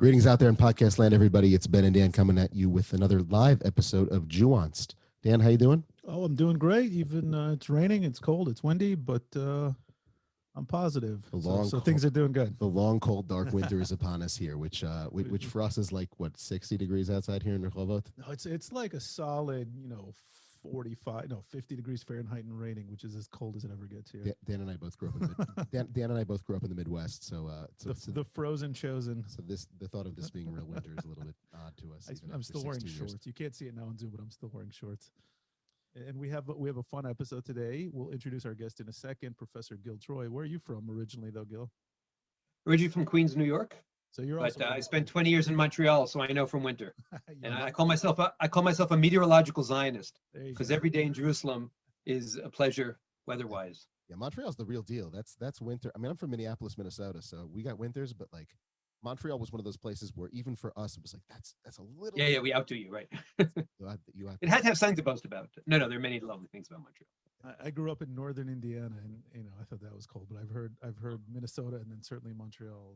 Greetings out there in podcast land, everybody. It's Ben and Dan coming at you with another live episode of Jewanced. Dan, how you doing? Oh, I'm doing great. Even it's raining, it's cold, it's windy, but I'm positive. So things are doing good. The long, cold, dark winter is upon us here, which for us is like, what, 60 degrees outside here in Rehovot? No, it's like a solid, 50 degrees Fahrenheit and raining, which is as cold as it ever gets here. Dan and I both grew up in Dan and I both grew up in the Midwest, so the frozen chosen. So the thought of this being real winter is a little bit odd to us. I'm still wearing shorts. You can't see it now on Zoom, but I'm still wearing shorts. And we have a fun episode today. We'll introduce our guest in a second, Professor Gil Troy. Where are you from originally, though, Gil? Originally from Queens, New York. So you're but I spent 20 years in Montreal, so I know from winter. And I call myself a meteorological Zionist because every day in Jerusalem is a pleasure weather-wise. Yeah, Montreal's the real deal. That's winter. I mean, I'm from Minneapolis, Minnesota, so we got winters, but like Montreal was one of those places where even for us, it was like that's a little. Yeah, we outdo you, right? It had to have something to boast about. No, there are many lovely things about Montreal. I grew up in northern Indiana, and I thought that was cold, but I've heard Minnesota and then certainly Montreal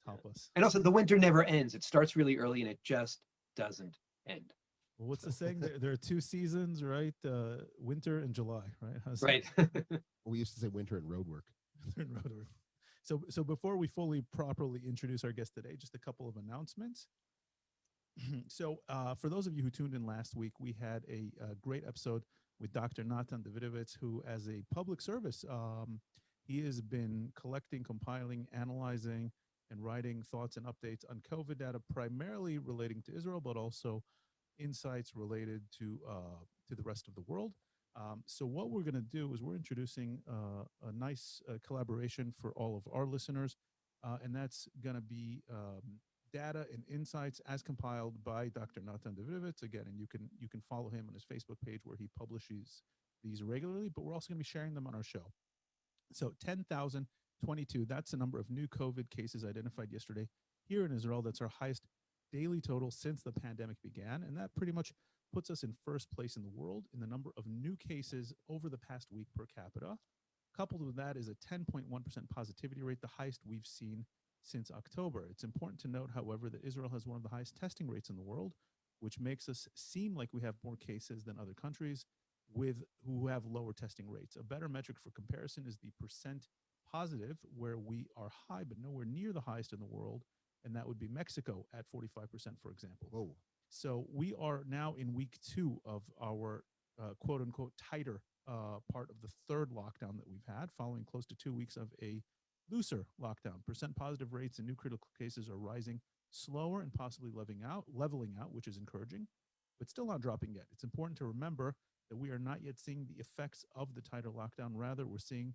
top us. And also, the winter never ends. It starts really early, and it just doesn't end. Well, what's the saying? There are two seasons, right? Winter and July, right? Right. We used to say winter and road work. So before we fully properly introduce our guest today, just a couple of announcements. So for those of you who tuned in last week, we had a great episode with Dr. Natan Davidovitz, who, as a public service, he has been collecting, compiling, analyzing, and writing thoughts and updates on COVID data, primarily relating to Israel, but also insights related to the rest of the world. So what we're going to do is we're introducing a nice collaboration for all of our listeners, and that's going to be data and insights as compiled by Dr. Natan Davidovitz. Again, and you can follow him on his Facebook page where he publishes these regularly, but we're also going to be sharing them on our show. So 10,022, that's the number of new COVID cases identified yesterday here in Israel. That's our highest daily total since the pandemic began, and that pretty much puts us in first place in the world in the number of new cases over the past week per capita. Coupled with that is a 10.1% positivity rate, the highest we've seen since October. It's important to note, however, that Israel has one of the highest testing rates in the world, which makes us seem like we have more cases than other countries who have lower testing rates. A better metric for comparison is the percent positive, where we are high but nowhere near the highest in the world, and that would be Mexico at 45%, for example. Whoa. So we are now in week 2 of our quote-unquote tighter part of the third lockdown that we've had, following close to 2 weeks of a looser lockdown. Percent positive rates and new critical cases are rising slower and possibly leveling out, which is encouraging, but still not dropping yet. It's important to remember that we are not yet seeing the effects of the tighter lockdown. Rather, we're seeing,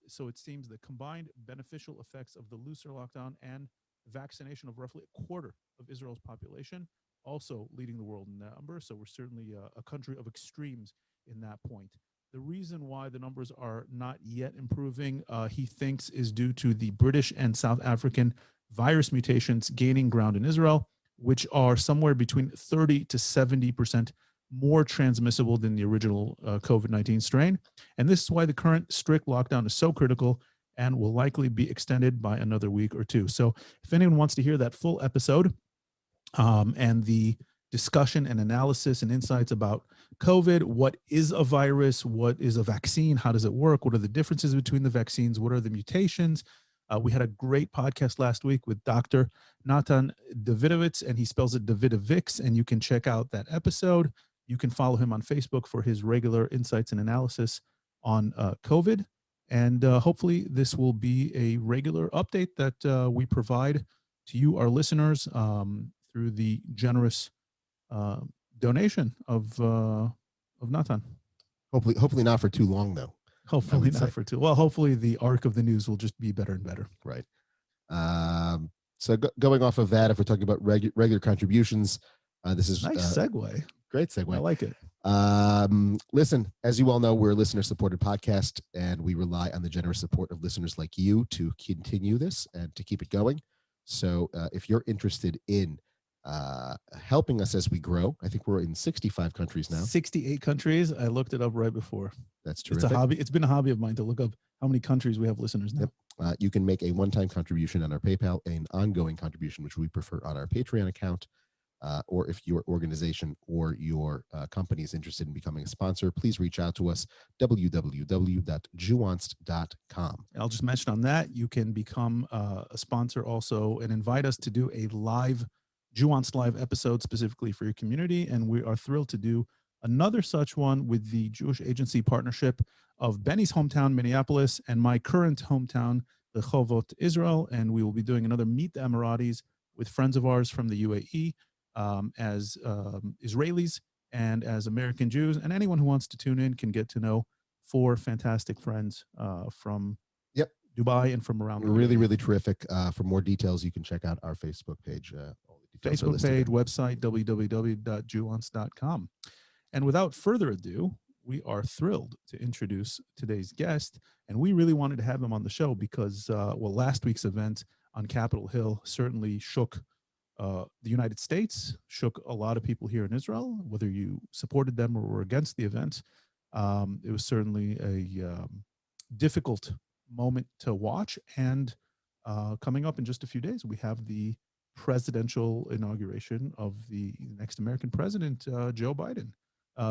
so it seems, the combined beneficial effects of the looser lockdown and vaccination of roughly a quarter of Israel's population, also leading the world in that number. So we're certainly a country of extremes in that point. The reason why the numbers are not yet improving, he thinks, is due to the British and South African virus mutations gaining ground in Israel, which are somewhere between 30 to 70% more transmissible than the original COVID-19 strain. And this is why the current strict lockdown is so critical and will likely be extended by another week or two. So if anyone wants to hear that full episode and the discussion and analysis and insights about COVID, what is a virus, what is a vaccine, how does it work, what are the differences between the vaccines, what are the mutations, we had a great podcast last week with Dr. Natan Davidovitz, and he spells it Davidovix, and you can check out that episode. You can follow him on Facebook for his regular insights and analysis on COVID. And hopefully this will be a regular update that we provide to you, our listeners, through the generous donation of Natan. Hopefully not for too long, though. Hopefully not for too. Well, hopefully the arc of the news will just be better and better. Right. So going off of that, if we're talking about regular contributions, this is nice segue. Great segue. I like it. Listen, as you all know, we're a listener-supported podcast, and we rely on the generous support of listeners like you to continue this and to keep it going. So if you're interested in helping us as we grow, I think we're in 65 countries now. 68 countries. I looked it up right before. That's terrific. It's a hobby. It's been a hobby of mine to look up how many countries we have listeners now. You can make a one-time contribution on our PayPal, an ongoing contribution, which we prefer, on our Patreon account. Or if your organization or your company is interested in becoming a sponsor, please reach out to us, www.jewanced.com. I'll just mention on that, you can become a sponsor also and invite us to do a live Jewanced live episode specifically for your community. And we are thrilled to do another such one with the Jewish Agency Partnership of Benny's hometown, Minneapolis, and my current hometown, Rehovot, Israel. And we will be doing another Meet the Emiratis with friends of ours from the UAE. As Israelis and as American Jews, and anyone who wants to tune in can get to know 4 fantastic friends from Dubai and from around the really, really terrific. For more details, you can check out our Facebook page. Facebook page, website, www.jewanced.com. And without further ado, we are thrilled to introduce today's guest. And we really wanted to have him on the show because, last week's event on Capitol Hill certainly shook the United States, shook a lot of people here in Israel, whether you supported them or were against the event. It was certainly a difficult moment to watch. And coming up in just a few days, we have the presidential inauguration of the next American president, Joe Biden.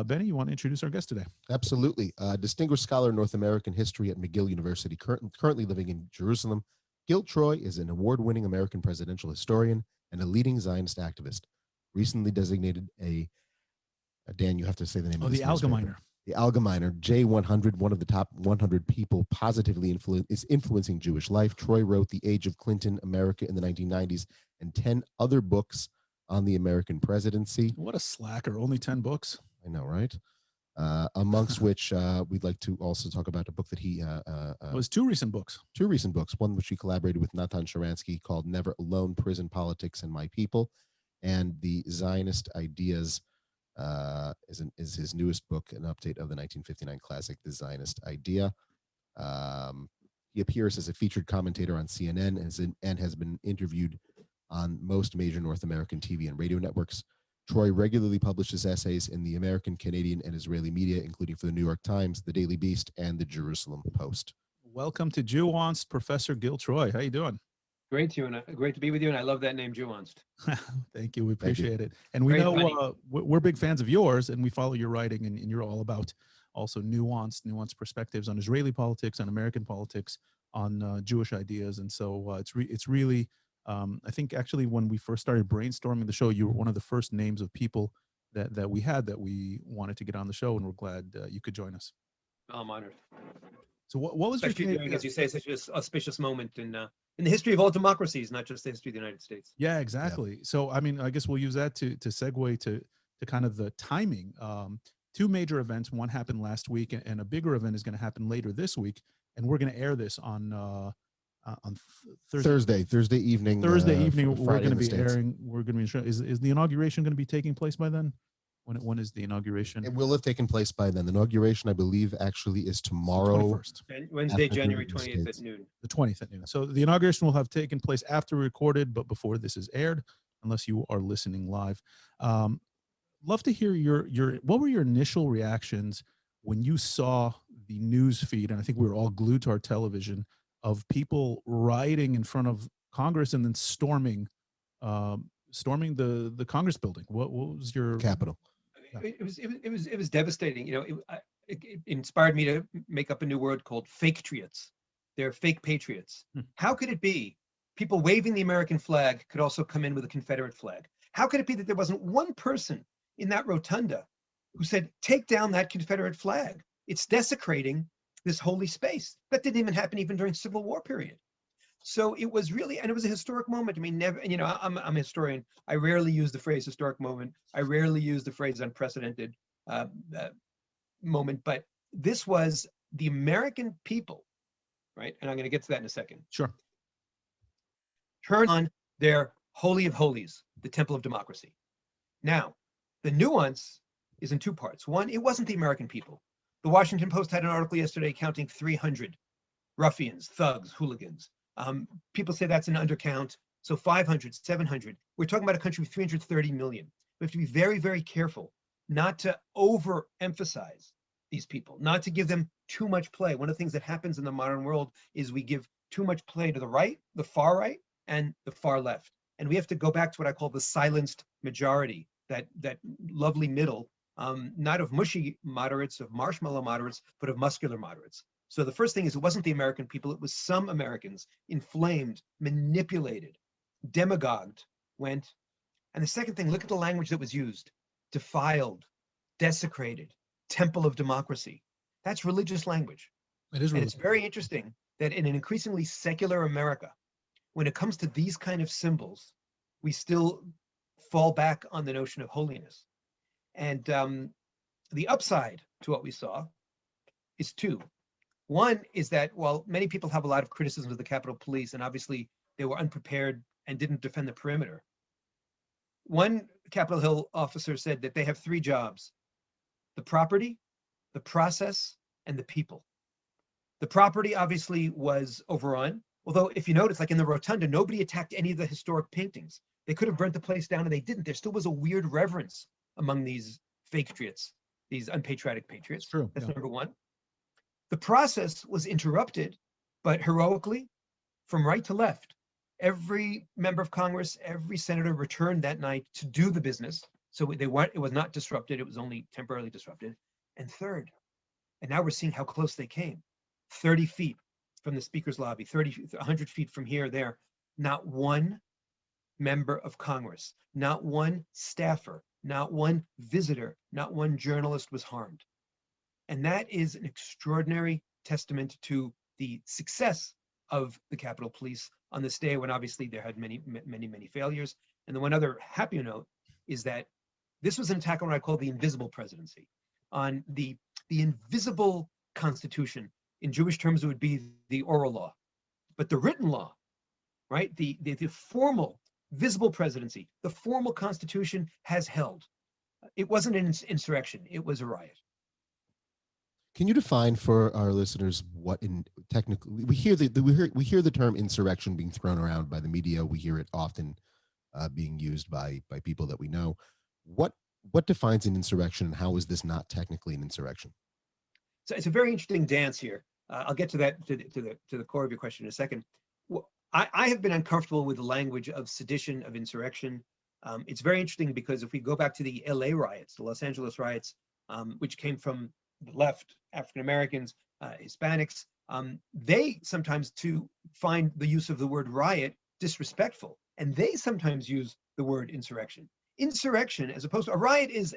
Benny, you want to introduce our guest today? Absolutely. Distinguished scholar in North American history at McGill University, currently living in Jerusalem, Gil Troy is an award-winning American presidential historian and a leading Zionist activist. Recently designated Dan, you have to say the name of the Algemeiner. The Algemeiner J-100, one of the top 100 people positively influencing Jewish life. Troy wrote The Age of Clinton, America in the 1990s, and 10 other books on the American presidency. What a slacker, only 10 books. I know, right? Amongst which we'd like to also talk about a book that he... it was 2 recent books. 2 recent books, one which he collaborated with Natan Sharansky called Never Alone, Prison Politics and My People, and The Zionist Ideas is his newest book, an update of the 1959 classic, The Zionist Idea. He appears as a featured commentator on CNN and has been interviewed on most major North American TV and radio networks. Troy regularly publishes essays in the American, Canadian, and Israeli media, including for the New York Times, the Daily Beast, and the Jerusalem Post. Welcome to Jewanced, Professor Gil Troy. How you doing? Great to great to be with you, and I love that name, Jewanced. Thank you. We appreciate it. And we know we're big fans of yours, and we follow your writing, and you're all about also nuanced perspectives on Israeli politics, on American politics, on Jewish ideas. And so it's really, I think actually when we first started brainstorming the show, you were one of the first names of people that we we wanted to get on the show, and we're glad you could join us. I'm honored. So what was especially your during, as you say, such an auspicious moment in the history of all democracies, not just the history of the United States. Yeah, exactly. Yeah. So I mean, I guess we'll use that to segue to kind of the timing. 2 major events. One happened last week, and a bigger event is going to happen later this week. And we're going to air this on Thursday evening. Thursday evening, we're going to be airing. We're going to be. Is the inauguration going to be taking place by then? When is the inauguration? It will have taken place by then. The inauguration, I believe, actually is tomorrow. 21st. Wednesday, January 20th at noon. The 20th at noon. So the inauguration will have taken place after we recorded, but before this is aired, unless you are listening live. Love to hear what were your initial reactions when you saw the news feed, and I think we were all glued to our television, of people rioting in front of Congress and then storming the Congress building. What was your Capitol? It was devastating. You know, it inspired me to make up a new word called fake-triots. They're fake patriots. How could it be people waving the American flag could also come in with a Confederate flag? How could it be that there wasn't one person in that rotunda who said, take down that Confederate flag? It's desecrating this holy space. That didn't even happen even during Civil War period. So it was really, and it was a historic moment. I mean, never, you know, I'm a historian. I rarely use the phrase historic moment. I rarely use the phrase unprecedented moment, but this was the American people, right? And I'm going to get to that in a second. Sure. Turn on their holy of holies, the temple of democracy. Now, the nuance is in 2 parts. One, it wasn't the American people. The Washington Post had an article yesterday counting 300 ruffians, thugs, hooligans. People say that's an undercount. So 500, 700. We're talking about a country with 330 million. We have to be very, very careful not to overemphasize these people, not to give them too much play. One of the things that happens in the modern world is we give too much play to the right, the far right, and the far left. And we have to go back to what I call the silenced majority, that lovely middle, not of mushy moderates, of marshmallow moderates, but of muscular moderates. So the first thing is, it wasn't the American people, it was some Americans, inflamed, manipulated, demagogued, went. And the second thing, look at the language that was used: defiled, desecrated, temple of democracy. That's religious language. It is And really it's very interesting that in an increasingly secular America, when it comes to these kind of symbols, we still fall back on the notion of holiness. And the upside to what we saw is two. One is that while many people have a lot of criticism of the Capitol Police, and obviously they were unprepared and didn't defend the perimeter, one Capitol Hill officer said that they have three jobs: the property, the process, and the people. The property obviously was overrun, although if you notice, like in the rotunda, nobody attacked any of the historic paintings. They could have burnt the place down and they didn't. There still was a weird reverence among these fake patriots, these unpatriotic patriots. It's true. That's Yeah. number one. The process was interrupted, but heroically, from right to left, every member of Congress, every senator returned that night to do the business. So it was not disrupted. It was only temporarily disrupted. And third, and now we're seeing how close they came, 30 feet from the speaker's lobby, 100 feet from here, there, not one member of Congress, not one staffer, not one visitor, not one journalist was harmed. And that is an extraordinary testament to the success of the Capitol Police on this day, when obviously there had many failures. And the one other happy note is that this was an attack on what I call the invisible presidency, on the invisible Constitution. In Jewish terms, it would be the oral law, but the written law, right? The formal, visible presidency, the formal Constitution has held. It wasn't an insurrection; it was a riot. Can you define for our listeners what in technically we hear the term insurrection being thrown around by the media. We hear it often being used by people that we know. What defines an insurrection, and how is this not technically an insurrection? So it's a very interesting dance here. I'll get to that, to the core of your question in a second. Well, I have been uncomfortable with the language of sedition, of insurrection. It's very interesting because if we go back to the LA riots, the Los Angeles riots, which came from the left, African Americans, Hispanics, they sometimes to find the use of the word riot disrespectful, and they sometimes use the word insurrection. Insurrection, as opposed to a riot, is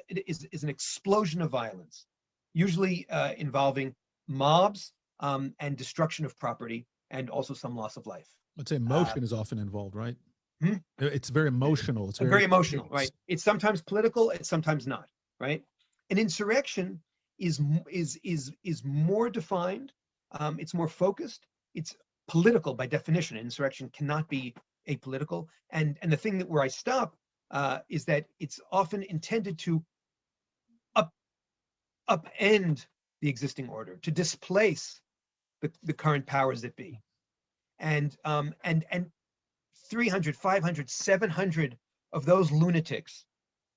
an explosion of violence, usually involving mobs and destruction of property, and also some loss of life. Let's say emotion is often involved, right? Hmm? It's very emotional. It's very emotional, right? It's sometimes political, it's sometimes not, right? An insurrection is more defined. It's more focused. It's political by definition. Insurrection cannot be apolitical. And the thing where I stop is that it's often intended to upend the existing order, to displace the current powers that be. And 300, 500, 700 of those lunatics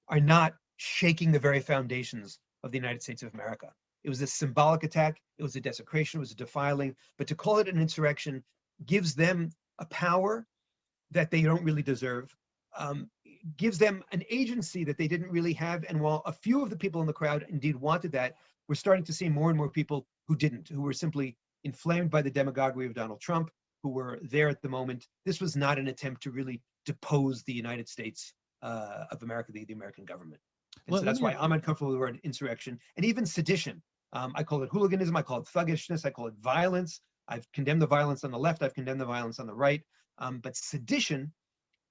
are not shaking the very foundations of the United States of America. It was a symbolic attack. It was a desecration. It was a defiling. But to call it an insurrection gives them a power that they don't really deserve, gives them an agency that they didn't really have. And while a few of the people in the crowd indeed wanted that, we're starting to see more and more people who didn't, who were simply inflamed by the demagoguery of Donald Trump, who were there at the moment. This was not an attempt to really depose the United States of America, the American government. And so that's why I'm uncomfortable with the word insurrection, and even sedition. I call it hooliganism. I call it thuggishness. I call it violence. I've condemned the violence on the left. I've condemned the violence on the right. But sedition,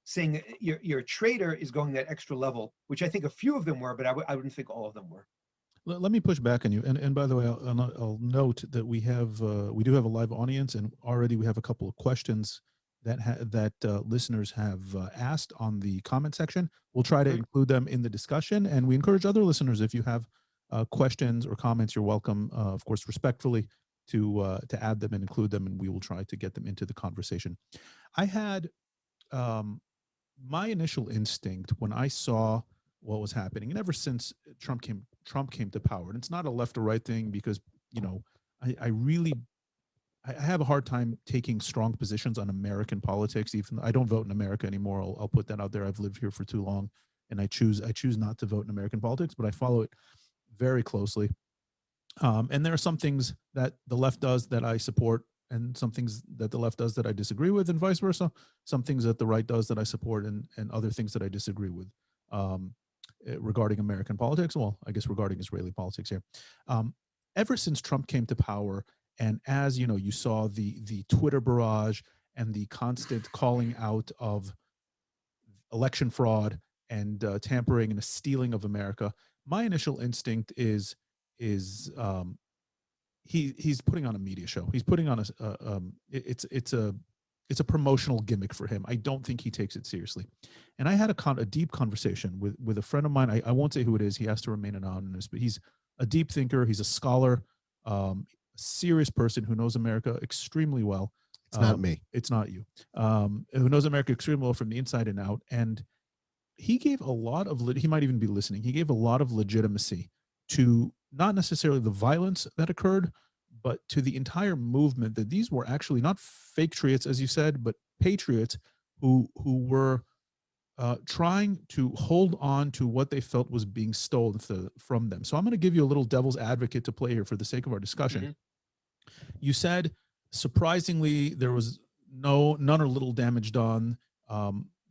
saying you're a traitor, is going that extra level, which I think a few of them were, but I wouldn't think all of them were. Let me push back on you. And by the way, I'll note that we do have a live audience, and already we have a couple of questions that listeners have asked on the comment section. We'll try to include them in the discussion, and we encourage other listeners, if you have questions or comments, you're welcome, of course, respectfully, to add them and include them, and we will try to get them into the conversation. I had my initial instinct when I saw what was happening. And ever since Trump came to power, and it's not a left or right thing, because, you know, I have a hard time taking strong positions on American politics. Even though I don't vote in America anymore. I'll put that out there. I've lived here for too long, and I choose not to vote in American politics, but I follow it very closely. And there are some things that the left does that I support, and some things that the left does that I disagree with, and vice versa. Some things that the right does that I support, and other things that I disagree with, regarding American politics. Well, I guess regarding Israeli politics here. Ever since Trump came to power, and as you know, you saw the Twitter barrage and the constant calling out of election fraud and tampering and a stealing of America. My initial instinct is he's putting on a media show. He's putting on it's a promotional gimmick for him. I don't think he takes it seriously. And I had a deep conversation with a friend of mine. I won't say who it is. He has to remain anonymous, but he's a deep thinker. He's a scholar, a serious person who knows America extremely well. It's not me. It's not you. Who knows America extremely well from the inside and out. And he gave a lot of, he might even be listening. He gave a lot of legitimacy to not necessarily the violence that occurred, but to the entire movement, that these were actually not fake patriots, as you said, but patriots who were trying to hold on to what they felt was being stolen from them. So I'm going to give you a little devil's advocate to play here for the sake of our discussion. Mm-hmm. You said, surprisingly, there was none or little damage done.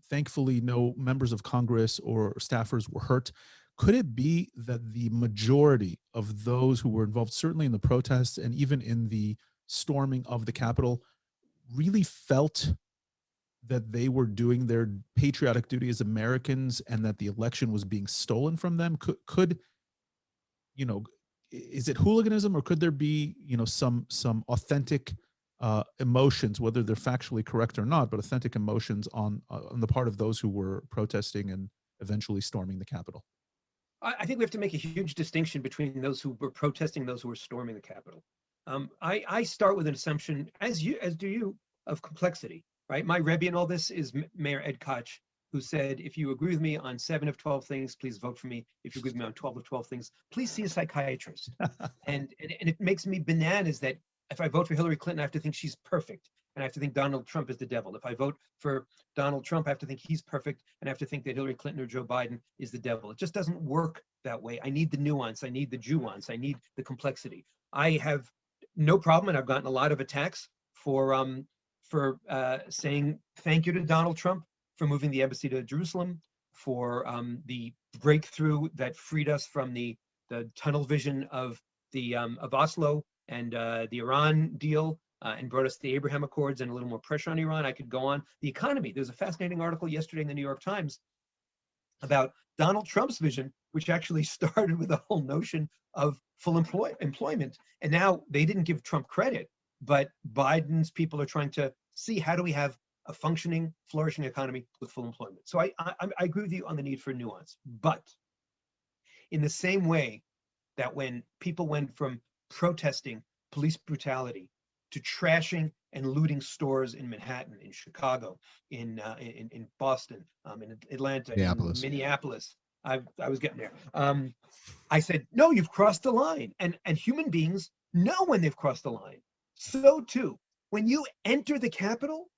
Thankfully, no members of Congress or staffers were hurt. Could it be that the majority of those who were involved, certainly in the protests and even in the storming of the Capitol, really felt that they were doing their patriotic duty as Americans, and that the election was being stolen from them? Could you know, is it hooliganism, or could there be, you know, some authentic emotions, whether they're factually correct or not, but authentic emotions on the part of those who were protesting and eventually storming the Capitol? I think we have to make a huge distinction between those who were protesting and those who were storming the Capitol. I start with an assumption, as do you, of complexity, right? My Rebbe in all this is Mayor Ed Koch, who said, if you agree with me on 7 of 12 things, please vote for me. If you agree with me on 12 of 12 things, please see a psychiatrist. and it makes me bananas that if I vote for Hillary Clinton, I have to think she's perfect, and I have to think Donald Trump is the devil. If I vote for Donald Trump, I have to think he's perfect, and I have to think that Hillary Clinton or Joe Biden is the devil. It just doesn't work that way. I need the nuance. I need the Jewanced. I need the complexity. I have no problem, and I've gotten a lot of attacks for saying thank you to Donald Trump for moving the embassy to Jerusalem, for the breakthrough that freed us from the tunnel vision of Oslo and the Iran deal, and brought us the Abraham Accords and a little more pressure on Iran. I could go on. The economy. There's a fascinating article yesterday in the New York Times about Donald Trump's vision, which actually started with the whole notion of full employment. And now they didn't give Trump credit, but Biden's people are trying to see, how do we have a functioning, flourishing economy with full employment? So I agree with you on the need for nuance. But in the same way that when people went from protesting police brutality to trashing and looting stores in Manhattan, in Chicago, in Boston, in Atlanta, in Minneapolis, I was getting there. I said, no, you've crossed the line. And human beings know when they've crossed the line. So too, when you enter the Capitol,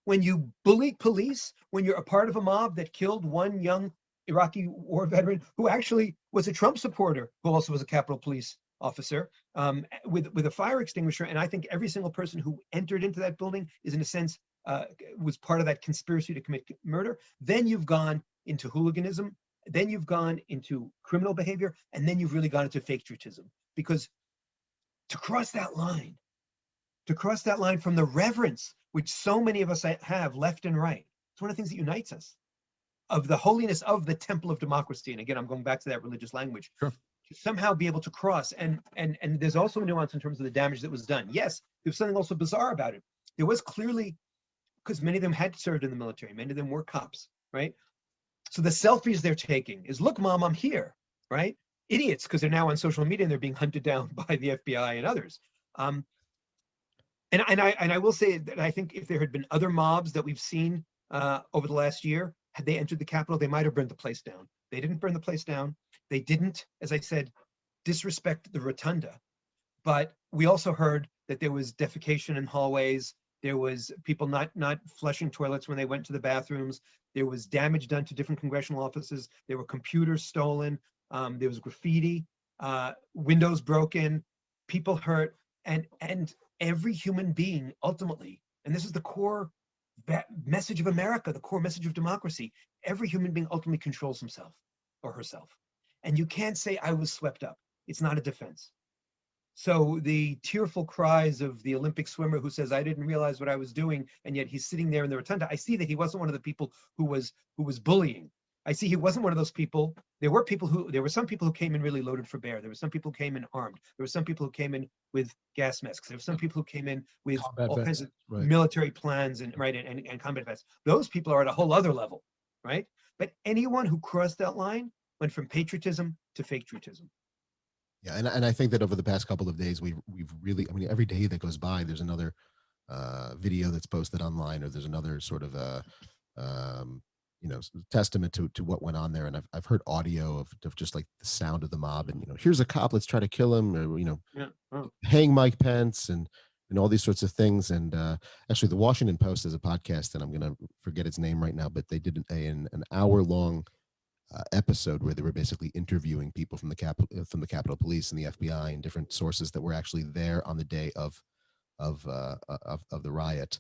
when you bully police, when you're a part of a mob that killed one young Iraqi war veteran who actually was a Trump supporter, who also was a Capitol Police officer, with a fire extinguisher. And I think every single person who entered into that building is, in a sense, was part of that conspiracy to commit murder. Then you've gone into hooliganism. Then you've gone into criminal behavior. And then you've really gone into fake patriotism. Because to cross that line from the reverence which so many of us have left and right, it's one of the things that unites us, of the holiness of the temple of democracy. And again, I'm going back to that religious language. Sure. To somehow be able to cross. And there's also a nuance in terms of the damage that was done. Yes, there's something also bizarre about it. There was clearly, because many of them had served in the military, many of them were cops, right? So the selfies they're taking is, look, Mom, I'm here, right? Idiots, because they're now on social media and they're being hunted down by the FBI and others. And I will say that I think if there had been other mobs that we've seen over the last year, had they entered the Capitol, they might have burned the place down. They didn't burn the place down. They didn't, as I said, disrespect the rotunda. But we also heard that there was defecation in hallways. There was people not flushing toilets when they went to the bathrooms. There was damage done to different congressional offices. There were computers stolen. There was graffiti, windows broken, people hurt, and every human being ultimately, and this is the core message of America, the core message of democracy, every human being ultimately controls himself or herself. And you can't say I was swept up. It's not a defense. So the tearful cries of the Olympic swimmer who says, I didn't realize what I was doing, and yet he's sitting there in the rotunda, I see that he wasn't one of the people who was bullying. I see he wasn't one of those people. There were some people who came in really loaded for bear. There were some people who came in armed. There were some people who came in with gas masks. There were some people who came in with Combat all vets, kinds of right. military plans and combat vets. Those people are at a whole other level, right? But anyone who crossed that line went from patriotism to patriotism. Yeah, and I think that over the past couple of days, we've really, I mean, every day that goes by, there's another video that's posted online, or there's another sort of testament to what went on there. And I've heard audio of just like the sound of the mob, and here's a cop, let's try to kill him, or hang Mike Pence, and all these sorts of things. And actually, the Washington Post has a podcast, and I'm gonna forget its name right now, but they did an hour-long episode where they were basically interviewing people from the Capitol Police and the FBI and different sources that were actually there on the day of the riot.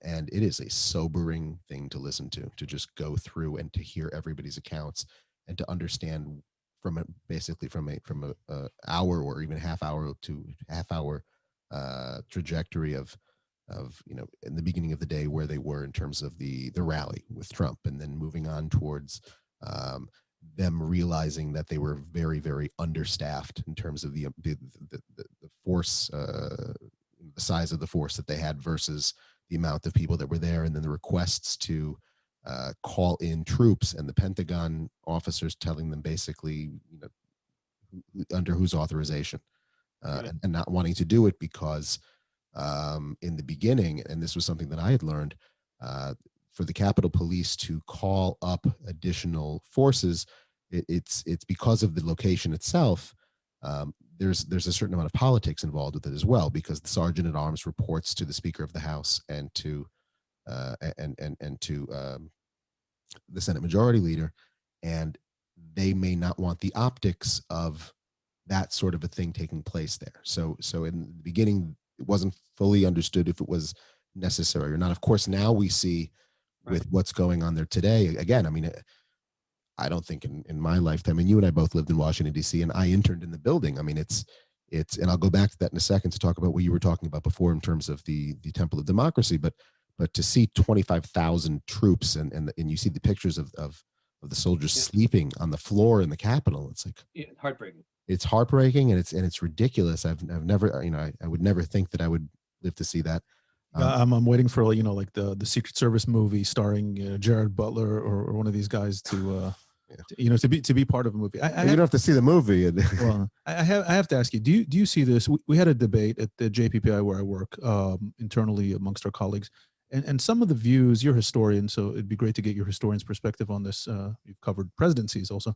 And it is a sobering thing to listen to just go through and to hear everybody's accounts and to understand from a hour or even half hour to half hour trajectory of in the beginning of the day where they were in terms of the rally with Trump, and then moving on towards them realizing that they were very, very understaffed in terms of the force, the size of the force that they had versus the amount of people that were there, and then the requests to call in troops, and the Pentagon officers telling them basically, under whose authorization, and not wanting to do it because in the beginning, and this was something that I had learned, for the Capitol Police to call up additional forces, it's because of the location itself. There's a certain amount of politics involved with it as well, because the sergeant at arms reports to the Speaker of the House and to the Senate Majority Leader, and they may not want the optics of that sort of a thing taking place there. So in the beginning, it wasn't fully understood if it was necessary or not. Of course, now we see with what's going on there today. Again, I mean, I don't think in my lifetime, and you and I both lived in Washington, D.C., and I interned in the building. I mean, it's, and I'll go back to that in a second to talk about what you were talking about before in terms of the Temple of Democracy, but to see 25,000 troops and you see the pictures of the soldiers sleeping on the floor in the Capitol, it's like heartbreaking. It's heartbreaking, and it's ridiculous. I've never, I would never think that I would live to see that. I'm waiting for like the Secret Service movie starring Jared Butler or one of these guys to be part of a movie. You don't have to see the movie. Well, I have to ask you, do you see this? We had a debate at the JPPI where I work internally amongst our colleagues, and some of the views. You're a historian, so it'd be great to get your historian's perspective on this. You've covered presidencies also.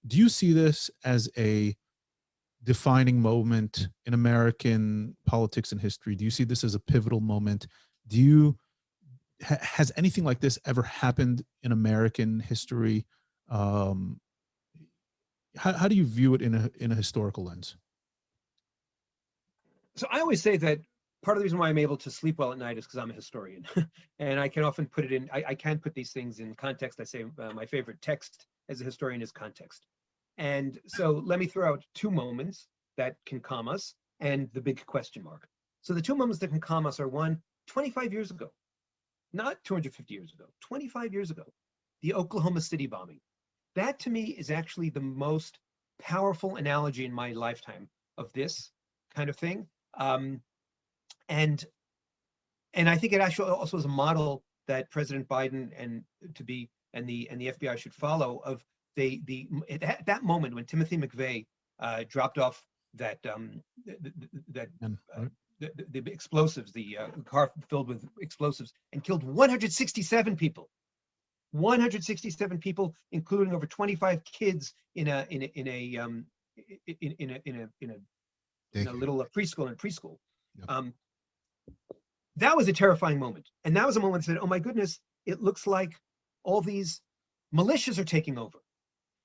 Do you see this as a defining moment in American politics and history? Do you see this as a pivotal moment? Has anything like this ever happened in American history? How do you view it in a historical lens? So I always say that part of the reason why I'm able to sleep well at night is because I'm a historian, and I can often put it in. I can put these things in context. I say my favorite text as a historian is context. And so let me throw out two moments that can calm us and the big question mark. So the two moments that can calm us are, one, 25 years ago, not 250 years ago, 25 years ago, the Oklahoma City bombing. That to me is actually the most powerful analogy in my lifetime of this kind of thing. And I think it actually also is a model that President Biden and the FBI should follow, of at that moment when Timothy McVeigh dropped off the explosives, the car filled with explosives, and killed 167 people. 167 people, including over 25 kids in a little preschool. Yep. That was a terrifying moment, and that was a moment that said, "Oh my goodness, it looks like all these militias are taking over."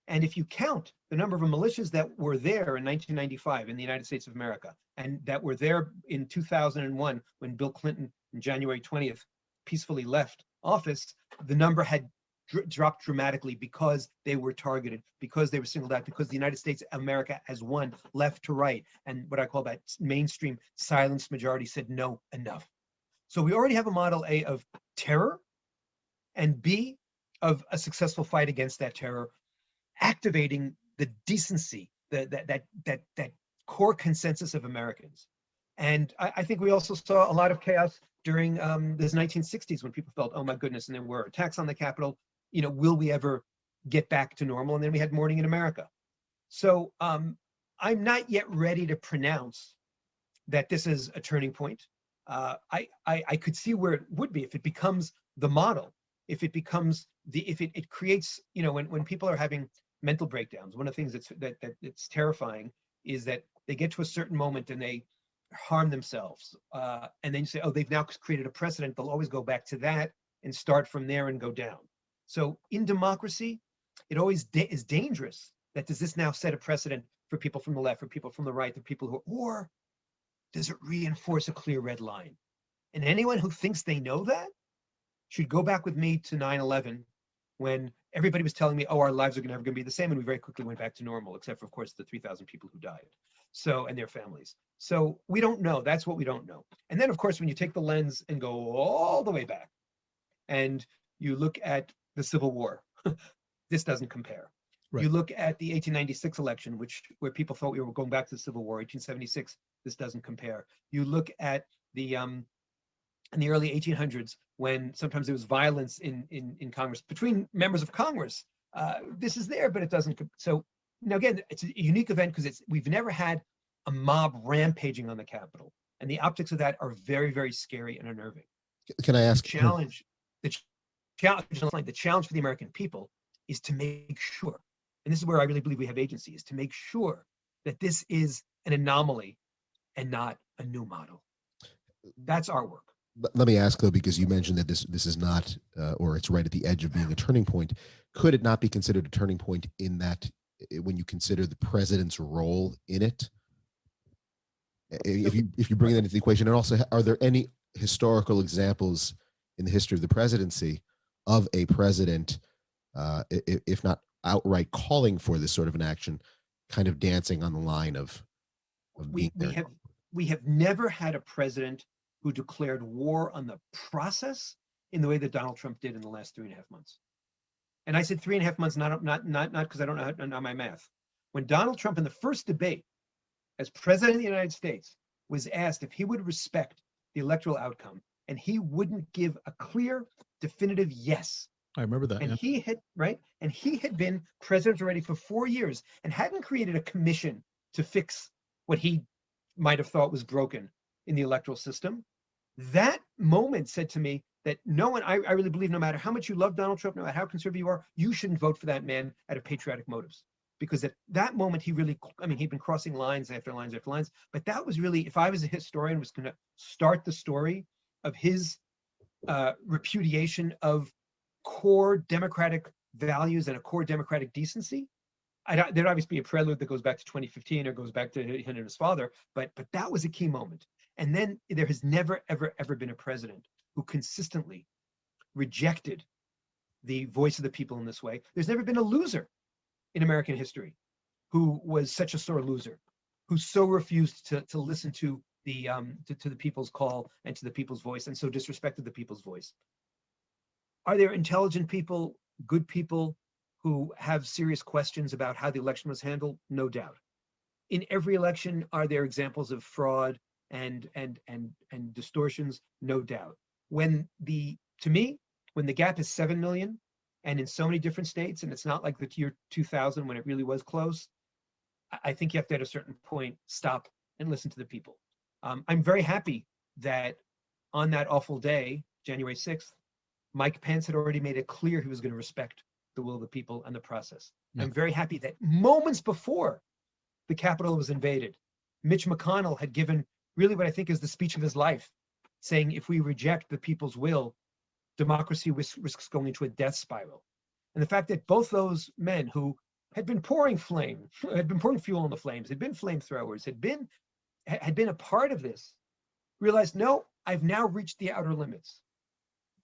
And if you count the number of militias that were there in 1995 in the United States of America, and that were there in 2001 when Bill Clinton, on January 20th, peacefully left office, the number had dropped dramatically because they were targeted, because they were singled out, because the United States of America as one, left to right, and what I call that mainstream silenced majority said, no, enough. So we already have a model A of terror, and B of a successful fight against that terror, activating the decency, that core consensus of Americans. And I think we also saw a lot of chaos during this 1960s when people felt, oh my goodness, and there were attacks on the Capitol. Will we ever get back to normal? And then we had Morning in America. So I'm not yet ready to pronounce that this is a turning point. I could see where it would be if it becomes the model, if it becomes if it creates, when people are having mental breakdowns, one of the things that's terrifying is that they get to a certain moment and they harm themselves. And then you say, oh, they've now created a precedent. They'll always go back to that and start from there and go down. So in democracy, it always is dangerous that does this now set a precedent for people from the left, for people from the right, the people who, or does it reinforce a clear red line? And anyone who thinks they know that should go back with me to 9/11 when everybody was telling me, oh, our lives are never going to be the same. And we very quickly went back to normal, except for, of course, the 3,000 people who died. So, and their families. So we don't know. That's what we don't know. And then, of course, when you take the lens and go all the way back and you look at the Civil War, this doesn't compare. Right. You look at the 1896 election, where people thought we were going back to the Civil War, 1876, this doesn't compare. You look at the in the early 1800s, when sometimes there was violence in Congress between members of Congress. This is there, but it doesn't. So now again, it's a unique event because we've never had a mob rampaging on the Capitol, and the optics of that are very, very scary and unnerving. Can I ask? The challenge for the American people is to make sure, and this is where I really believe we have agency, is to make sure that this is an anomaly and not a new model. That's our work. Let me ask, though, because you mentioned that this is not, or it's right at the edge of being a turning point. Could it not be considered a turning point in that when you consider the president's role in it? If you bring that into the equation, and also, are there any historical examples in the history of the presidency of a president, if not outright calling for this sort of an action, kind of dancing on the line of being there? We have never had a president who declared war on the process in the way that Donald Trump did in the last 3.5 months. And I said 3.5 months, not because I don't know my math. When Donald Trump in the first debate as president of the United States was asked if he would respect the electoral outcome, and he wouldn't give a clear, definitive yes. I remember that. And yeah. he had been president already for 4 years and hadn't created a commission to fix what he might have thought was broken in the electoral system. That moment said to me that I really believe no matter how much you love Donald Trump, no matter how conservative you are, you shouldn't vote for that man out of patriotic motives. Because at that moment, he'd been crossing lines after lines after lines. But that was really, if I was a historian, was going to start the story of his repudiation of core democratic values and a core democratic decency. There'd obviously be a prelude that goes back to 2015 or goes back to him and his father, but that was a key moment. And then there has never, ever, ever been a president who consistently rejected the voice of the people in this way. There's never been a loser in American history who was such a sore loser, who so refused to listen to the people's call and to the people's voice, and so disrespected the people's voice. Are there intelligent people, good people who have serious questions about how the election was handled? No doubt. In every election, are there examples of fraud and distortions? No doubt. When the gap is 7 million, and in so many different states, and it's not like the year 2000 when it really was close, I think you have to at a certain point stop and listen to the people. I'm very happy that on that awful day, January 6th, Mike Pence had already made it clear he was going to respect the will of the people and the process. Yeah. I'm very happy that moments before the Capitol was invaded, Mitch McConnell had given really what I think is the speech of his life, saying if we reject the people's will, democracy risks going into a death spiral. And the fact that both those men who had been pouring fuel on the flames, had been flamethrowers, had been a part of this, realized, no, I've now reached the outer limits.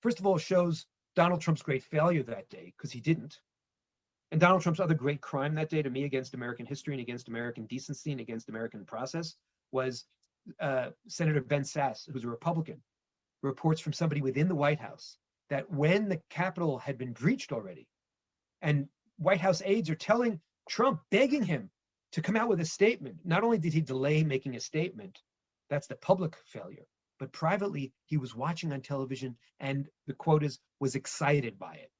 First of all, it shows Donald Trump's great failure that day, because he didn't. And Donald Trump's other great crime that day, to me, against American history and against American decency and against American process, was Senator Ben Sasse, who's a Republican, reports from somebody within the White House that when the Capitol had been breached already, and White House aides are telling Trump, begging him to come out with a statement. Not only did he delay making a statement, that's the public failure, but privately, he was watching on television, and the quote is, was excited by it.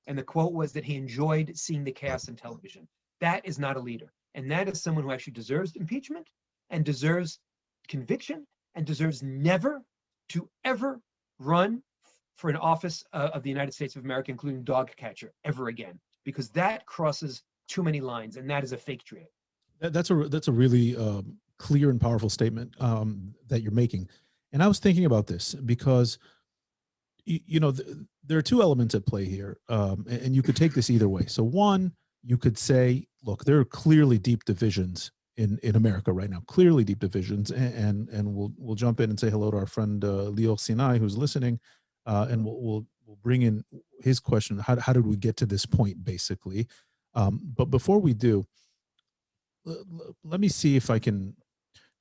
And the quote was that he enjoyed seeing the chaos on television. That is not a leader. And that is someone who actually deserves impeachment and deserves conviction and deserves never to ever run for an office of the United States of America, including dog catcher, ever again, because that crosses too many lines, and that is a fake triad. That's a really clear and powerful statement that you're making. And I was thinking about this because, there are two elements at play here, and you could take this either way. So one, you could say, look, there are clearly deep divisions in America right now, clearly deep divisions, and we'll jump in and say hello to our friend Leo Sinai, who's listening, and we'll bring in his question. How did we get to this point, basically? But before we do, let me see if I can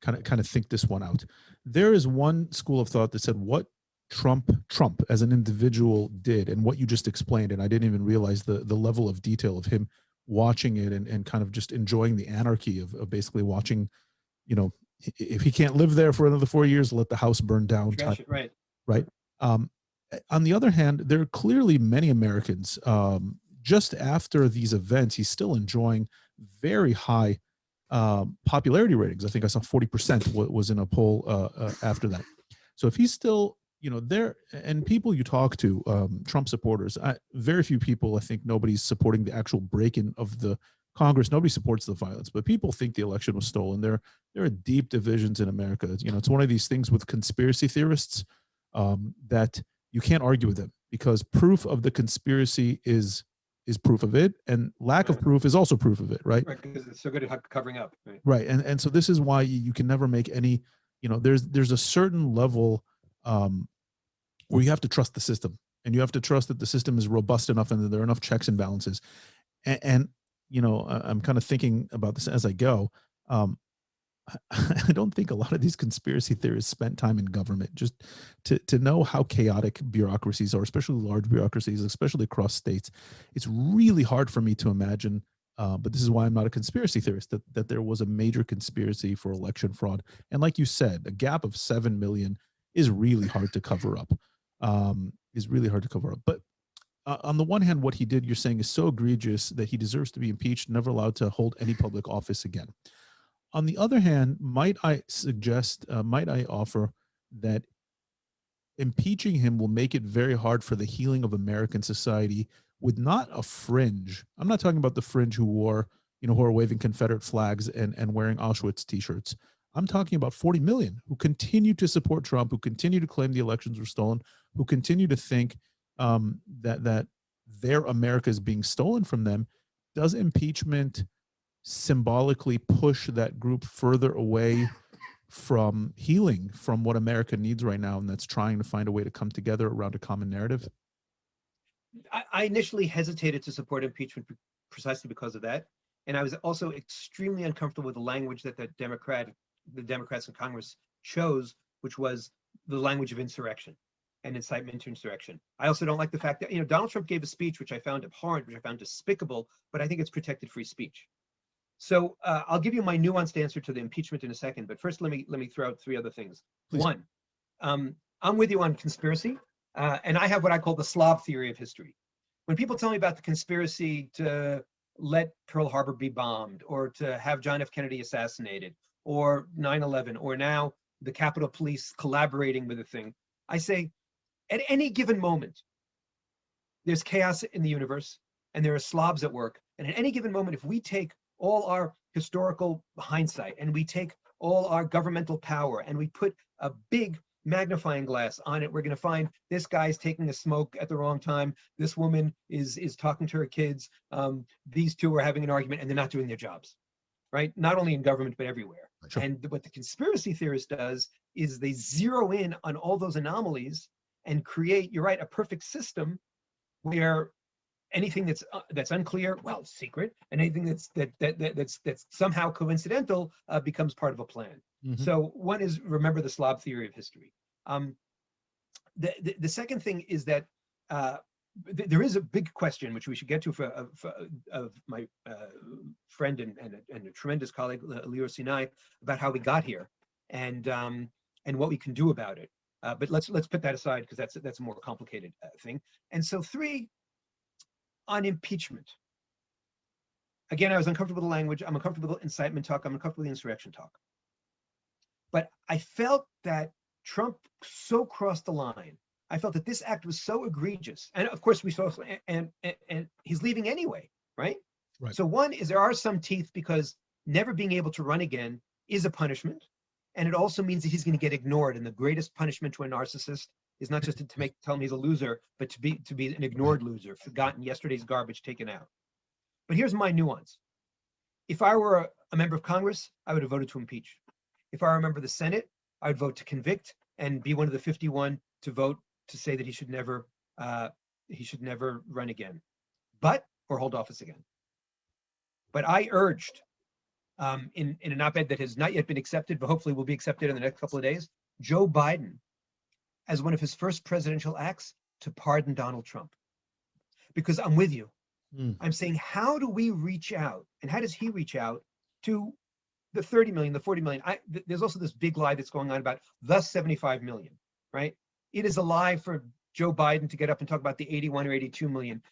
kind of think this one out. There is one school of thought that said what Trump as an individual did, and what you just explained, and I didn't even realize the level of detail of him watching it and kind of just enjoying the anarchy of basically watching, if he can't live there for another 4 years, let the house burn down. Trash it, right. Right. On the other hand, there are clearly many Americans, just after these events, he's still enjoying very high popularity ratings. I think I saw 40% was in a poll after that. So if he's still, there, and people you talk to, Trump supporters, very few people, I think nobody's supporting the actual break-in of the Congress. Nobody supports the violence, but people think the election was stolen. There are deep divisions in America. It's one of these things with conspiracy theorists that you can't argue with them, because proof of the conspiracy is proof of it, and lack of proof is also proof of it, right? Right, because it's so good at covering up. Right. And so this is why you can never make any, there's a certain level where you have to trust the system, and you have to trust that the system is robust enough and that there are enough checks and balances. And I'm kind of thinking about this as I go. I don't think a lot of these conspiracy theorists spent time in government just to know how chaotic bureaucracies are, especially large bureaucracies, especially across states. It's really hard for me to imagine, but this is why I'm not a conspiracy theorist, that there was a major conspiracy for election fraud. And like you said, a gap of 7 million is really hard to cover up, But on the one hand, what he did, you're saying, is so egregious that he deserves to be impeached, never allowed to hold any public office again. On the other hand, might I offer that impeaching him will make it very hard for the healing of American society with not a fringe. I'm not talking about the fringe who are waving Confederate flags and wearing Auschwitz t-shirts. I'm talking about 40 million who continue to support Trump, who continue to claim the elections were stolen, who continue to think that their America is being stolen from them. Does impeachment symbolically push that group further away from healing from what America needs right now, and that's trying to find a way to come together around a common narrative? I initially hesitated to support impeachment precisely because of that. And I was also extremely uncomfortable with the language that the Democrats in Congress chose, which was the language of insurrection and incitement to insurrection. I also don't like the fact that, Donald Trump gave a speech, which I found abhorrent, which I found despicable, but I think it's protected free speech. So I'll give you my nuanced answer to the impeachment in a second, but first let me throw out three other things. Please. One, I'm with you on conspiracy, and I have what I call the Slav theory of history. When people tell me about the conspiracy to let Pearl Harbor be bombed, or to have John F. Kennedy assassinated, or 9/11, or now the Capitol Police collaborating with a thing, I say, at any given moment, there's chaos in the universe, and there are slobs at work. And at any given moment, if we take all our historical hindsight and we take all our governmental power and we put a big magnifying glass on it, we're going to find this guy's taking a smoke at the wrong time. This woman is talking to her kids. These two are having an argument and they're not doing their jobs, right? Not only in government, but everywhere. Sure. And what the conspiracy theorist does is they zero in on all those anomalies and create, you're right, a perfect system where anything that's unclear, well, secret, and anything that's somehow coincidental becomes part of a plan. Mhm. So one is remember the slob theory of history. The second thing is that there is a big question which we should get to of my friend and a tremendous colleague Lior Sinai about how we got here and what we can do about it. But let's put that aside because that's a more complicated thing. And so 3, on impeachment. Again, I was uncomfortable with the language. I'm uncomfortable with incitement talk. I'm uncomfortable with insurrection talk. But I felt that Trump so crossed the line. I felt that this act was so egregious. And of course we saw, and he's leaving anyway, right? Right. So one is there are some teeth because never being able to run again is a punishment. And it also means that he's going to get ignored. And the greatest punishment to a narcissist is not just to tell him he's a loser, but to be an ignored loser, forgotten, yesterday's garbage taken out. But here's my nuance. If I were a member of Congress, I would have voted to impeach. If I were a member of the Senate, I would vote to convict and be one of the 51 to vote to say that he should never run again, or hold office again. But I urged in an op-ed that has not yet been accepted, but hopefully will be accepted in the next couple of days, Joe Biden, as one of his first presidential acts, to pardon Donald Trump. Because I'm with you. I'm saying, how do we reach out? And how does he reach out to the 30 million, the 40 million? There's also this big lie that's going on about the 75 million, right? It is a lie for Joe Biden to get up and talk about the 81 or 82 million.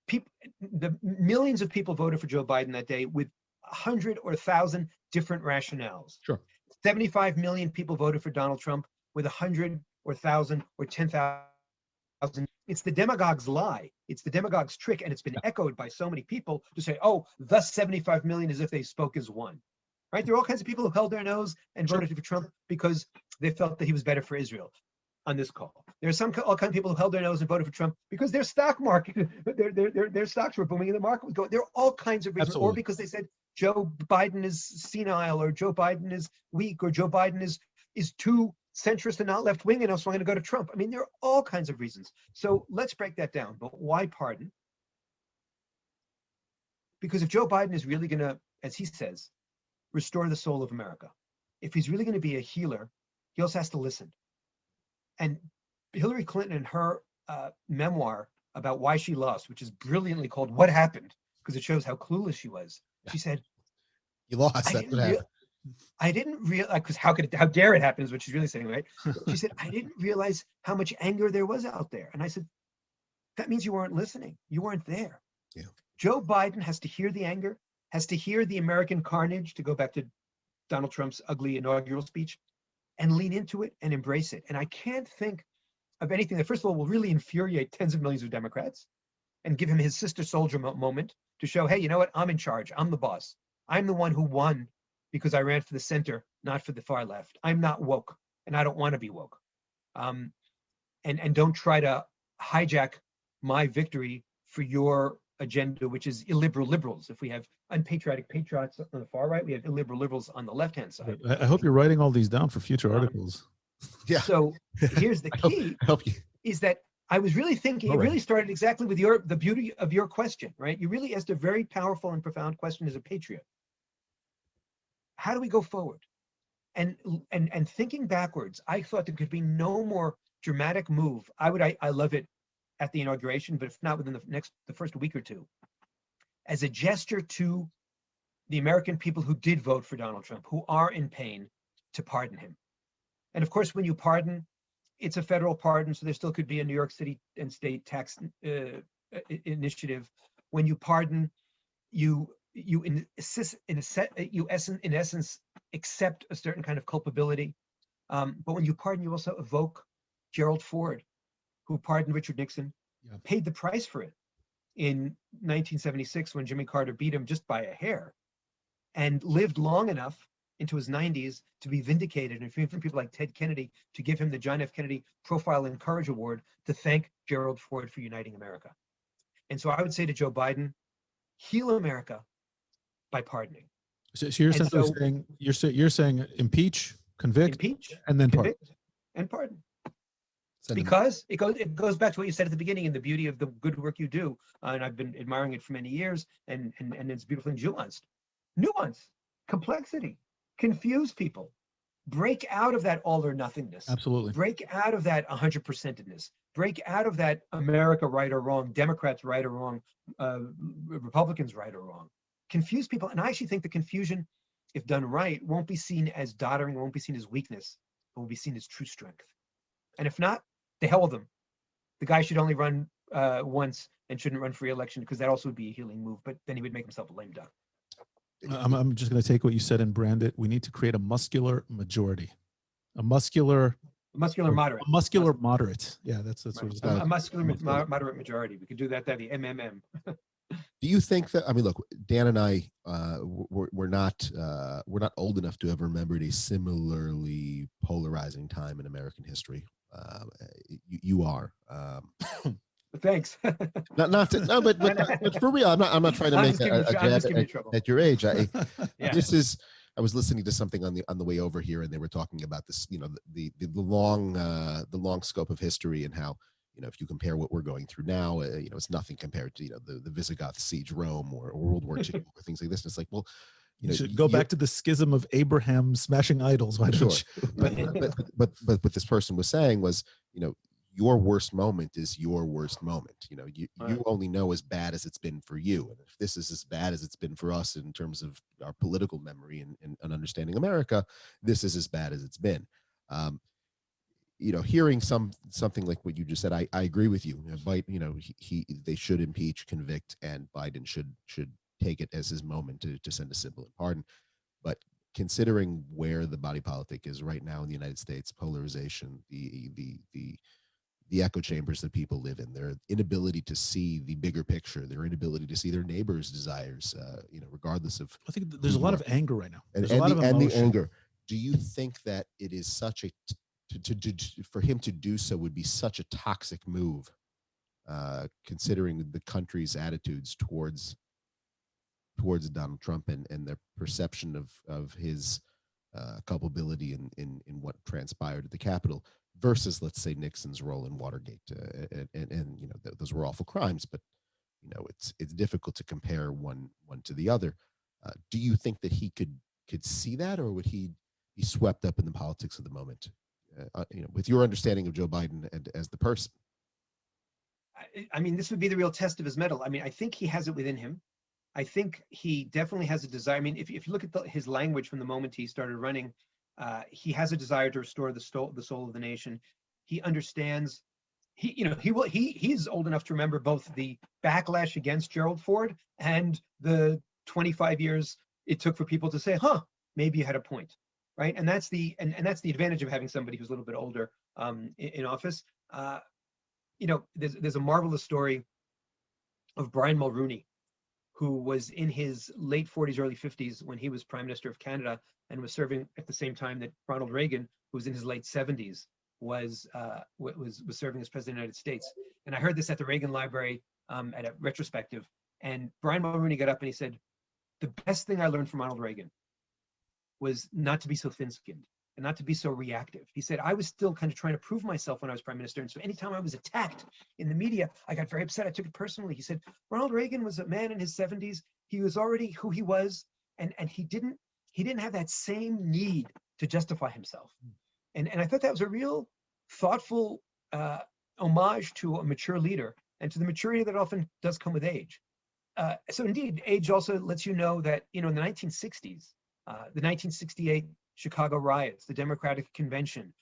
People, the millions of people voted for Joe Biden that day with 100 or 1,000 different rationales. Sure. 75 million people voted for Donald Trump with 100 or 1,000 or 10,000. It's the demagogue's lie. It's the demagogue's trick. And it's been echoed by so many people to say, oh, the 75 million as if they spoke as one, right? There are all kinds of people who held their nose and voted for Trump because they felt that he was better for Israel on this call. There are all kinds of people who held their nose and voted for Trump because their stock market, their stocks were booming and the market was going. There are all kinds of reasons. Absolutely. Or because they said Joe Biden is senile, or Joe Biden is weak, or Joe Biden is too centrist and not left-wing enough, so I'm going to go to Trump. I mean, there are all kinds of reasons. So let's break that down. But why pardon? Because if Joe Biden is really going to, as he says, restore the soul of America, if he's really going to be a healer, he also has to listen. And Hillary Clinton, in her memoir about why she lost, which is brilliantly called "What Happened," because it shows how clueless she was. She said, "You lost. That's what happened." I didn't realize, because how dare it happen is what she's really saying, right? She said, I didn't realize how much anger there was out there. And I said, that means you weren't listening. You weren't there. Yeah. Joe Biden has to hear the anger, has to hear the American carnage, to go back to Donald Trump's ugly inaugural speech, and lean into it and embrace it. And I can't think of anything that, first of all, will really infuriate tens of millions of Democrats and give him his sister soldier moment to show, hey, you know what? I'm in charge. I'm the boss. I'm the one who won because I ran for the center, not for the far left. I'm not woke, and I don't want to be woke. And don't try to hijack my victory for your agenda, which is illiberal liberals. If we have unpatriotic patriots on the far right, we have illiberal liberals on the left-hand side. I hope you're writing all these down for future articles. Yeah. So here's the key, I hope you. is that I was really thinking, it really started exactly with the beauty of your question, right? You really asked a very powerful and profound question as a patriot. How do we go forward? And thinking backwards, I thought there could be no more dramatic move. I love it at the inauguration, but if not within the first week or two, as a gesture to the American people who did vote for Donald Trump, who are in pain, to pardon him. And of course, when you pardon, it's a federal pardon, so there still could be a New York City and state tax initiative. When you pardon, you in essence accept a certain kind of culpability. But when you pardon, you also evoke Gerald Ford, who pardoned Richard Nixon, paid the price for it in 1976 when Jimmy Carter beat him just by a hair, and lived long enough into his 90s to be vindicated, and from people like Ted Kennedy to give him the John F. Kennedy Profile and Courage Award to thank Gerald Ford for uniting America. And so I would say to Joe Biden, heal America by pardoning. So you're essentially saying you're saying impeach, convict, and then pardon. Convict, and pardon. Because it goes back to what you said at the beginning and the beauty of the good work you do, and I've been admiring it for many years, and it's beautiful and nuanced. Nuance, complexity, confuse people, break out of that all or nothingness. Absolutely. Break out of that 100%edness. Break out of that America right or wrong, Democrats right or wrong, Republicans right or wrong. Confuse people, and I actually think the confusion, if done right, won't be seen as doddering, won't be seen as weakness, but will be seen as true strength. And if not, the hell with them. The guy should only run once and shouldn't run for re-election, because that also would be a healing move, but then he would make himself a lame duck. I'm just going to take what you said and brand it. We need to create a muscular majority, a muscular moderate. A muscular moderate. Yeah, that's right. what it's a muscular moderate majority. We could do that. That'd be MMM. Do you think that? I mean, look, Dan and I, we're not old enough to have remembered a similarly polarizing time in American history. You are. Thanks. But for real, I'm not trying to make a jab at your age. Yeah. I was listening to something on the way over here, and they were talking about this, the long scope of history, and how, if you compare what we're going through now, it's nothing compared to the Visigoths siege Rome or World War II or things like this. And it's like, well, you should go back to the schism of Abraham smashing idols. Why don't you? But what this person was saying was, your worst moment is your worst moment. You only know as bad as it's been for you. And if this is as bad as it's been for us in terms of our political memory and understanding America, this is as bad as it's been. Hearing something like what you just said, I agree with you. They should impeach, convict, and Biden should take it as his moment to send a simple pardon. But considering where the body politic is right now in the United States, polarization, the echo chambers that people live in, their inability to see the bigger picture, their inability to see their neighbors' desires, regardless of. I think there's a lot of anger right now. There's a lot of emotion. And the anger. Do you think that it is such a for him to do so would be such a toxic move, considering the country's attitudes towards Donald Trump and their perception of his culpability in what transpired at the Capitol, versus, let's say, Nixon's role in Watergate, and those were awful crimes, but it's difficult to compare one to the other. Do you think that he could see that, or would he be swept up in the politics of the moment? With your understanding of Joe Biden and as the person. I mean, this would be the real test of his mettle. I mean, I think he has it within him. I think he definitely has a desire. I mean, if you look at his language from the moment he started running, he has a desire to restore the soul of the nation. He understands. He's old enough to remember both the backlash against Gerald Ford and the 25 years it took for people to say, "Huh, maybe you had a point." Right, and that's the advantage of having somebody who's a little bit older in office. There's a marvelous story of Brian Mulroney, who was in his late 40s, early 50s when he was Prime Minister of Canada and was serving at the same time that Ronald Reagan, who was in his late 70s, was serving as President of the United States. And I heard this at the Reagan Library at a retrospective. And Brian Mulroney got up and he said, "The best thing I learned from Ronald Reagan was not to be so thin-skinned and not to be so reactive." He said, "I was still kind of trying to prove myself when I was prime minister. And so anytime I was attacked in the media, I got very upset. I took it personally." He said, "Ronald Reagan was a man in his 70s. He was already who he was. And he didn't have that same need to justify himself." And I thought that was a real thoughtful homage to a mature leader and to the maturity that often does come with age. So indeed, age also lets you know that, in the 1960s, the 1968 Chicago riots, the Democratic Convention,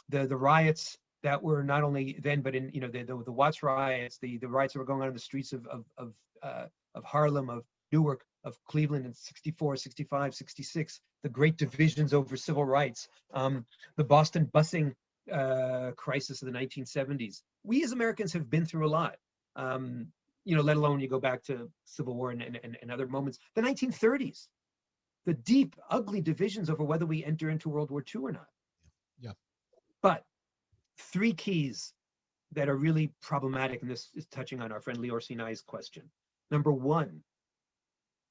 the riots that were not only then, but in the Watts riots, the riots that were going on in the streets of Harlem, of Newark, of Cleveland in 64, 65, 66, the great divisions over civil rights, the Boston busing crisis of the 1970s. We as Americans have been through a lot. Let alone you go back to Civil War and other moments. The 1930s, the deep, ugly divisions over whether we enter into World War II or not. Yeah. But three keys that are really problematic, and this is touching on our friend Lior Sinai's question. Number one,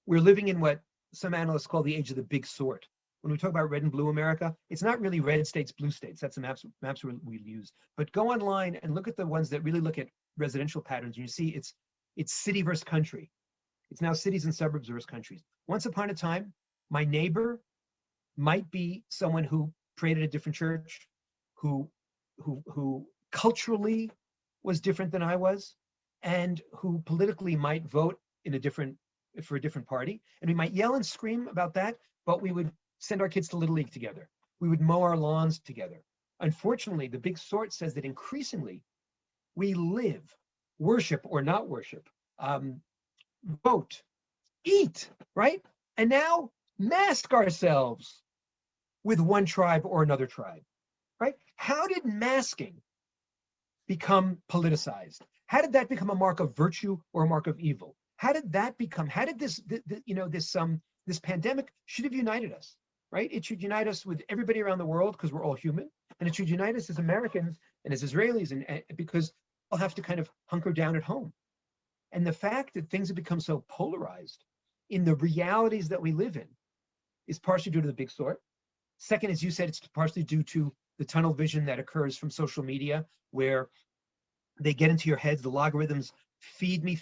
we're living in what some analysts call the age of the big sort. When we talk about red and blue America, it's not really red states, blue states. That's the maps we use. But go online and look at the ones that really look at residential patterns, and you see it's city versus country. It's now cities and suburbs versus countries. Once upon a time, my neighbor might be someone who prayed at a different church, who culturally was different than I was, and who politically might vote for a different party. And we might yell and scream about that, but we would send our kids to Little League together. We would mow our lawns together. Unfortunately, the big sort says that increasingly we live, worship or not worship, vote, eat, right? And now mask ourselves with one tribe or another tribe, right? How did masking become politicized? How did that become a mark of virtue or a mark of evil? How did this pandemic should have united us, right? It should unite us with everybody around the world because we're all human, and it should unite us as Americans and as Israelis, and because we'll have to kind of hunker down at home. And the fact that things have become so polarized in the realities that we live in is partially due to the big sort. Second, as you said, it's partially due to the tunnel vision that occurs from social media, where they get into your heads, the logarithms feed me,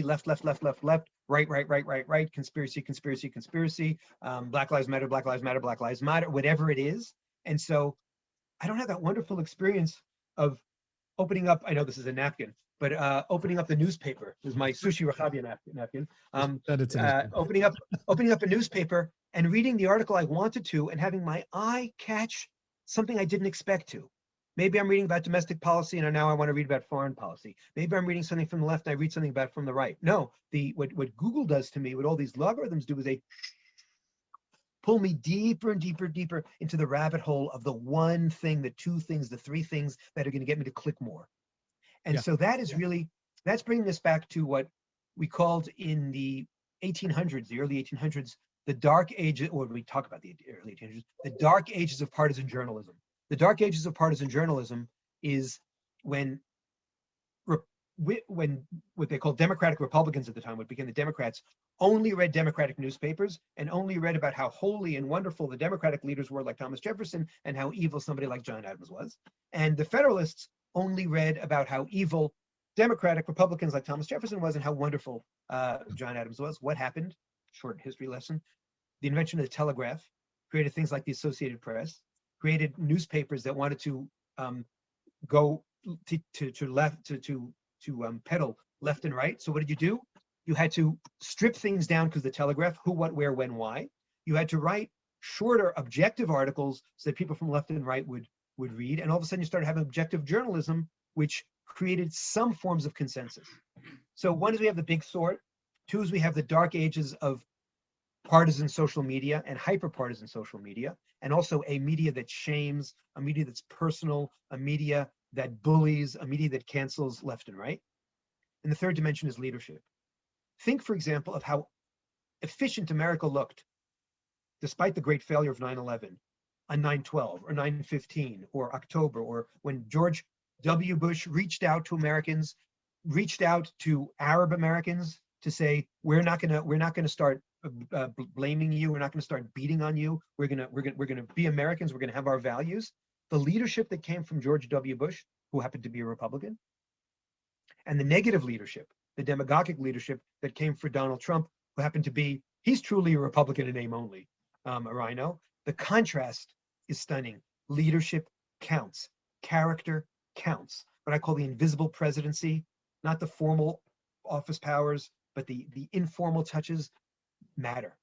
left, right, conspiracy, Black Lives Matter, whatever it is. And so I don't have that wonderful experience of opening up, I know this is a napkin, but opening up the newspaper. This is my sushi Rahabia napkin. Opening up a newspaper and reading the article I wanted to and having my eye catch something I didn't expect to. Maybe I'm reading about domestic policy and now I want to read about foreign policy. Maybe I'm reading something from the left and I read something about from the right. No, what Google does to me, what all these logarithms do is they pull me deeper and deeper into the rabbit hole of the one thing, the two things, the three things that are going to get me to click more. And so that is really, that's bringing us back to what we called in the 1800s, the early 1800s, the dark ages, or we talk about the early 1800s, the dark ages of partisan journalism. The dark ages of partisan journalism is when what they call Democratic Republicans at the time, what became the Democrats, only read Democratic newspapers and only read about how holy and wonderful the Democratic leaders were, like Thomas Jefferson, and how evil somebody like John Adams was. And the Federalists only read about how evil Democratic Republicans like Thomas Jefferson was and how wonderful John Adams was. What happened? Short history lesson. The invention of the telegraph created things like the Associated Press, created newspapers that wanted to go to peddle left and right. So what did you do? You had to strip things down because the telegraph, who, what, where, when, why. You had to write shorter, objective articles so that people from left and right would read. And all of a sudden you started having objective journalism, which created some forms of consensus. So one is we have the big sort. Two is we have the dark ages of partisan social media and hyper-partisan social media, and also a media that shames, a media that's personal, a media that bullies, a media that cancels left and right. And the third dimension is leadership. Think, for example, of how efficient America looked despite the great failure of 9/11 on 9/12 or 9/15 or October, or when George W. Bush reached out to Americans, reached out to Arab Americans to say, we're not gonna start blaming you. We're not going to start beating on you. We're gonna be Americans. We're gonna have our values. The leadership that came from George W. Bush, who happened to be a Republican, and the negative leadership, the demagogic leadership that came for Donald Trump, who happened to be, he's truly a Republican in name only, a rhino. The contrast is stunning. Leadership counts. Character counts. What I call the invisible presidency, not the formal office powers, but the informal touches matter.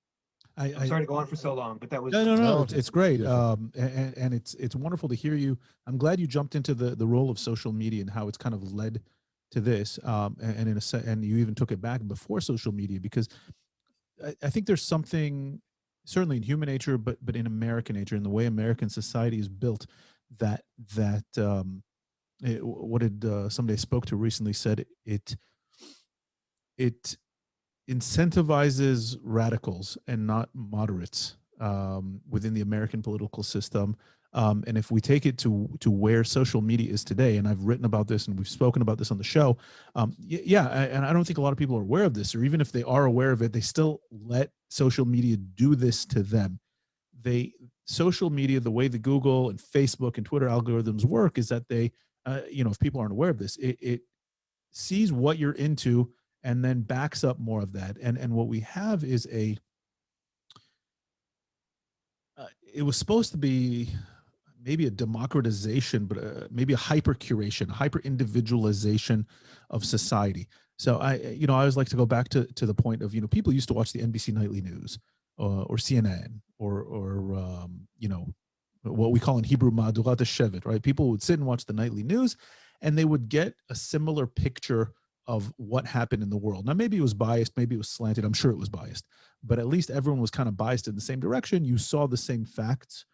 I'm sorry to go on for so long, but that was no. It's great, and it's wonderful to hear you. I'm glad you jumped into the role of social media and how it's kind of led to this, and you even took it back before social media, because I think there's something certainly in human nature, but in American nature, in the way American society is built, what did somebody I spoke to recently said, it incentivizes radicals and not moderates within the American political system. And if we take it to where social media is today, and I've written about this and we've spoken about this on the show, and I don't think a lot of people are aware of this, or even if they are aware of it, they still let social media do this to them. Social media, the way the Google and Facebook and Twitter algorithms work is that they, if people aren't aware of this, it sees what you're into and then backs up more of that. And what we have is it was supposed to be maybe a democratization, but maybe a hyper curation, a hyper individualization of society. So I always like to go back to the point of, people used to watch the NBC nightly news or CNN or what we call in Hebrew Madurat Shevet, right? People would sit and watch the nightly news and they would get a similar picture of what happened in the world. Now, maybe it was biased, maybe it was slanted. I'm sure it was biased, but at least everyone was kind of biased in the same direction. You saw the same facts,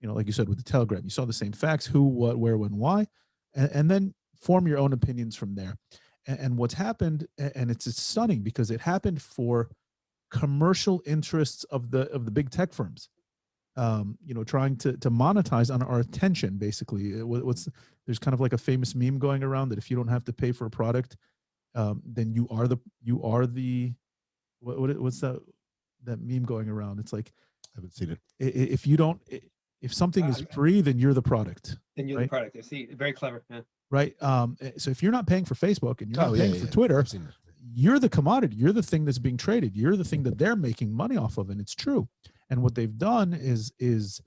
like you said with the Telegram, you saw the same facts, who, what, where, when, why, and then form your own opinions from there. And what's happened, and it's stunning because it happened for commercial interests of the big tech firms, trying to monetize on our attention. Basically, there's kind of like a famous meme going around that if you don't have to pay for a product, then you are the what's that meme going around? It's like, I haven't seen it. If something is free, then you're the product. Then you're right? the product. I see. Very clever. Yeah. Right. So if you're not paying for Facebook and you're not paying for Twitter, you're the commodity. You're the thing that's being traded. You're the thing that they're making money off of, and it's true. And what they've done is it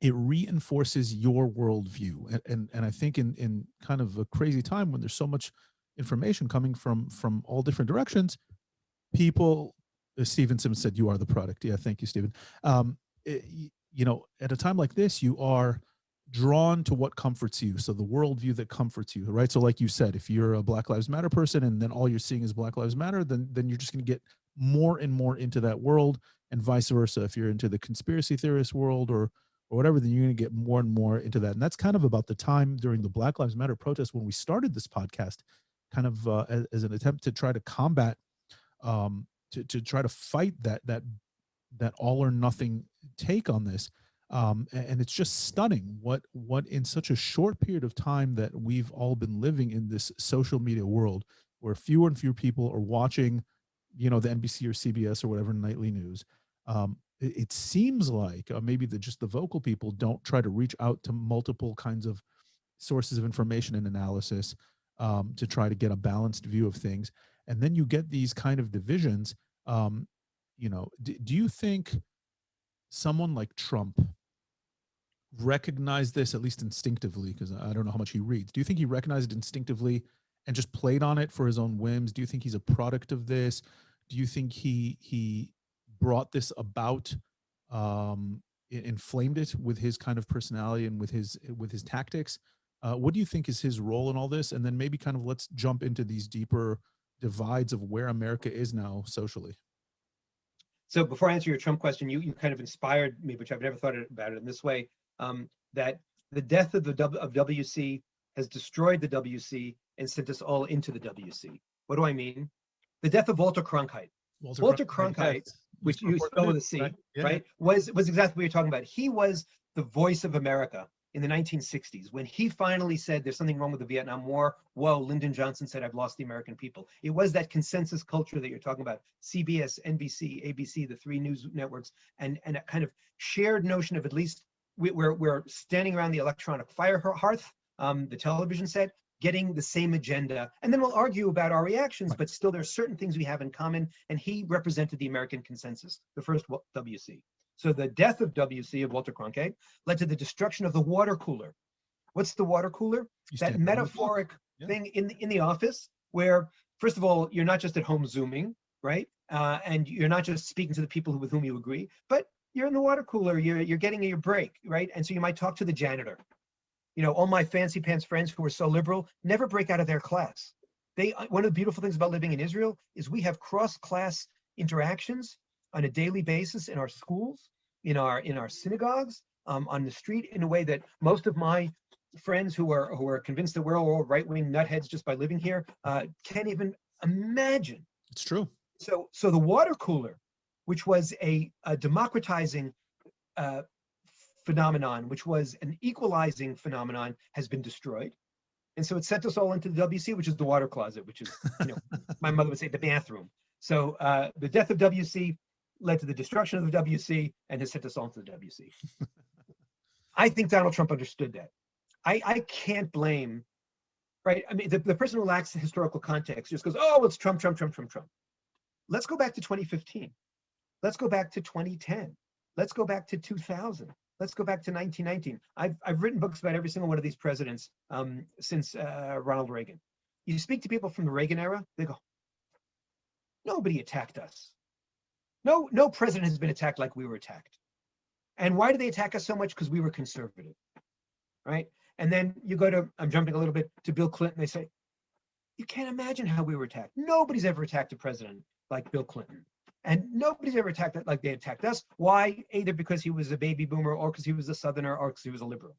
reinforces your worldview. And I think in kind of a crazy time when there's so much information coming from all different directions, people, Steven Simmons said, you are the product. Yeah, thank you, Steven. At a time like this, you are drawn to what comforts you. So the worldview that comforts you, right? So like you said, if you're a Black Lives Matter person and then all you're seeing is Black Lives Matter, then you're just going to get more and more into that world, and vice versa. If you're into the conspiracy theorist world or whatever, then you're going to get more and more into that. And that's kind of about the time during the Black Lives Matter protest when we started this podcast, kind of as an attempt to try to combat, to try to fight that all or nothing take on this. And it's just stunning what in such a short period of time that we've all been living in this social media world where fewer and fewer people are watching, the NBC or CBS or whatever nightly news. It seems like maybe just the vocal people don't try to reach out to multiple kinds of sources of information and analysis to try to get a balanced view of things. And then you get these kind of divisions. Do you think someone like Trump recognized this, at least instinctively, because I don't know how much he reads? Do you think he recognized it instinctively and just played on it for his own whims? Do you think he's a product of this? Do you think he brought this about, inflamed it with his kind of personality and with his tactics? What do you think is his role in all this? And then maybe kind of let's jump into these deeper divides of where America is now socially. So before I answer your Trump question, you kind of inspired me, which I've never thought about it in this way, that the death of WC has destroyed the WC and sent us all into the WC. What do I mean? The death of Walter Cronkite. Walter Cronkite, which you spell with a C, right, was exactly what you're talking about. He was the voice of America in the 1960s, when he finally said there's something wrong with the Vietnam War. Whoa, Lyndon Johnson said, I've lost the American people. It was that consensus culture that you're talking about, CBS, NBC, ABC, the three news networks, and a kind of shared notion of at least we're standing around the electronic fire hearth, the television set, getting the same agenda. And then we'll argue about our reactions, but still there's certain things we have in common. And he represented the American consensus, the first WC. So the death of WC, of Walter Cronkite, led to the destruction of the water cooler. What's the water cooler? That metaphoric thing in the office where, first of all, you're not just at home Zooming, right? And you're not just speaking to the people with whom you agree, but you're in the water cooler, you're getting your break, right? And so you might talk to the janitor. All my fancy pants friends who are so liberal never break out of their class. One of the beautiful things about living in Israel is we have cross-class interactions on a daily basis in our schools, in our synagogues, on the street in a way that most of my friends who are convinced that we're all right-wing nutheads just by living here can't even imagine. It's true. So the water cooler, which was a democratizing phenomenon, which was an equalizing phenomenon, has been destroyed. And so it sent us all into the WC, which is the water closet, which is, my mother would say the bathroom. So the death of WC led to the destruction of the WC and has sent us all into the WC. I think Donald Trump understood that. I can't blame, right? I mean, the person who lacks the historical context just goes, oh, it's Trump, Trump, Trump, Trump, Trump. Let's go back to 2015. Let's go back to 2010. Let's go back to 2000. Let's go back to 1919. I've written books about every single one of these presidents since Ronald Reagan. You speak to people from the Reagan era, they go, nobody attacked us. No president has been attacked like we were attacked. And why do they attack us so much? Because we were conservative, right? And then you go to, I'm jumping a little bit, to Bill Clinton, they say, you can't imagine how we were attacked. Nobody's ever attacked a president like Bill Clinton. And nobody's ever attacked it like they attacked us. Why? Either because he was a baby boomer, or because he was a Southerner, or because he was a liberal.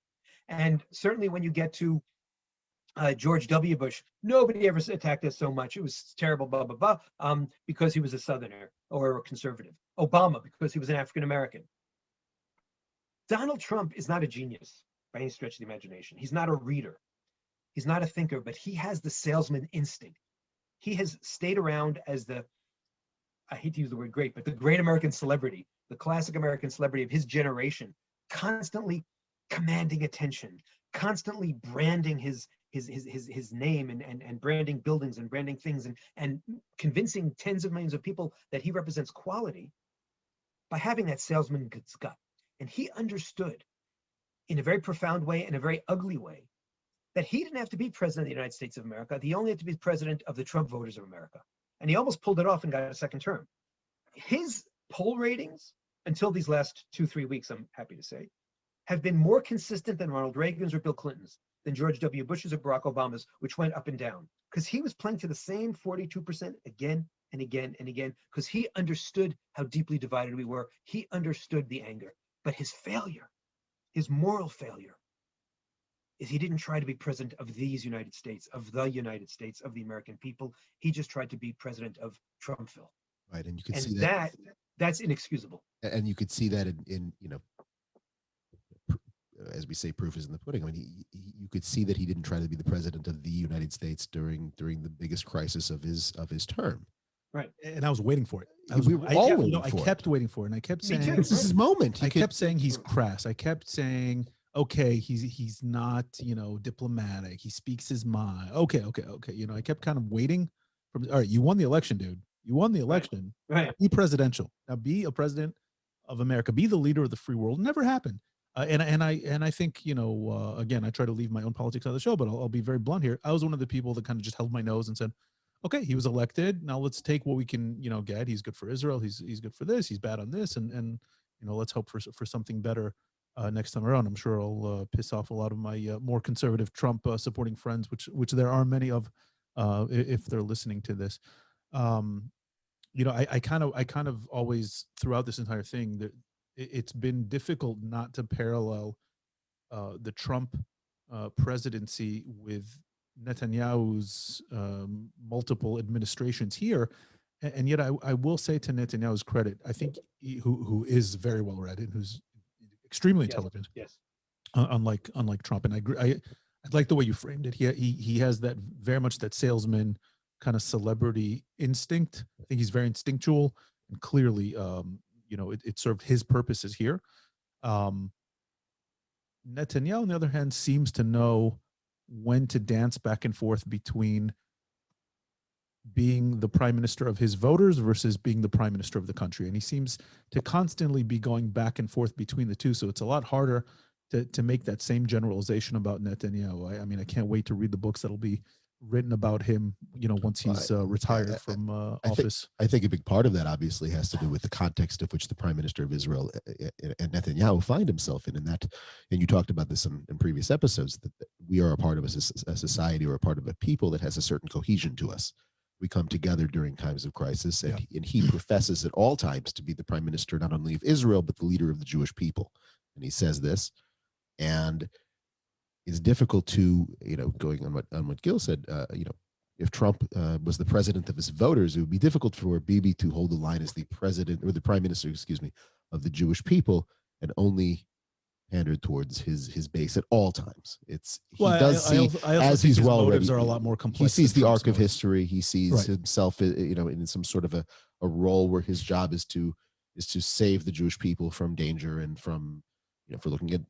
And certainly when you get to George W. Bush, nobody ever attacked us so much. It was terrible, blah, blah, blah, because he was a Southerner or a conservative. Obama, because he was an African American. Donald Trump is not a genius by any stretch of the imagination. He's not a reader. He's not a thinker, but he has the salesman instinct. He has stayed around as the, I hate to use the word great, but the great American celebrity, the classic American celebrity of his generation, constantly commanding attention, constantly branding his name and branding buildings and branding things and convincing tens of millions of people that he represents quality by having that salesman's gut. And he understood in a very profound way and a very ugly way that he didn't have to be president of the United States of America. He only had to be president of the Trump voters of America. And he almost pulled it off and got a second term. His poll ratings until these last 2-3 weeks, I'm happy to say, have been more consistent than Ronald Reagan's or Bill Clinton's, than George W. Bush's or Barack Obama's, which went up and down. Because he was playing to the same 42% again and again and again, because he understood how deeply divided we were. He understood the anger. But his failure, his moral failure, is he didn't try to be president of these United States, of the United States, of the American people. He just tried to be president of Trumpville. Right, and you can and see that that's inexcusable. And you could see that in as we say, proof is in the pudding. I mean, you could see that he didn't try to be the president of the United States during the biggest crisis of his term. Right, and I was waiting for it. I kept waiting for it, and I kept saying, "This is his moment." I kept saying he's crass. I kept saying, "Okay, he's not, diplomatic. He speaks his mind." Okay. I kept kind of waiting. All right, you won the election, dude. You won the election. Right. Be presidential. Now be a president of America. Be the leader of the free world. Never happened. And I think, again, I try to leave my own politics out of the show, but I'll be very blunt here. I was one of the people that kind of just held my nose and said, okay, he was elected. Now let's take what we can, get. He's good for Israel. He's good for this. He's bad on this. And let's hope for something better next time around. I'm sure I'll piss off a lot of my more conservative Trump supporting friends, which there are many of, if they're listening to this. I kind of always, throughout this entire thing, that it's been difficult not to parallel the Trump presidency with Netanyahu's multiple administrations here. And yet I will say, to Netanyahu's credit, I think who is very well read and who's extremely intelligent. Yes. Unlike Trump. And I agree. I like the way you framed it. He has that very much that salesman kind of celebrity instinct. I think he's very instinctual, and clearly it served his purposes here. Netanyahu, on the other hand, seems to know when to dance back and forth between being the prime minister of his voters versus being the prime minister of the country. And he seems to constantly be going back and forth between the two. So it's a lot harder to make that same generalization about Netanyahu. I mean, I can't wait to read the books that'll be written about him, once he's retired from office. I think a big part of that obviously has to do with the context of which the prime minister of Israel and Netanyahu find himself in. And you talked about this in previous episodes, that we are a part of a society, or a part of a people that has a certain cohesion to us. We come together during times of crisis, and he professes at all times to be the prime minister not only of Israel, but the leader of the Jewish people. and he says this, and it's difficult to, going on what Gil said, if Trump was the president of his voters, it would be difficult for Bibi to hold the line as the president or the prime minister, excuse me, of the Jewish people, and only pandered towards his base at all times. I also as think he's his well motives already, are a lot more complex. he sees than the Trump's arc of motives. history. He sees Right. himself, in some sort of a role where his job is to save the Jewish people from danger and from, for looking at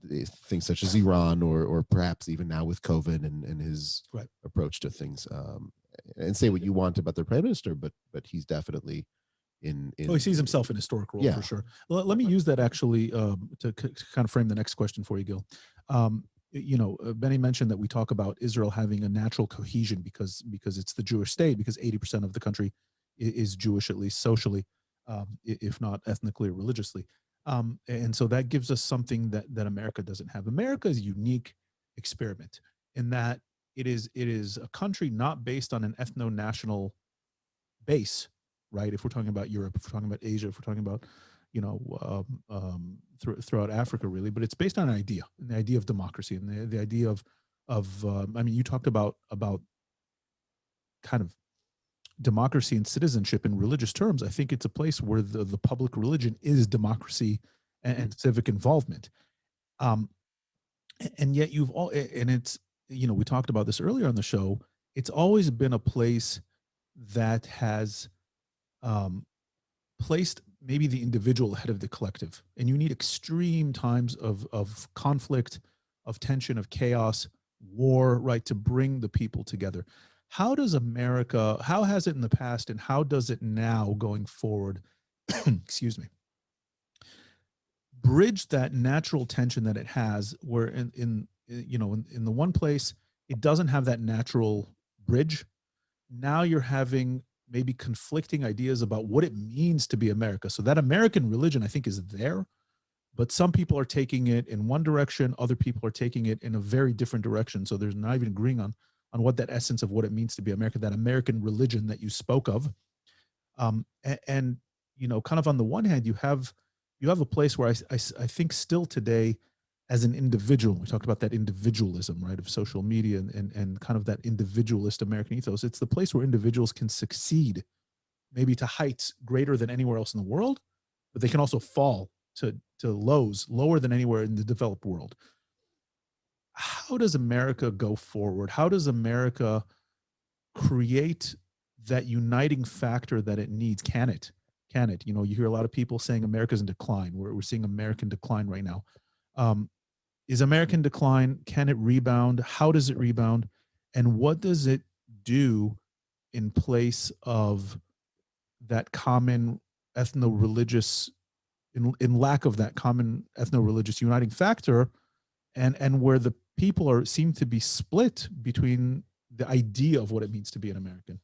things such as Iran or perhaps even now with COVID and his Right. approach to things. And say what you want about their prime minister, but he's definitely in he sees himself in a historic role, for sure. Let me use that actually to kind of frame the next question for you, Gil. Benny mentioned that we talk about Israel having a natural cohesion because it's the Jewish state, because 80% of the country is Jewish, at least socially, if not ethnically or religiously. And so that gives us something that America doesn't have. America is a unique experiment in that it is a country not based on an ethno-national base, right? If we're talking about Europe, if we're talking about Asia, if we're talking about, throughout Africa, really, but it's based on an idea, and the idea of democracy, and the idea of you talked about kind of democracy and citizenship in religious terms. I think it's a place where the public religion is democracy and civic involvement. And yet we talked about this earlier on the show. It's always been a place that has placed maybe the individual ahead of the collective. And you need extreme times of conflict, of tension, of chaos, war, right, to bring the people together. How has it in the past, and how does it now going forward, excuse me, bridge that natural tension that it has, where in the one place it doesn't have that natural bridge? Now you're having maybe conflicting ideas about what it means to be America. So that American religion, I think, is there, but some people are taking it in one direction, other people are taking it in a very different direction. So there's not even agreeing on what that essence of what it means to be America, that American religion that you spoke of. And kind of on the one hand, you have a place where I think still today, as an individual, we talked about that individualism, right, of social media and kind of that individualist American ethos. It's the place where individuals can succeed maybe to heights greater than anywhere else in the world, but they can also fall to lows lower than anywhere in the developed world. How does America go forward? How does America create that uniting factor that it needs? Can it? You hear a lot of people saying America's in decline. We're seeing American decline right now. Is American decline? Can it rebound? How does it rebound? And what does it do in place of that common ethno-religious, in lack of that common ethno-religious uniting factor, and where the people seem to be split between the idea of what it means to be an American?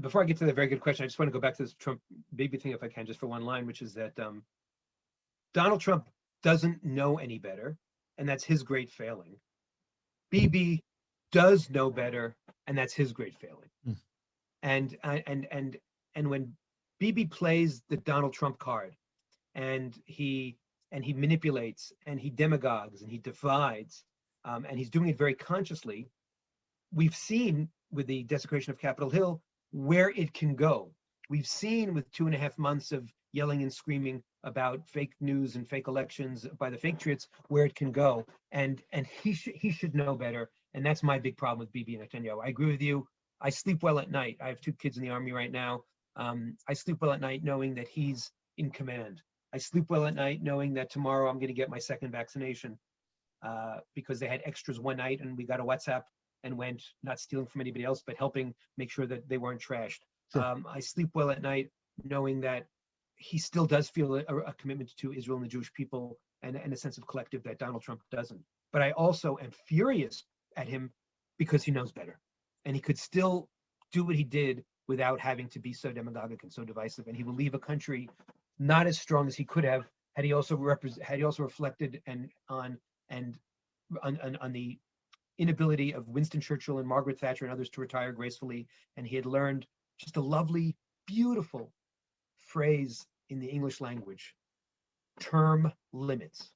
Before I get to that very good question, I just want to go back to this Trump Bibi thing, if I can, just for one line, which is that Donald Trump doesn't know any better, and that's his great failing. Bibi does know better, and that's his great failing. And when Bibi plays the Donald Trump card, and he manipulates, and he demagogues, and he divides, and he's doing it very consciously, we've seen with the desecration of Capitol Hill where it can go. We've seen with 2.5 months of yelling and screaming about fake news and fake elections by the fake triots where it can go. And he should know better. And that's my big problem with Bibi Netanyahu. I agree with you. I sleep well at night. I have 2 kids in the army right now. I sleep well at night knowing that he's in command. I sleep well at night knowing that tomorrow I'm going to get my second vaccination because they had extras one night and we got a WhatsApp and went, not stealing from anybody else, but helping make sure that they weren't trashed. Sure. I sleep well at night knowing that he still does feel a commitment to Israel and the Jewish people and a sense of collective that Donald Trump doesn't. But I also am furious at him because he knows better. And he could still do what he did without having to be so demagogic and so divisive. And he will leave a country not as strong as he could have had he also reflected on the inability of Winston Churchill and Margaret Thatcher and others to retire gracefully. And he had learned just a lovely, beautiful phrase in the English language. term limits.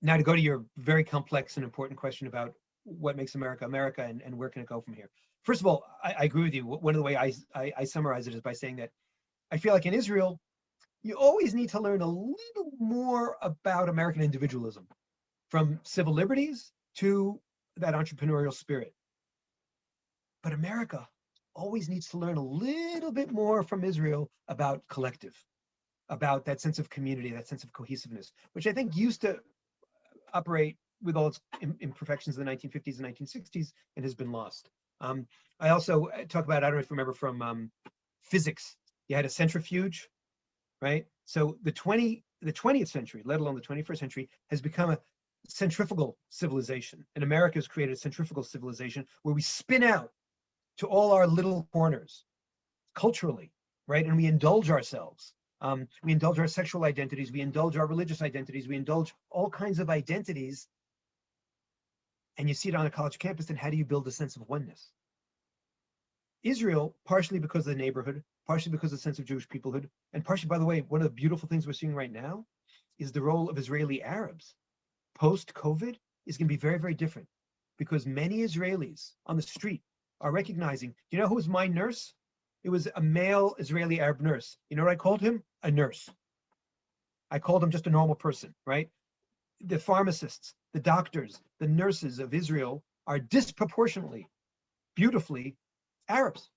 Now, to go to your very complex and important question about what makes America America and where can it go from here. First of all, I agree with you. One of the ways I summarize it is by saying that I feel like in Israel, you always need to learn a little more about American individualism, from civil liberties to that entrepreneurial spirit. But America always needs to learn a little bit more from Israel about collective, about that sense of community, that sense of cohesiveness, which I think used to operate with all its imperfections in the 1950s and 1960s and has been lost. I also talk about, I don't know if you remember from physics, you had a centrifuge, right? So the 20th century, let alone the 21st century, has become a centrifugal civilization. And America has created a centrifugal civilization where we spin out to all our little corners culturally, right? And we indulge ourselves. We indulge our sexual identities, we indulge our religious identities, we indulge all kinds of identities. And you see it on a college campus, and how do you build a sense of oneness? Israel, partially because of the neighborhood, partially because of the sense of Jewish peoplehood, and partially, by the way, one of the beautiful things we're seeing right now is the role of Israeli Arabs. Post-COVID is going to be very, very different, because many Israelis on the street are recognizing, do you know who was my nurse? It was a male Israeli Arab nurse. You know what I called him? A nurse. I called him just a normal person, right? The pharmacists, the doctors, the nurses of Israel are disproportionately, beautifully Arabs.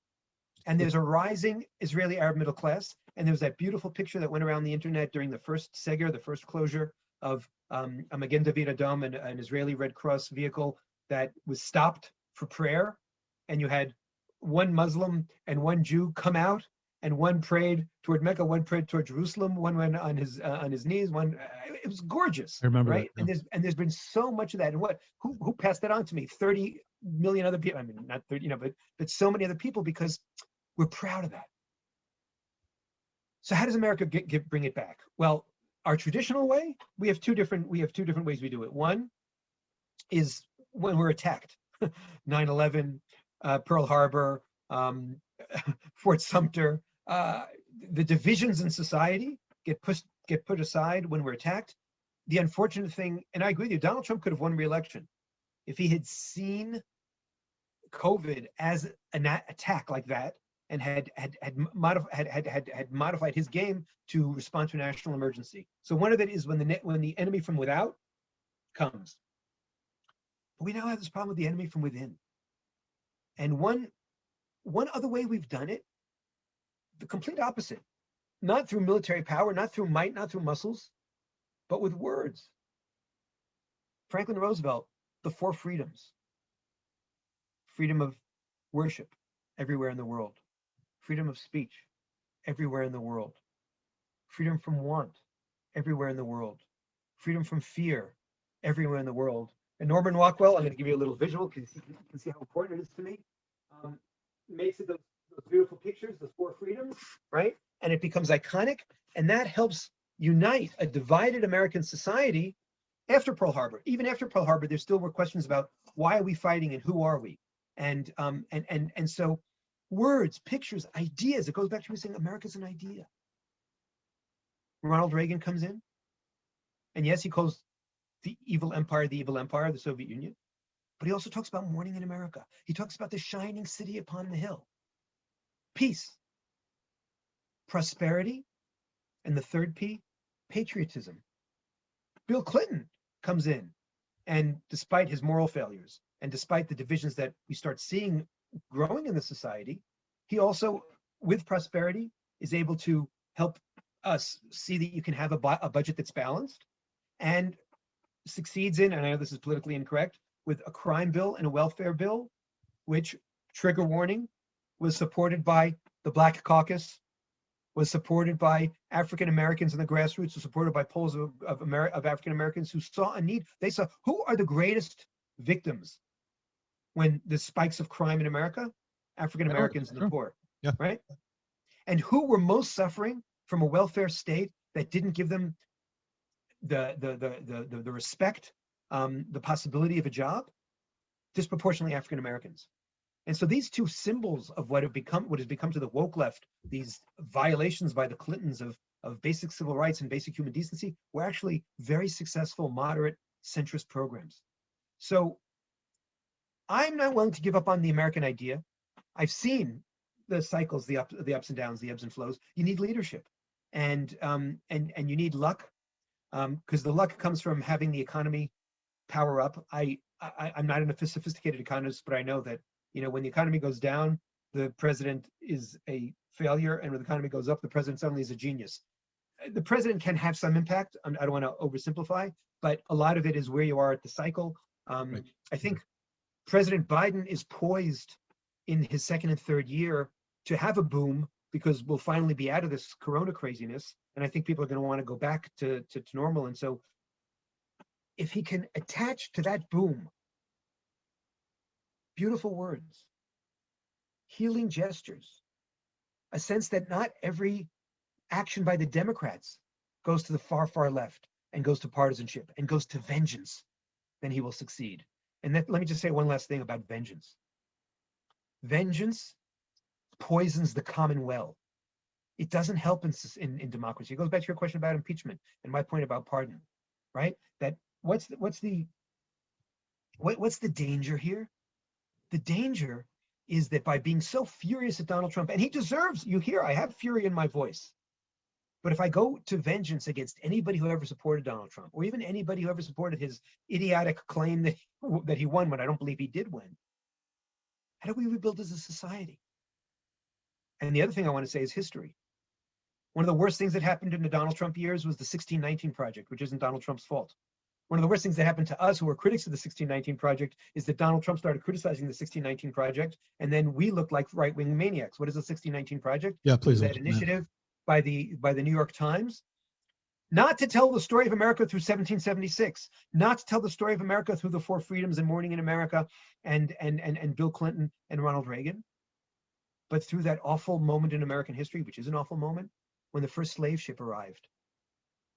And there's a rising Israeli Arab middle class. And there was that beautiful picture that went around the internet during the first Seger, the first closure, of a Magen David Adom, an Israeli Red Cross vehicle that was stopped for prayer. And you had one Muslim and one Jew come out, and one prayed toward Mecca, one prayed toward Jerusalem, one went on his knees, one. It was gorgeous. I remember right? that. Yeah. And there's been so much of that. And who passed that on to me? 30 million other people. I mean, not 30, but so many other people, because we're proud of that. So how does America bring it back? Well, our traditional way, we have two different ways we do it. One is when we're attacked. 9/11, Pearl Harbor, Fort Sumter, the divisions in society get put aside when we're attacked. The unfortunate thing, and I agree with you, Donald Trump could have won re-election if he had seen COVID as an attack like that, and had modified his game to respond to a national emergency. So one of it is when the enemy from without comes. But we now have this problem with the enemy from within. And one other way we've done it, the complete opposite. Not through military power, not through might, not through muscles, but with words. Franklin Roosevelt, the 4 freedoms. Freedom of worship everywhere in the world. Freedom of speech everywhere in the world. Freedom from want everywhere in the world. Freedom from fear everywhere in the world. And Norman Rockwell, I'm going to give you a little visual because you can see how important it is to me. Makes it those beautiful pictures, those 4 freedoms, right? And it becomes iconic, and that helps unite a divided American society after Pearl Harbor. Even after Pearl Harbor, there still were questions about why are we fighting and who are we? And so words, pictures, ideas. It goes back to me saying America's an idea. Ronald Reagan comes in, and yes, he calls the evil empire, the Soviet Union. But he also talks about morning in America. He talks about the shining city upon the hill. Peace, prosperity, and the third P, patriotism. Bill Clinton comes in, and despite his moral failures, and despite the divisions that we start seeing growing in the society, he also, with prosperity, is able to help us see that you can have a budget that's balanced, and succeeds in, and I know this is politically incorrect, with a crime bill and a welfare bill, which, trigger warning, was supported by the Black Caucus, was supported by African Americans in the grassroots, was supported by polls of African Americans who saw a need. They saw, who are the greatest victims when the spikes of crime in America? African Americans and the poor, Yeah. right? And who were most suffering from a welfare state that didn't give them the respect, the possibility of a job? Disproportionately African Americans. And so these two symbols of what has become to the woke left, these violations by the Clintons of of basic civil rights and basic human decency were actually very successful, moderate, centrist programs. So I'm not willing to give up on the American idea. I've seen the cycles, the ups and downs, the ebbs and flows. You need leadership, and you need luck, because the luck comes from having the economy power up. I'm not a sophisticated economist, but I know that, you know, when the economy goes down, the president is a failure, and when the economy goes up, the president suddenly is a genius. The president can have some impact. I don't want to oversimplify, but a lot of it is where you are at the cycle. Right. I think President Biden is poised in his second and third year to have a boom, because we'll finally be out of this corona craziness, and I think people are going to want to go back to normal. And so if he can attach to that boom beautiful words, healing gestures, a sense that not every action by the Democrats goes to the far, far left and goes to partisanship and goes to vengeance, then he will succeed. And let me just say one last thing about vengeance. Vengeance poisons the common well. It doesn't help in democracy. It goes back to your question about impeachment and my point about pardon, right? That what's the danger here? The danger is that by being so furious at Donald Trump, and he deserves, you hear, I have fury in my voice. But if I go to vengeance against anybody who ever supported Donald Trump, or even anybody who ever supported his idiotic claim that he won when I don't believe he did win, how do we rebuild as a society? And the other thing I want to say is history. One of the worst things that happened in the Donald Trump years was the 1619 Project, which isn't Donald Trump's fault. One of the worst things that happened to us who were critics of the 1619 Project is that Donald Trump started criticizing the 1619 Project, and then we looked like right-wing maniacs. What is the 1619 Project? Yeah, please. That initiative by the New York Times, not to tell the story of America through 1776, not to tell the story of America through the Four Freedoms and Morning in America and Bill Clinton and Ronald Reagan, but through that awful moment in American history, which is an awful moment, when the first slave ship arrived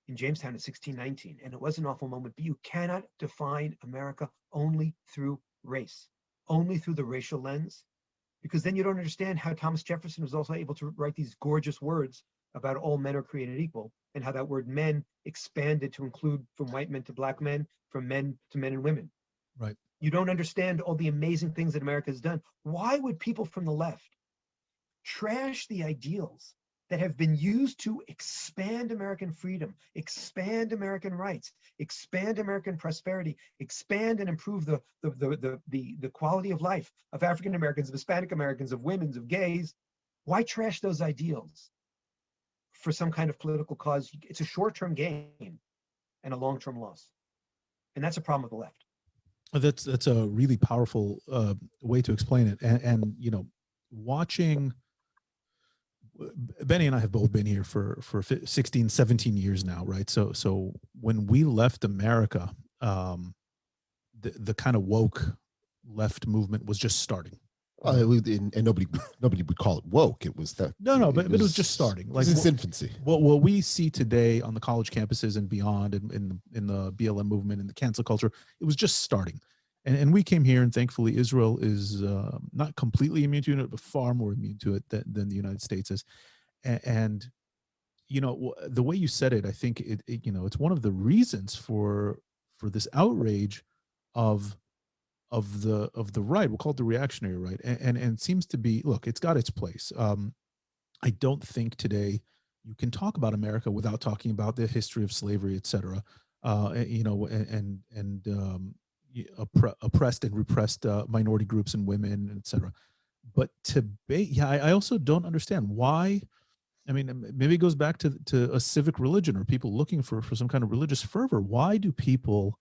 in Jamestown in 1619. And it was an awful moment, but you cannot define America only through race, only through the racial lens, because then you don't understand how Thomas Jefferson was also able to write these gorgeous words about all men are created equal, and how that word men expanded to include from white men to black men, from men to men and women. Right. You don't understand all the amazing things that America has done. Why would people from the left trash the ideals that have been used to expand American freedom, expand American rights, expand American prosperity, expand and improve the quality of life of African Americans, of Hispanic Americans, of women, of gays? Why trash those ideals for some kind of political cause? It's a short-term gain and a long-term loss. And that's a problem with the left. That's a really powerful way to explain it. And you know, watching, Benny and I have both been here for 16, 17 years now, right? So when we left America, the kind of woke left movement was just starting. And nobody would call it woke. It was that. But it was just starting. Like its infancy. What we see today on the college campuses and beyond, in the BLM movement and the cancel culture, it was just starting. And we came here, and thankfully Israel is not completely immune to it, but far more immune to it than the United States is. And you know, the way you said it, I think it you know, it's one of the reasons for this outrage of the right. We'll call it the reactionary right, and it seems to be, look, it's got its place. I don't think today you can talk about America without talking about the history of slavery, et cetera. You know, and oppressed and repressed minority groups and women, et cetera. But I also don't understand why. I mean, maybe it goes back to a civic religion, or people looking for some kind of religious fervor. Why do people,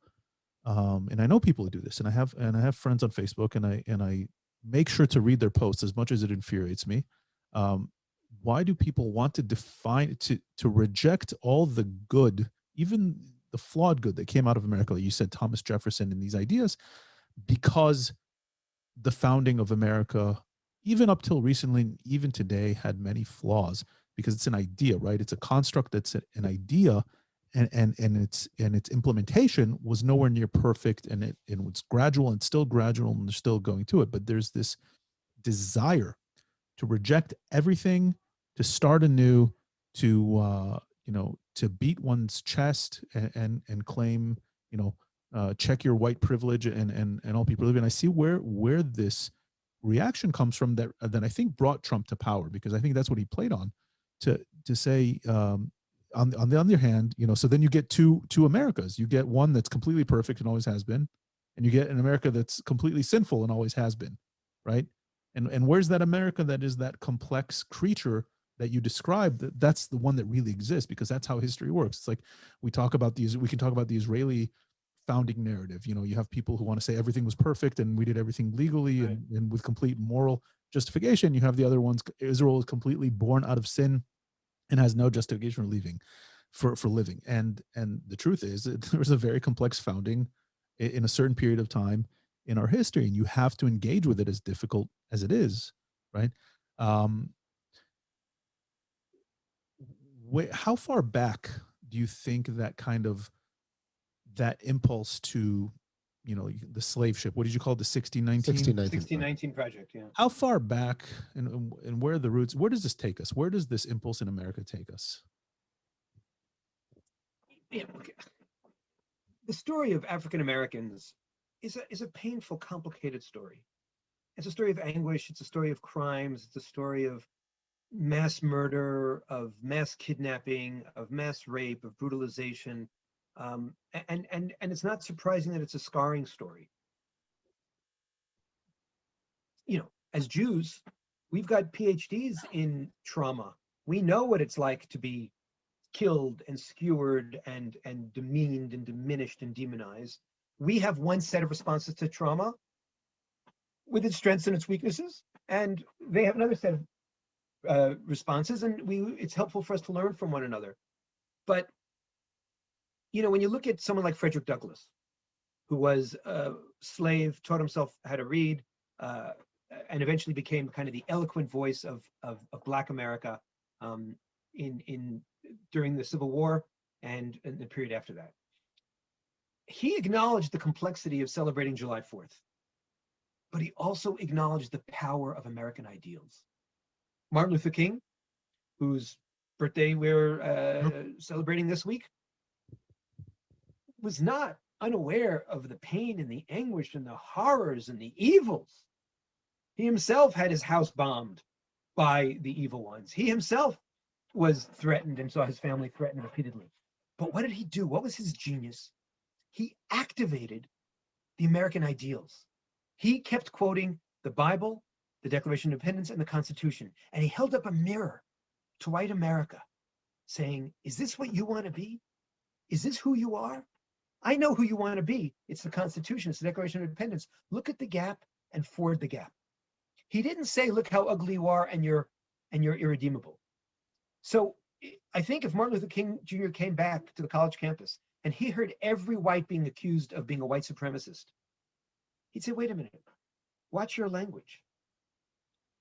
and I know people who do this, and I have friends on Facebook, and I make sure to read their posts as much as it infuriates me. Why do people want to to reject all the good, even the flawed good that came out of America? Like you said, Thomas Jefferson and these ideas, because the founding of America, even up till recently, even today, had many flaws, because it's an idea, right? It's a construct that's an idea, and its implementation was nowhere near perfect, and it was gradual and still gradual, and they're still going to it. But there's this desire to reject everything, to start anew, to to beat one's chest and claim, check your white privilege and all people live in. I see where this reaction comes from that I think brought Trump to power, because I think that's what he played on, to say, on the other hand, so then you get two Americas. You get one that's completely perfect and always has been, and you get an America that's completely sinful and always has been, right? And where's that America that is that complex creature that you described? That's the one that really exists, because that's how history works. It's like we can talk about the Israeli founding narrative. You have people who want to say everything was perfect and we did everything legally, Right. and with complete moral justification. You have the other ones. Israel is completely born out of sin and has no justification for living. And the truth is that there was a very complex founding in a certain period of time in our history, and you have to engage with it, as difficult as it is, right? How far back do you think that impulse to, the slave ship, what did you call it, the 1619? 1619 project, yeah. How far back, and where are the roots? Where does this take us? Where does this impulse in America take us? Yeah, okay. The story of African Americans is a painful, complicated story. It's a story of anguish. It's a story of crimes. It's a story of mass murder, of mass kidnapping, of mass rape, of brutalization. And it's not surprising that it's a scarring story. As Jews, we've got PhDs in trauma. We know what it's like to be killed and skewered and demeaned and diminished and demonized. We have one set of responses to trauma with its strengths and its weaknesses, and they have another set of responses, and it's helpful for us to learn from one another. But when you look at someone like Frederick Douglass, who was a slave, taught himself how to read, and eventually became kind of the eloquent voice of Black America during the Civil War and in the period after that. He acknowledged the complexity of celebrating July 4th, but he also acknowledged the power of American ideals. Martin Luther King, whose birthday we're celebrating this week, was not unaware of the pain and the anguish and the horrors and the evils. He himself had his house bombed by the evil ones. He himself was threatened and saw his family threatened repeatedly. But what did he do? What was his genius? He activated the American ideals. He kept quoting the Bible, the Declaration of Independence, and the Constitution. And he held up a mirror to white America saying, is this what you want to be? Is this who you are? I know who you want to be. It's the Constitution. It's the Declaration of Independence. Look at the gap and ford the gap. He didn't say, look how ugly you are and you're irredeemable. So I think if Martin Luther King Jr. came back to the college campus and he heard every white being accused of being a white supremacist, he'd say, wait a minute, watch your language.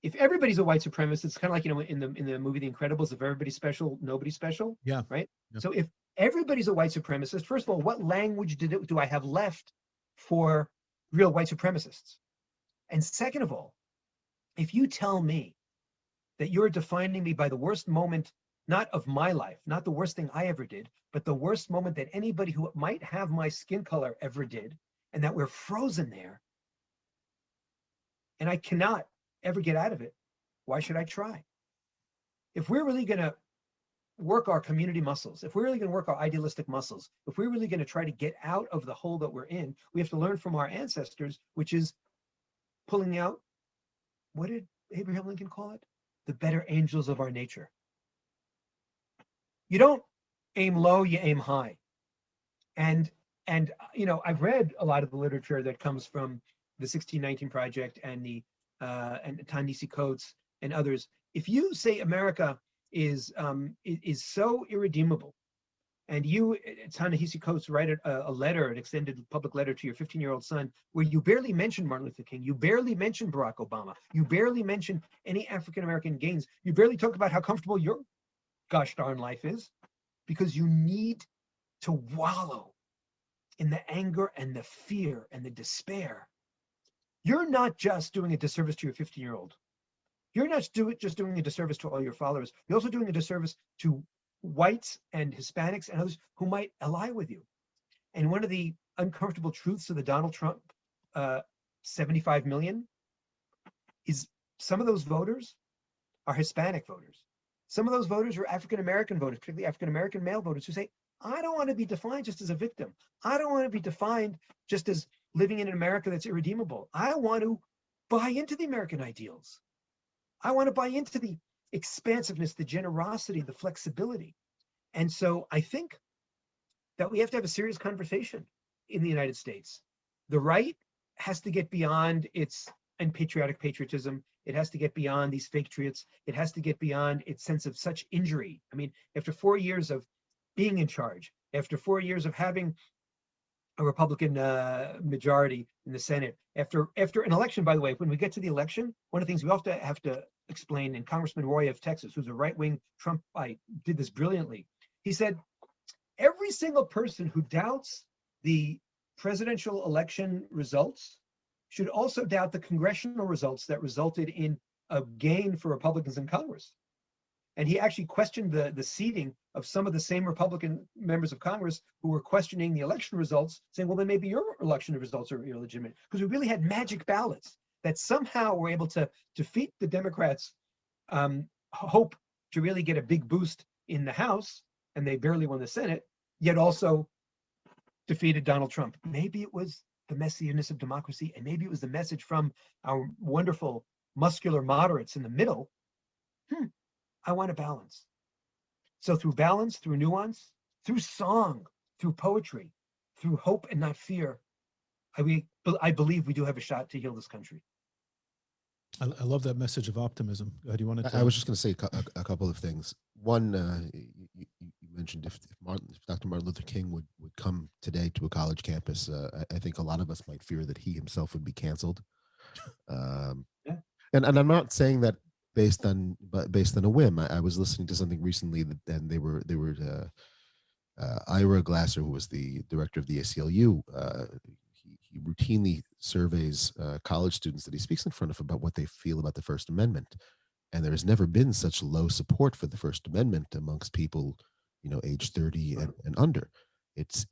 If everybody's a white supremacist, it's kind of like, in the movie The Incredibles, if everybody's special, nobody's special. Yeah. Right? Yeah. So if everybody's a white supremacist, first of all, what language do I have left for real white supremacists? And second of all, if you tell me that you're defining me by the worst moment, not of my life, not the worst thing I ever did, but the worst moment that anybody who might have my skin color ever did, and that we're frozen there, and I cannot ever get out of it, why should I try? If we're really going to work our community muscles, if we're really going to work our idealistic muscles, if we're really going to try to get out of the hole that we're in, we have to learn from our ancestors, which is pulling out, what did Abraham Lincoln call it? The better angels of our nature. You don't aim low, you aim high. And I've read a lot of the literature that comes from the 1619 Project and the and Ta-Nehisi Coates and others. If you say America is so irredeemable, and you, Ta-Nehisi Coates, write a letter, an extended public letter to your 15-year-old son, where you barely mention Martin Luther King, you barely mention Barack Obama, you barely mention any African-American gains, you barely talk about how comfortable your gosh darn life is, because you need to wallow in the anger and the fear and the despair. You're not just doing a disservice to your 15-year-old. You're not just doing a disservice to all your followers. You're also doing a disservice to whites and Hispanics and others who might ally with you. And one of the uncomfortable truths of the Donald Trump 75 million is some of those voters are Hispanic voters. Some of those voters are African-American voters, particularly African-American male voters, who say, I don't want to be defined just as a victim. I don't want to be defined just as living in an America that's irredeemable. I want to buy into the American ideals. I want to buy into the expansiveness, the generosity, the flexibility. And so I think that we have to have a serious conversation in the United States. The right has to get beyond its unpatriotic patriotism. It has to get beyond these fake patriots. It has to get beyond its sense of such injury. I mean, after 4 years of being in charge, after 4 years of having a Republican majority in the Senate, after an election, by the way, when we get to the election, one of the things we often have to explain, and Congressman Roy of Texas, who's a right-wing Trumpite, did this brilliantly. He said, every single person who doubts the presidential election results should also doubt the congressional results that resulted in a gain for Republicans in Congress. And he actually questioned the seating of some of the same Republican members of Congress who were questioning the election results, saying, well, then maybe your election results are illegitimate. Because we really had magic ballots that somehow were able to defeat the Democrats' hope to really get a big boost in the House, and they barely won the Senate, yet also defeated Donald Trump. Maybe it was the messiness of democracy, and maybe it was the message from our wonderful muscular moderates in the middle. I want a balance. So through balance, through nuance, through song, through poetry, through hope and not fear, I believe we do have a shot to heal this country. I love that message of optimism. Do you want to? I was just going to say a couple of things. One, you mentioned if Dr. Martin Luther King would come today to a college campus, I think a lot of us might fear that he himself would be canceled. Yeah. And I'm not saying that based on a whim. I was listening to something recently and they were Ira Glasser, who was the director of the ACLU. He routinely surveys college students that he speaks in front of about what they feel about the First Amendment, and there has never been such low support for the First Amendment amongst people, age 30 and under. It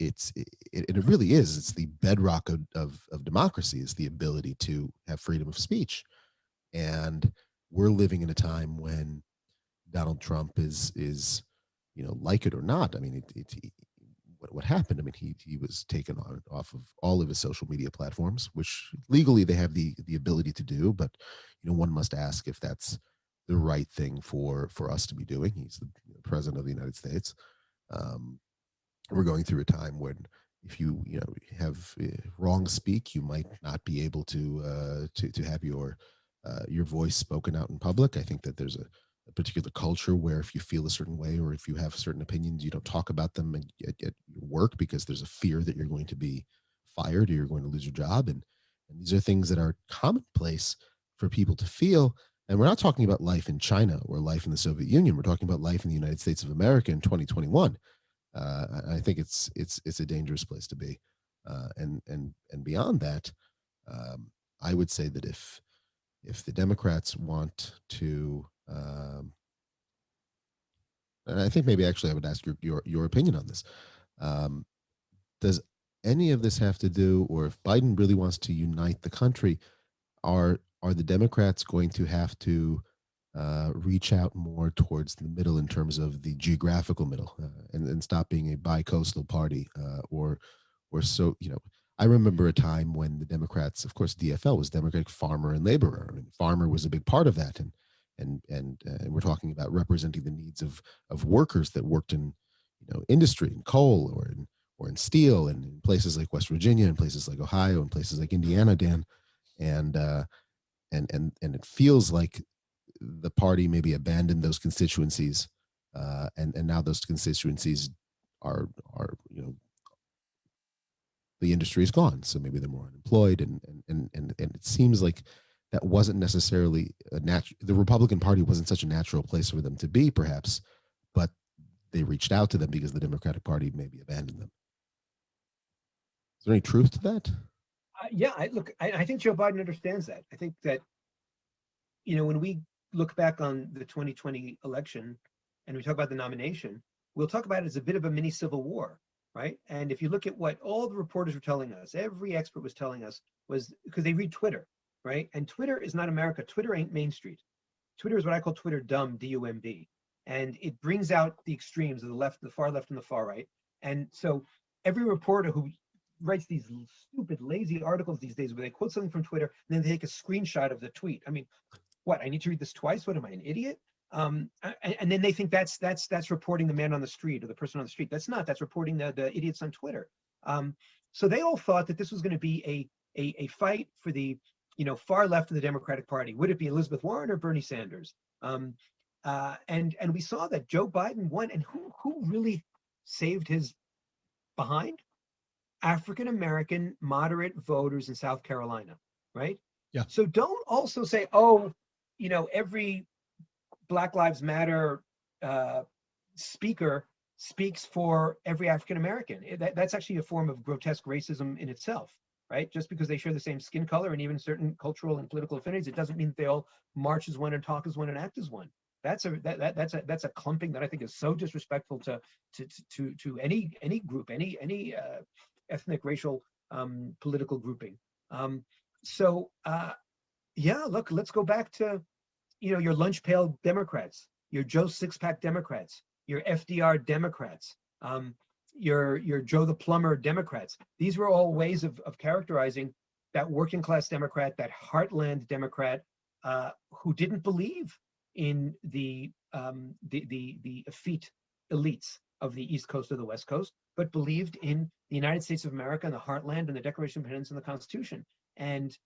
really is. It's the bedrock of democracy, is the ability to have freedom of speech, and we're living in a time when Donald Trump is like it or not. I mean, what happened? I mean, he was taken off of all of his social media platforms, which legally they have the ability to do, but one must ask if that's the right thing for us to be doing. He's the president of the United States. We're going through a time when if you have wrong speak, you might not be able to have your voice spoken out in public. I think that there's a particular culture where if you feel a certain way or if you have certain opinions, you don't talk about them at your work because there's a fear that you're going to be fired or you're going to lose your job. And these are things that are commonplace for people to feel. And we're not talking about life in China or life in the Soviet Union. We're talking about life in the United States of America in 2021. I think it's a dangerous place to be. And beyond that, I would say that if the Democrats want to, and I think maybe actually I would ask your opinion on this. Does any of this have to do, or if Biden really wants to unite the country, are the Democrats going to have to reach out more towards the middle in terms of the geographical middle and stop being a bi-coastal party or so, I remember a time when the Democrats, of course, DFL was Democratic Farmer and Laborer. I mean, farmer was a big part of that, and we're talking about representing the needs of workers that worked in industry and coal or in steel and in places like West Virginia and places like Ohio and places like Indiana, Dan, and it feels like the party maybe abandoned those constituencies, and now those constituencies are the industry is gone, so maybe they're more unemployed, and it seems like that wasn't necessarily the Republican Party wasn't such a natural place for them to be, perhaps, but they reached out to them because the Democratic Party maybe abandoned them. Is there any truth to that? Yeah, I think Joe Biden understands that. I think that, when we look back on the 2020 election and we talk about the nomination, we'll talk about it as a bit of a mini civil war, right? And if you look at what all the reporters were telling us, every expert was telling us, was because they read Twitter, right? And Twitter is not America. Twitter ain't Main Street. Twitter is what I call Twitter dumb, D-U-M-B. And it brings out the extremes of the left, the far left, and the far right. And so every reporter who writes these stupid, lazy articles these days where they quote something from Twitter and then they take a screenshot of the tweet. I mean, what, I need to read this twice? What am I, an idiot? And then they think that's reporting the man on the street or the person on the street. That's not. That's reporting the idiots on Twitter. So they all thought that this was going to be a fight for the far left of the Democratic Party. Would it be Elizabeth Warren or Bernie Sanders? And we saw that Joe Biden won, and who really saved his behind? African American moderate voters in South Carolina, right? Yeah. So don't also say, oh, every Black Lives Matter speaker speaks for every African American. That's actually a form of grotesque racism in itself, right? Just because they share the same skin color and even certain cultural and political affinities, it doesn't mean that they all march as one and talk as one and act as one. That's a clumping that I think is so disrespectful to any group, any ethnic, racial, political grouping. Yeah, look, let's go back to your lunch pail Democrats, your Joe Sixpack Democrats, your FDR Democrats, your Joe the Plumber Democrats. These were all ways of characterizing that working class Democrat, that heartland Democrat, who didn't believe in the effete elites of the East Coast or the West Coast, but believed in the United States of America and the heartland and the Declaration of Independence and the Constitution. And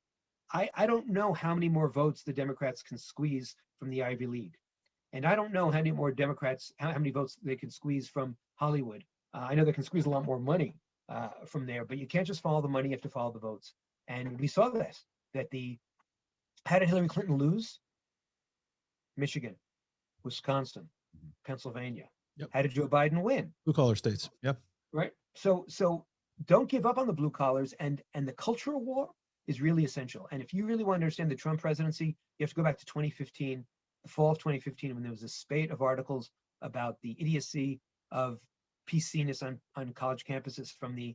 I don't know how many more votes the Democrats can squeeze from the Ivy League. And I don't know how many more Democrats, how many votes they can squeeze from Hollywood. I know they can squeeze a lot more money from there, but you can't just follow the money, you have to follow the votes. And we saw this, how did Hillary Clinton lose? Michigan, Wisconsin, Pennsylvania. Yep. How did Joe Biden win? Blue collar states. Yep. Right. So don't give up on the blue collars, and the cultural war is really essential. And if you really want to understand the Trump presidency, you have to go back to 2015, the fall of 2015, when there was a spate of articles about the idiocy of PC-ness on college campuses, from the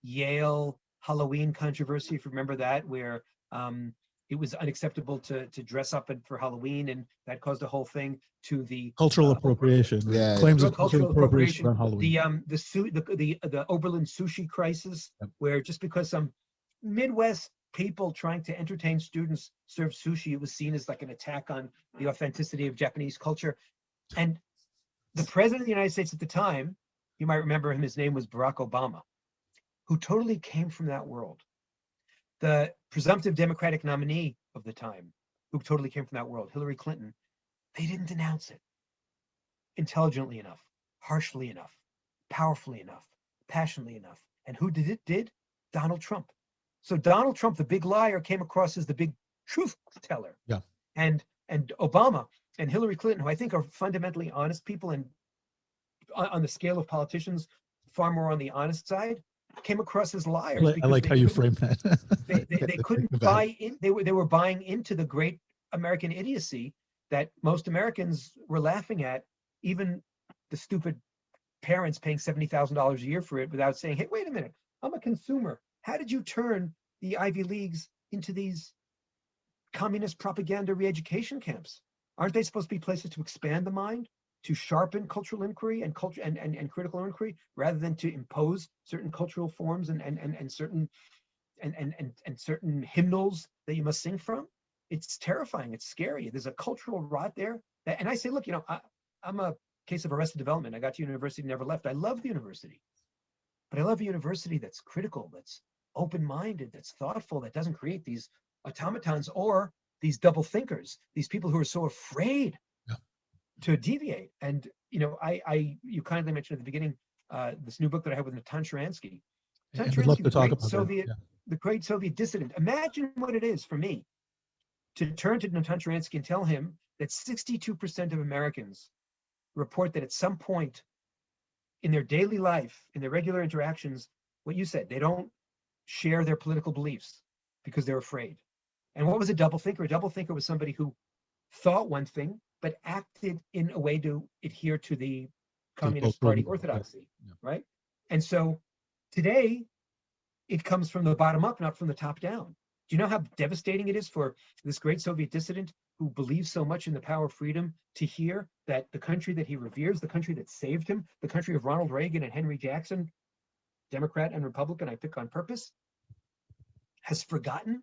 Yale Halloween controversy, if you remember that, where it was unacceptable to dress up for Halloween, and that caused a whole thing, to the cultural appropriation. Yeah, Claims yeah. of cultural appropriation on Halloween. The Oberlin sushi crisis, Yep. where just because some Midwest people trying to entertain students served sushi, it was seen as like an attack on the authenticity of Japanese culture. And the president of the United States at the time, you might remember him, his name was Barack Obama, who totally came from that world. The presumptive Democratic nominee of the time, who totally came from that world, Hillary Clinton, they didn't denounce it intelligently enough, harshly enough, powerfully enough, passionately enough. And who did? Donald Trump. So Donald Trump, the big liar, came across as the big truth teller. Yeah. And Obama and Hillary Clinton, who I think are fundamentally honest people, and on the scale of politicians, far more on the honest side, came across as liars. I like how you frame that. they couldn't buy in. They were buying into the great American idiocy that most Americans were laughing at, even the stupid parents paying $70,000 a year for it, without saying, hey, wait a minute, I'm a consumer. How did you turn the Ivy Leagues into these communist propaganda re-education camps? Aren't they supposed to be places to expand the mind, to sharpen cultural inquiry and culture and critical inquiry, rather than to impose certain cultural forms and certain hymnals that you must sing from? It's terrifying. It's scary. There's a cultural rot there. And I say, look, I'm a case of arrested development. I got to university, never left. I love the university, but I love a university that's critical, that's open-minded, that's thoughtful, that doesn't create these automatons or these double thinkers, these people who are so afraid to deviate. And you kindly mentioned at the beginning this new book that I have with Natan Sharansky. I'd love to talk about the great Soviet dissident. Imagine what it is for me to turn to Natan Sharansky and tell him that 62% of Americans report that at some point in their daily life, in their regular interactions, what you said, they don't share their political beliefs because they're afraid. And what was a double thinker? A double thinker was somebody who thought one thing, but acted in a way to adhere to the Communist Party orthodoxy, right? And so today, it comes from the bottom up, not from the top down. Do you know how devastating it is for this great Soviet dissident who believes so much in the power of freedom to hear that the country that he reveres, the country that saved him, the country of Ronald Reagan and Henry Jackson, Democrat and Republican, I pick on purpose, has forgotten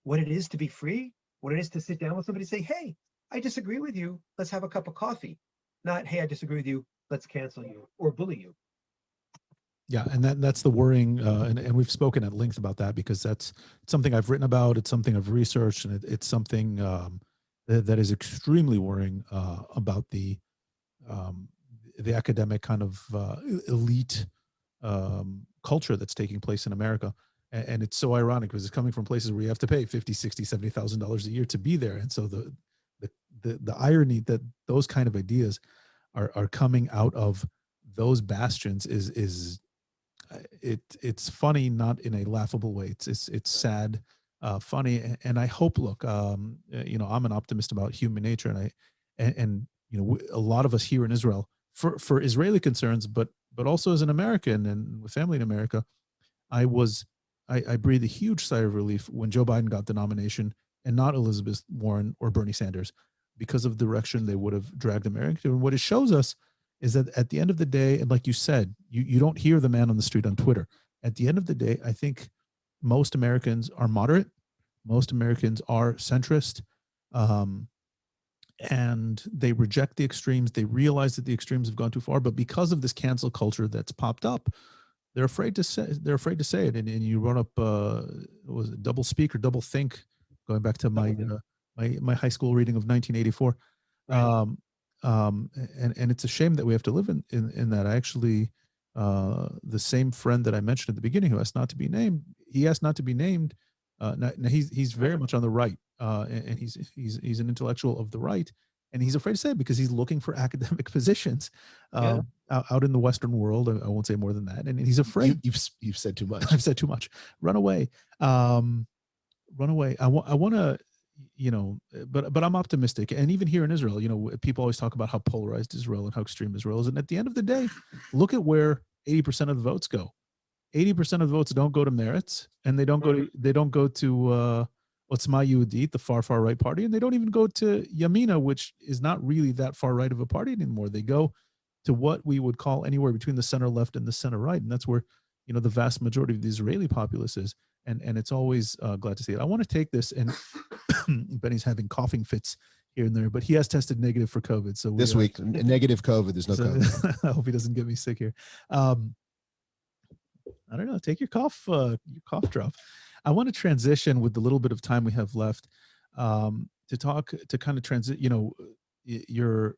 what it is to be free, what it is to sit down with somebody and say, hey, I disagree with you, let's have a cup of coffee. Not, hey, I disagree with you, let's cancel you or bully you. Yeah, and that's the worrying, and we've spoken at length about that because that's something I've written about. It's something I've researched, and it's something that is extremely worrying about the academic kind of elite culture that's taking place in America. And it's so ironic because it's coming from places where you have to pay $50,000, $60,000, $70,000 a year to be there. And so the irony that those kind of ideas are coming out of those bastions is it's funny, not in a laughable way. It's sad, funny, and I hope. Look, I'm an optimist about human nature, and a lot of us here in Israel, for Israeli concerns, but also as an American and with family in America, I breathed a huge sigh of relief when Joe Biden got the nomination and not Elizabeth Warren or Bernie Sanders, because of the direction they would have dragged America to. And what it shows us is that at the end of the day, and like you said, you don't hear the man on the street on Twitter. At the end of the day, I think most Americans are moderate. Most Americans are centrist. And they reject the extremes. They realize that the extremes have gone too far. But because of this cancel culture that's popped up, they're afraid to say it. And you brought up was it double speak or double think, going back to my high school reading of 1984. Right. And it's a shame that we have to live in that. I actually, the same friend that I mentioned at the beginning who asked not to be named, he asked not to be named. Now he's very much on the right, and he's an intellectual of the right, and he's afraid to say it because he's looking for academic positions out in the Western world. I won't say more than that, and he's afraid. You've said too much. I've said too much. Run away. Run away. I want to. But I'm optimistic. And even here in Israel, people always talk about how polarized Israel and how extreme Israel is. And at the end of the day, look at where 80% of the votes go. 80% of the votes don't go to Meretz, and they don't go to Otzma Yehudit, the far right party, and they don't even go to Yamina, which is not really that far right of a party anymore. They go to what we would call anywhere between the center left and the center right, and that's where the vast majority of the Israeli populace is. And it's always glad to see it. I want to take this, and Benny's having coughing fits here and there, but he has tested negative for COVID. So this week, negative COVID. There's no COVID. I hope he doesn't get me sick here. I don't know. Take your cough drop. I want to transition with the little bit of time we have left to kind of transit. You're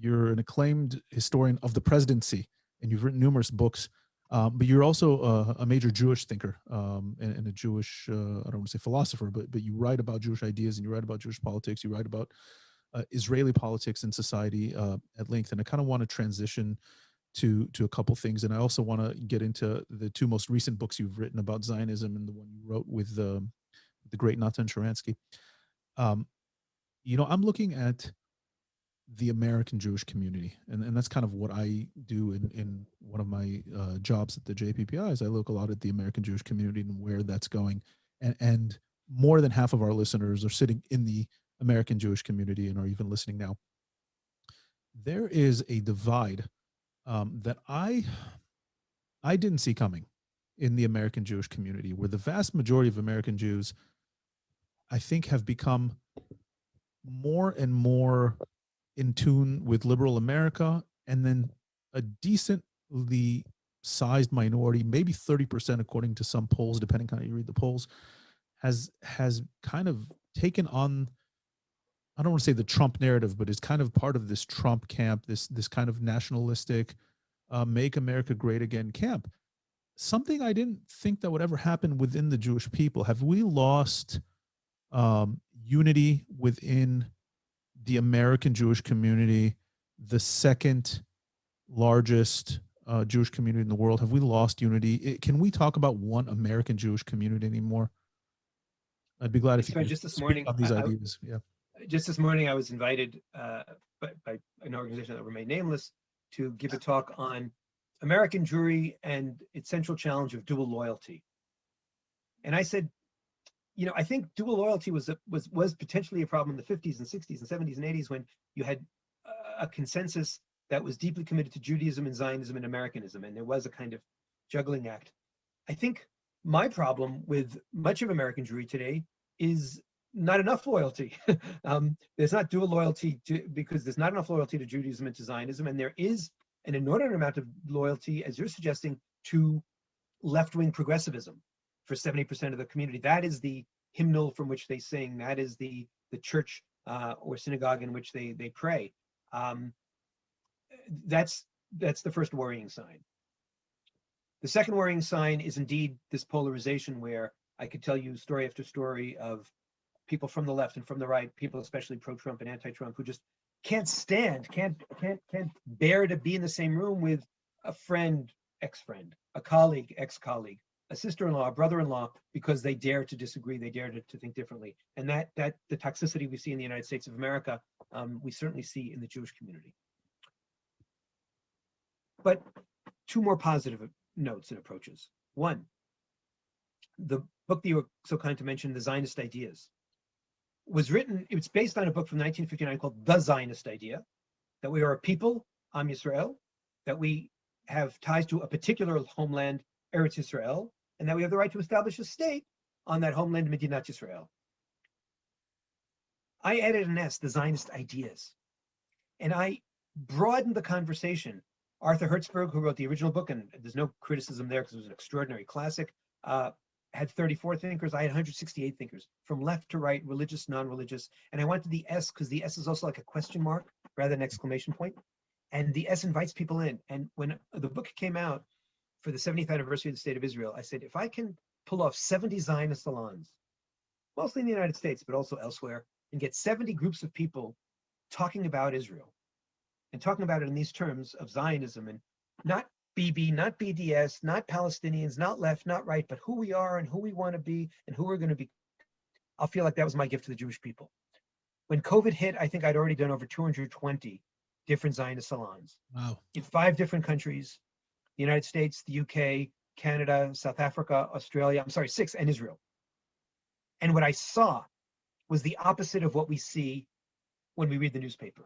an acclaimed historian of the presidency, and you've written numerous books. But you're also a major Jewish thinker and a Jewish, I don't want to say philosopher, but you write about Jewish ideas, and you write about Jewish politics. You write about Israeli politics and society at length. And I kind of want to transition to a couple things. And I also want to get into the two most recent books you've written about Zionism and the one you wrote with the great Natan Sharansky. I'm looking at the American Jewish community. And that's kind of what I do in one of my jobs at the JPPI is I look a lot at the American Jewish community and where that's going. And more than half of our listeners are sitting in the American Jewish community and are even listening now. There is a divide that I didn't see coming in the American Jewish community, where the vast majority of American Jews, I think, have become more and more in tune with liberal America, and then a decently sized minority, maybe 30% according to some polls, depending on how you read the polls, has kind of taken on, I don't want to say the Trump narrative, but is kind of part of this Trump camp, this kind of nationalistic, make America great again camp. Something I didn't think that would ever happen within the Jewish people. Have we lost unity within the American Jewish community, the second largest Jewish community in the world? Have we lost unity? Can we talk about one American Jewish community anymore? I'd be glad if you could just this speak morning on these ideas. Yeah. Just this morning, I was invited by an organization that remained nameless to give a talk on American Jewry and its central challenge of dual loyalty. And I said, you know, I think dual loyalty was potentially a problem in the 50s and 60s and 70s and 80s when you had a consensus that was deeply committed to Judaism and Zionism and Americanism, and there was a kind of juggling act. I think my problem with much of American Jewry today is not enough loyalty. There's not dual loyalty because there's not enough loyalty to Judaism and to Zionism, and there is an inordinate amount of loyalty, as you're suggesting, to left-wing progressivism for 70% of the community. That is the hymnal from which they sing. That is the church or synagogue in which they pray. That's the first worrying sign. The second worrying sign is indeed this polarization where I could tell you story after story of people from the left and from the right, people especially pro-Trump and anti-Trump, who just can't bear to be in the same room with a friend, ex-friend, a colleague, ex-colleague, a sister-in-law, a brother-in-law, because they dare to disagree, they dare to think differently. And that the toxicity we see in the United States of America, we certainly see in the Jewish community. But two more positive notes and approaches. One, the book that you were so kind to mention, The Zionist Ideas, was written, it's based on a book from 1959 called The Zionist Idea, that we are a people, Am Yisrael, that we have ties to a particular homeland, Eretz Yisrael, and that we have the right to establish a state on that homeland, Medinat Yisrael. I added an S, The Zionist Ideas, and I broadened the conversation. Arthur Hertzberg, who wrote the original book, and there's no criticism there because it was an extraordinary classic, had 34 thinkers. I had 168 thinkers, from left to right, religious, non-religious. And I wanted the S because the S is also like a question mark rather than an exclamation point. And the S invites people in. And when the book came out for the 70th anniversary of the State of Israel, I said, if I can pull off 70 Zionist salons, mostly in the United States, but also elsewhere, and get 70 groups of people talking about Israel and talking about it in these terms of Zionism, and not BB, not BDS, not Palestinians, not left, not right, but who we are and who we want to be and who we're going to be, I'll feel like that was my gift to the Jewish people. When COVID hit, I think I'd already done over 220 different Zionist salons. Wow. In 5 different countries, the United States, the UK, Canada, South Africa, Australia, 6, and Israel. And what I saw was the opposite of what we see when we read the newspaper.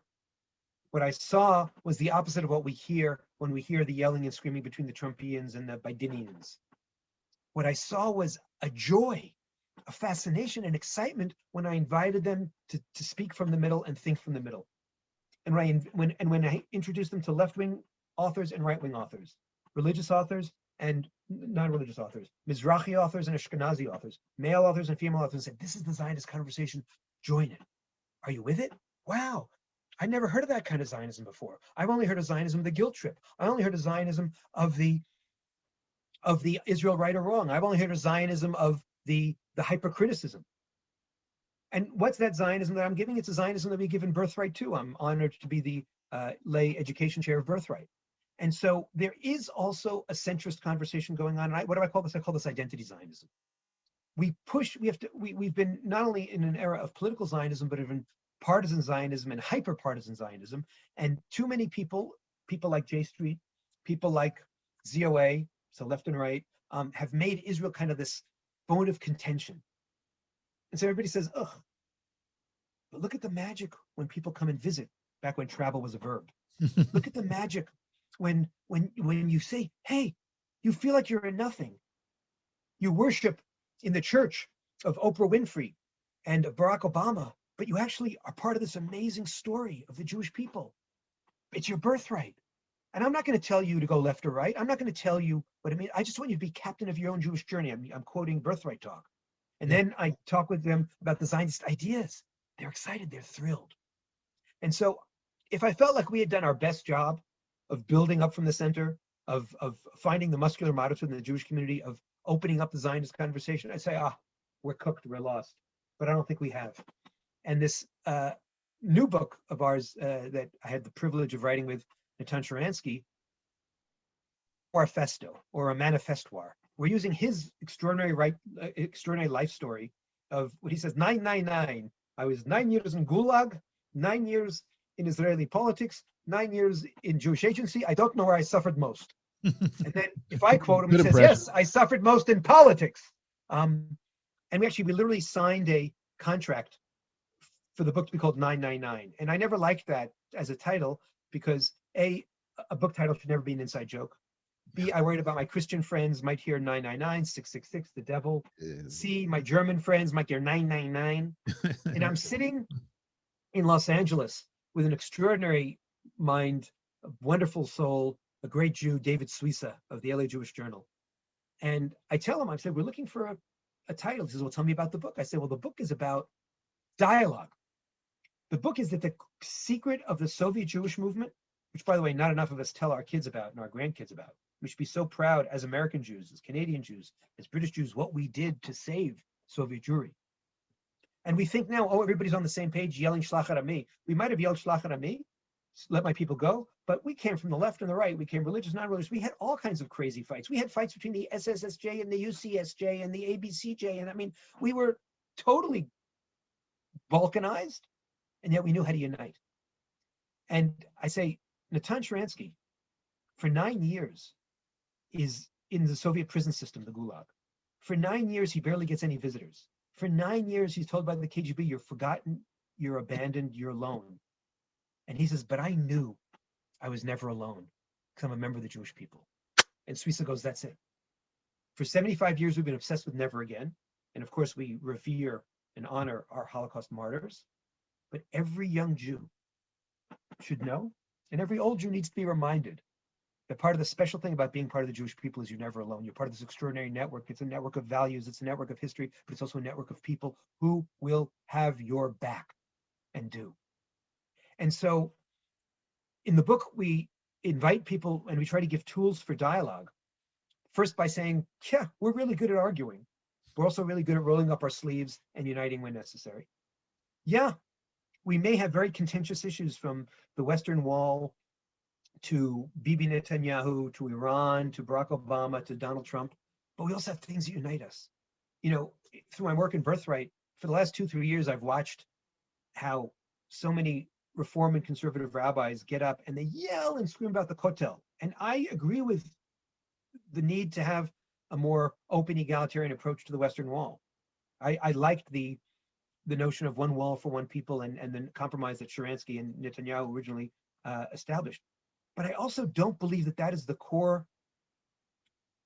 What I saw was the opposite of what we hear when we hear the yelling and screaming between the Trumpians and the Bidenians. What I saw was a joy, a fascination, and excitement when I invited them to speak from the middle and think from the middle. And when I introduced them to left-wing authors and right-wing authors, religious authors and non-religious authors, Mizrahi authors and Ashkenazi authors, male authors and female authors, and said, this is the Zionist conversation, join it. Are you with it? Wow. I never heard of that kind of Zionism before. I've only heard of Zionism of the guilt trip. I only heard of Zionism of the Israel right or wrong. I've only heard of Zionism of the hypercriticism. And what's that Zionism that I'm giving? It's a Zionism that we give in Birthright too. I'm honored to be the lay education chair of Birthright. And so there is also a centrist conversation going on. And what do I call this? I call this identity Zionism. We've been not only in an era of political Zionism, but even partisan Zionism and hyper-partisan Zionism. And too many people like J Street, people like ZOA, so left and right, have made Israel kind of this bone of contention. And so everybody says, ugh, but look at the magic when people come and visit, back when travel was a verb. Look at the magic when you say, hey, you feel like you're in nothing. You worship in the church of Oprah Winfrey and of Barack Obama, but you actually are part of this amazing story of the Jewish people. It's your birthright. And I'm not going to tell you to go left or right. I'm not going to tell you what I mean. I just want you to be captain of your own Jewish journey. I'm quoting Birthright Talk. And then I talk with them about the Zionist ideas. They're excited. They're thrilled. And so if I felt like we had done our best job of building up from the center, of finding the muscular moderates within the Jewish community, of opening up the Zionist conversation, I'd say, we're cooked, we're lost. But I don't think we have. And this new book of ours that I had the privilege of writing with Natan Sharansky, Festo, or a manifestoir. We're using his extraordinary life story of what he says, 999. I was 9 years in Gulag, 9 years in Israeli politics, 9 years in Jewish agency. I don't know where I suffered most. And then if I quote him, he Good says, impression. yes, I suffered most in politics. And we literally signed a contract for the book to be called 999. And I never liked that as a title because a book title should never be an inside joke. B, I worried about my Christian friends might hear 999, 666, the devil. C, my German friends might hear 999. And I'm sitting in Los Angeles with an extraordinary mind, a wonderful soul, a great Jew, David Suissa of the LA Jewish Journal. And I tell him, I said, we're looking for a title. He says, well, tell me about the book. I said, well, the book is about dialogue. The book is that the secret of the Soviet Jewish movement, which, by the way, not enough of us tell our kids about and our grandkids about. We should be so proud as American Jews, as Canadian Jews, as British Jews, what we did to save Soviet Jewry. And we think now, oh, everybody's on the same page yelling Shlachat Ami. We might have yelled Shlachat Ami, let my people go, but we came from the left and the right. We came religious, non-religious. We had all kinds of crazy fights. We had fights between the SSSJ and the UCSJ and the ABCJ. And I mean, we were totally balkanized, and yet we knew how to unite. And I say, Natan Sharansky, for 9 years, is in the Soviet prison system, the Gulag. For 9 years, he barely gets any visitors. For 9 years, he's told by the KGB, you're forgotten, you're abandoned, you're alone. And he says, but I knew I was never alone because I'm a member of the Jewish people. And Suissa goes, that's it. For 75 years, we've been obsessed with never again. And of course, we revere and honor our Holocaust martyrs. But every young Jew should know, and every old Jew needs to be reminded that part of the special thing about being part of the Jewish people is you're never alone. You're part of this extraordinary network. It's a network of values. It's a network of history, but it's also a network of people who will have your back and do. And so in the book, we invite people and we try to give tools for dialogue. First by saying, yeah, we're really good at arguing. We're also really good at rolling up our sleeves and uniting when necessary. Yeah, we may have very contentious issues from the Western Wall to Bibi Netanyahu, to Iran, to Barack Obama, to Donald Trump, but we also have things that unite us. You know, through my work in Birthright, for the last 2-3 years, I've watched how so many Reform and conservative rabbis get up and they yell and scream about the Kotel. And I agree with the need to have a more open, egalitarian approach to the Western Wall. I liked the notion of one wall for one people and the compromise that Sharansky and Netanyahu originally established. But I also don't believe that that is the core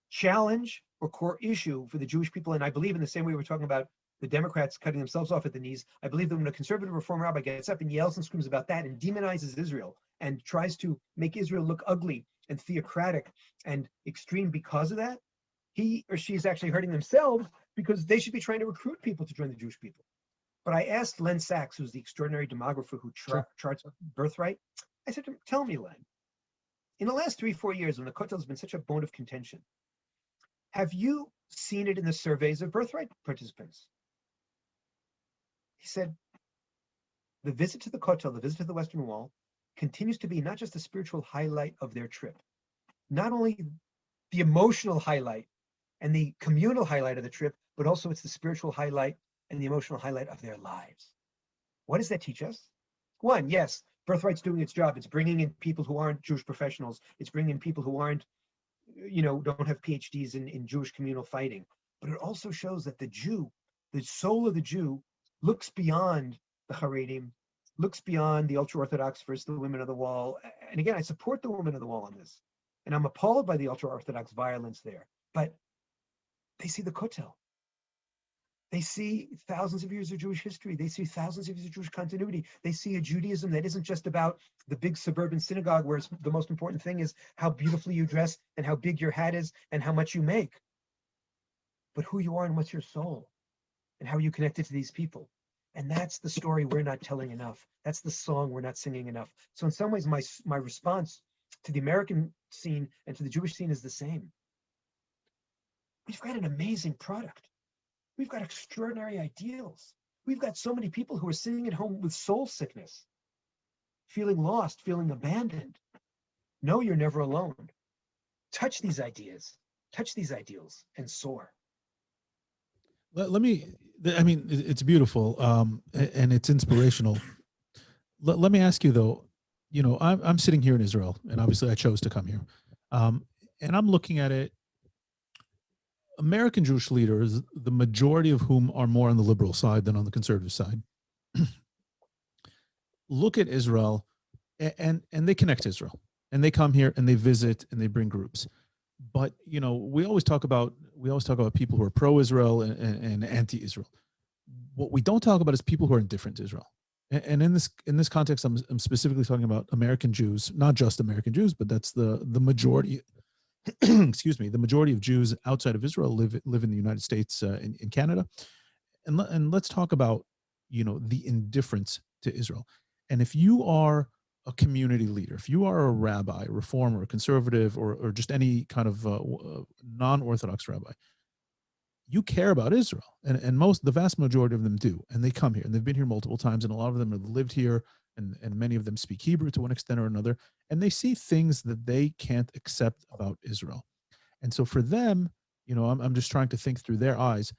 challenge or core issue for the Jewish people. And I believe in the same way we're talking about the Democrats cutting themselves off at the knees, I believe that when a conservative reform rabbi gets up and yells and screams about that and demonizes Israel and tries to make Israel look ugly and theocratic and extreme because of that, he or she is actually hurting themselves because they should be trying to recruit people to join the Jewish people. But I asked Len Sachs, who's the extraordinary demographer who charts Birthright, I said to him, tell me, Len, in the last 3-4 years when the Kotel has been such a bone of contention, have you seen it in the surveys of Birthright participants? He said, the visit to the Kotel, the visit to the Western Wall, continues to be not just the spiritual highlight of their trip, not only the emotional highlight and the communal highlight of the trip, but also it's the spiritual highlight and the emotional highlight of their lives. What does that teach us? One, yes, Birthright's doing its job. It's bringing in people who aren't Jewish professionals. It's bringing in people who aren't, don't have PhDs in Jewish communal fighting. But it also shows that the Jew, the soul of the Jew, looks beyond the Haredim, looks beyond the ultra-Orthodox versus the women of the wall. And again, I support the women of the wall on this. And I'm appalled by the ultra-Orthodox violence there. But they see the Kotel. They see thousands of years of Jewish history. They see thousands of years of Jewish continuity. They see a Judaism that isn't just about the big suburban synagogue where the most important thing is how beautifully you dress and how big your hat is and how much you make, but who you are and what's your soul and how are you connected to these people. And that's the story we're not telling enough. That's the song we're not singing enough. So in some ways, my response to the American scene and to the Jewish scene is the same. We've got an amazing product. We've got extraordinary ideals. We've got so many people who are sitting at home with soul sickness, feeling lost, feeling abandoned. No, you're never alone. Touch these ideas, touch these ideals, and soar. Let me, I mean, it's beautiful and it's inspirational. Let me ask you though, I'm sitting here in Israel, and obviously I chose to come here, and I'm looking at it. American Jewish leaders, the majority of whom are more on the liberal side than on the conservative side, look at Israel, and they connect to Israel, and they come here and they visit and they bring groups. But we always talk about people who are pro-Israel and anti-Israel. What we don't talk about is people who are indifferent to Israel. And in this context, I'm specifically talking about American Jews, not just American Jews, but that's the majority. Excuse me, the majority of Jews outside of Israel live in the United States, in Canada, and let's talk about the indifference to Israel. And if you are a community leader, if you are a rabbi, reformer, conservative, or just any kind of non-Orthodox rabbi, you care about Israel, and the vast majority of them do, and they come here, and they've been here multiple times, and a lot of them have lived here, and many of them speak Hebrew to one extent or another, and they see things that they can't accept about Israel. And so for them, I'm just trying to think through their eyes.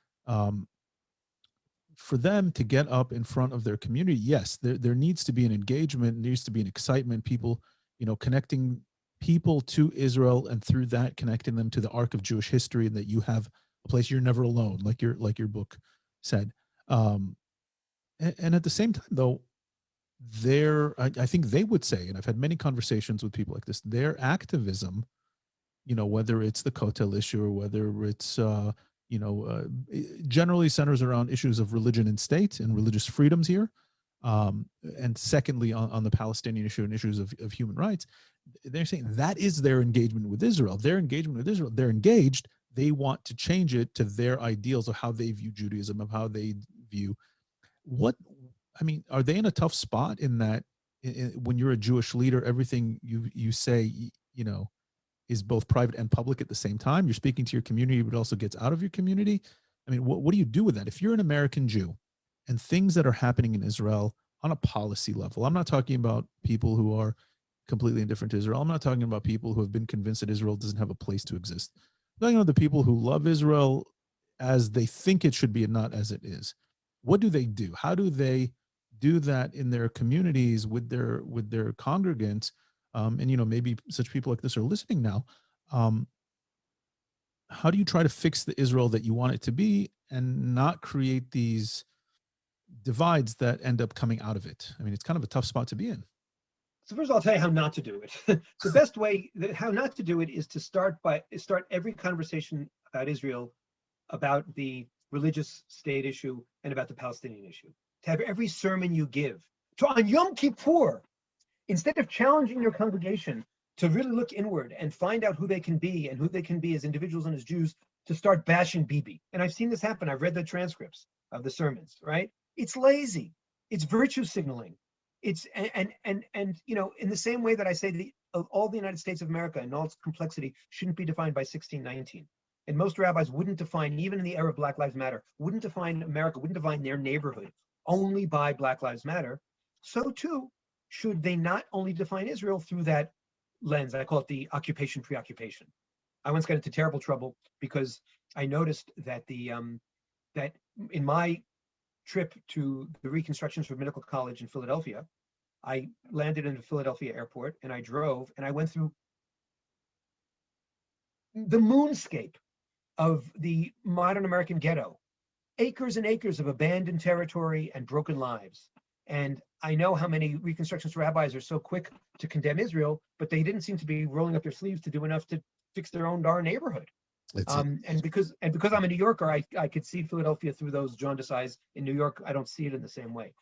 For them to get up in front of their community, yes, there needs to be an engagement, needs to be an excitement, people, connecting people to Israel, and through that connecting them to the arc of Jewish history, and that you have a place, you're never alone, like your book said. And at the same time, though, I think they would say, and I've had many conversations with people like this, their activism, whether it's the Kotel issue or whether it's generally centers around issues of religion and state and religious freedoms here. And secondly, on the Palestinian issue and issues of human rights, they're saying that is their engagement with Israel. Their engagement with Israel, they're engaged. They want to change it to their ideals of how they view Judaism, of how they view are they in a tough spot in that when you're a Jewish leader, everything you say, is both private and public at the same time? You're speaking to your community, but also gets out of your community. I mean, what do you do with that? If you're an American Jew and things that are happening in Israel on a policy level, I'm not talking about people who are completely indifferent to Israel. I'm not talking about people who have been convinced that Israel doesn't have a place to exist. I'm talking about the people who love Israel as they think it should be and not as it is. What do they do? How do they do that in their communities with their congregants? And maybe such people like this are listening now. How do you try to fix the Israel that you want it to be and not create these divides that end up coming out of it? I mean, it's kind of a tough spot to be in. So first of all, I'll tell you how not to do it. The best way, how not to do it, is to start every conversation about Israel, about the religious state issue, and about the Palestinian issue. To have every sermon you give, on Yom Kippur, instead of challenging your congregation to really look inward and find out who they can be and who they can be as individuals and as Jews, to start bashing Bibi. And I've seen this happen. I've read the transcripts of the sermons, right? It's lazy. It's virtue signaling. It's and in the same way that I say all the United States of America and all its complexity shouldn't be defined by 1619. And most rabbis wouldn't define, even in the era of Black Lives Matter, wouldn't define America, wouldn't define their neighborhood only by Black Lives Matter. So too, should they not only define Israel through that lens. I call it the occupation preoccupation. I once got into terrible trouble because I noticed that that in my trip to the reconstructions for Medical College in Philadelphia, I landed in the Philadelphia airport and I drove and I went through the moonscape of the modern American ghetto, acres and acres of abandoned territory and broken lives. And I know how many Reconstructionist rabbis are so quick to condemn Israel, but they didn't seem to be rolling up their sleeves to do enough to fix their own darn neighborhood. And because I'm a New Yorker, I could see Philadelphia through those jaundiced eyes. In New York, I don't see it in the same way.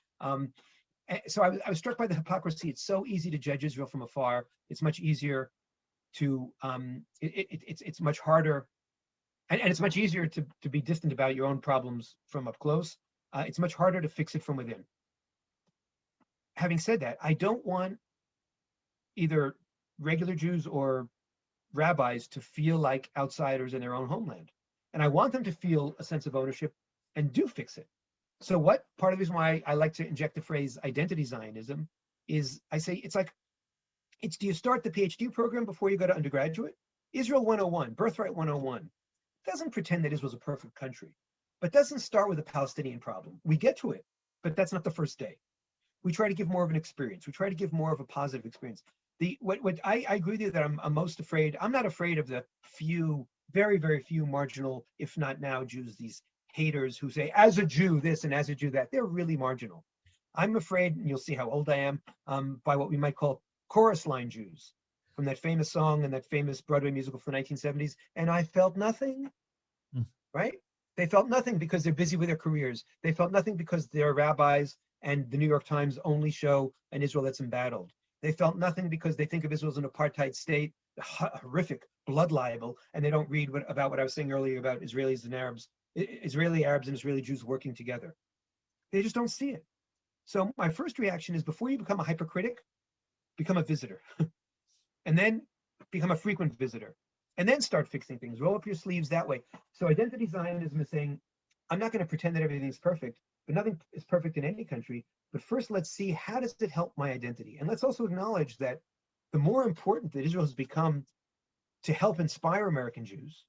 So I was struck by the hypocrisy. It's so easy to judge Israel from afar. It's much easier to it's much harder, and it's much easier to be distant about your own problems from up close. It's much harder to fix it from within. Having said that, I don't want either regular Jews or rabbis to feel like outsiders in their own homeland. And I want them to feel a sense of ownership and do fix it. So what part of the reason why I like to inject the phrase identity Zionism is I say it's do you start the PhD program before you go to undergraduate? Israel 101, Birthright 101, doesn't pretend that Israel's a perfect country, but doesn't start with a Palestinian problem. We get to it, but that's not the first day. we try to give more of an experience. We try to give more of a positive experience. What I agree with you that I'm most afraid. I'm not afraid of the few, very, very few marginal, if not now, Jews, these haters who say, as a Jew this and as a Jew that. They're really marginal. I'm afraid, and you'll see how old I am, by what we might call chorus line Jews, from that famous song and that famous Broadway musical from the 1970s. And I felt nothing, right? They felt nothing because they're busy with their careers. They felt nothing because they're rabbis and the New York Times only show an Israel that's embattled. They felt nothing because they think of Israel as an apartheid state, horrific blood libel, and they don't read about what I was saying earlier about Israelis and Arabs, Israeli Arabs and Israeli Jews working together. They just don't see it. So my first reaction is, before you become a hypercritic, become a visitor, and then become a frequent visitor, and then start fixing things. Roll up your sleeves that way. So identity Zionism is saying, I'm not going to pretend that everything's perfect, but nothing is perfect in any country. But first, let's see, how does it help my identity? And let's also acknowledge that the more important that Israel has become to help inspire American Jews,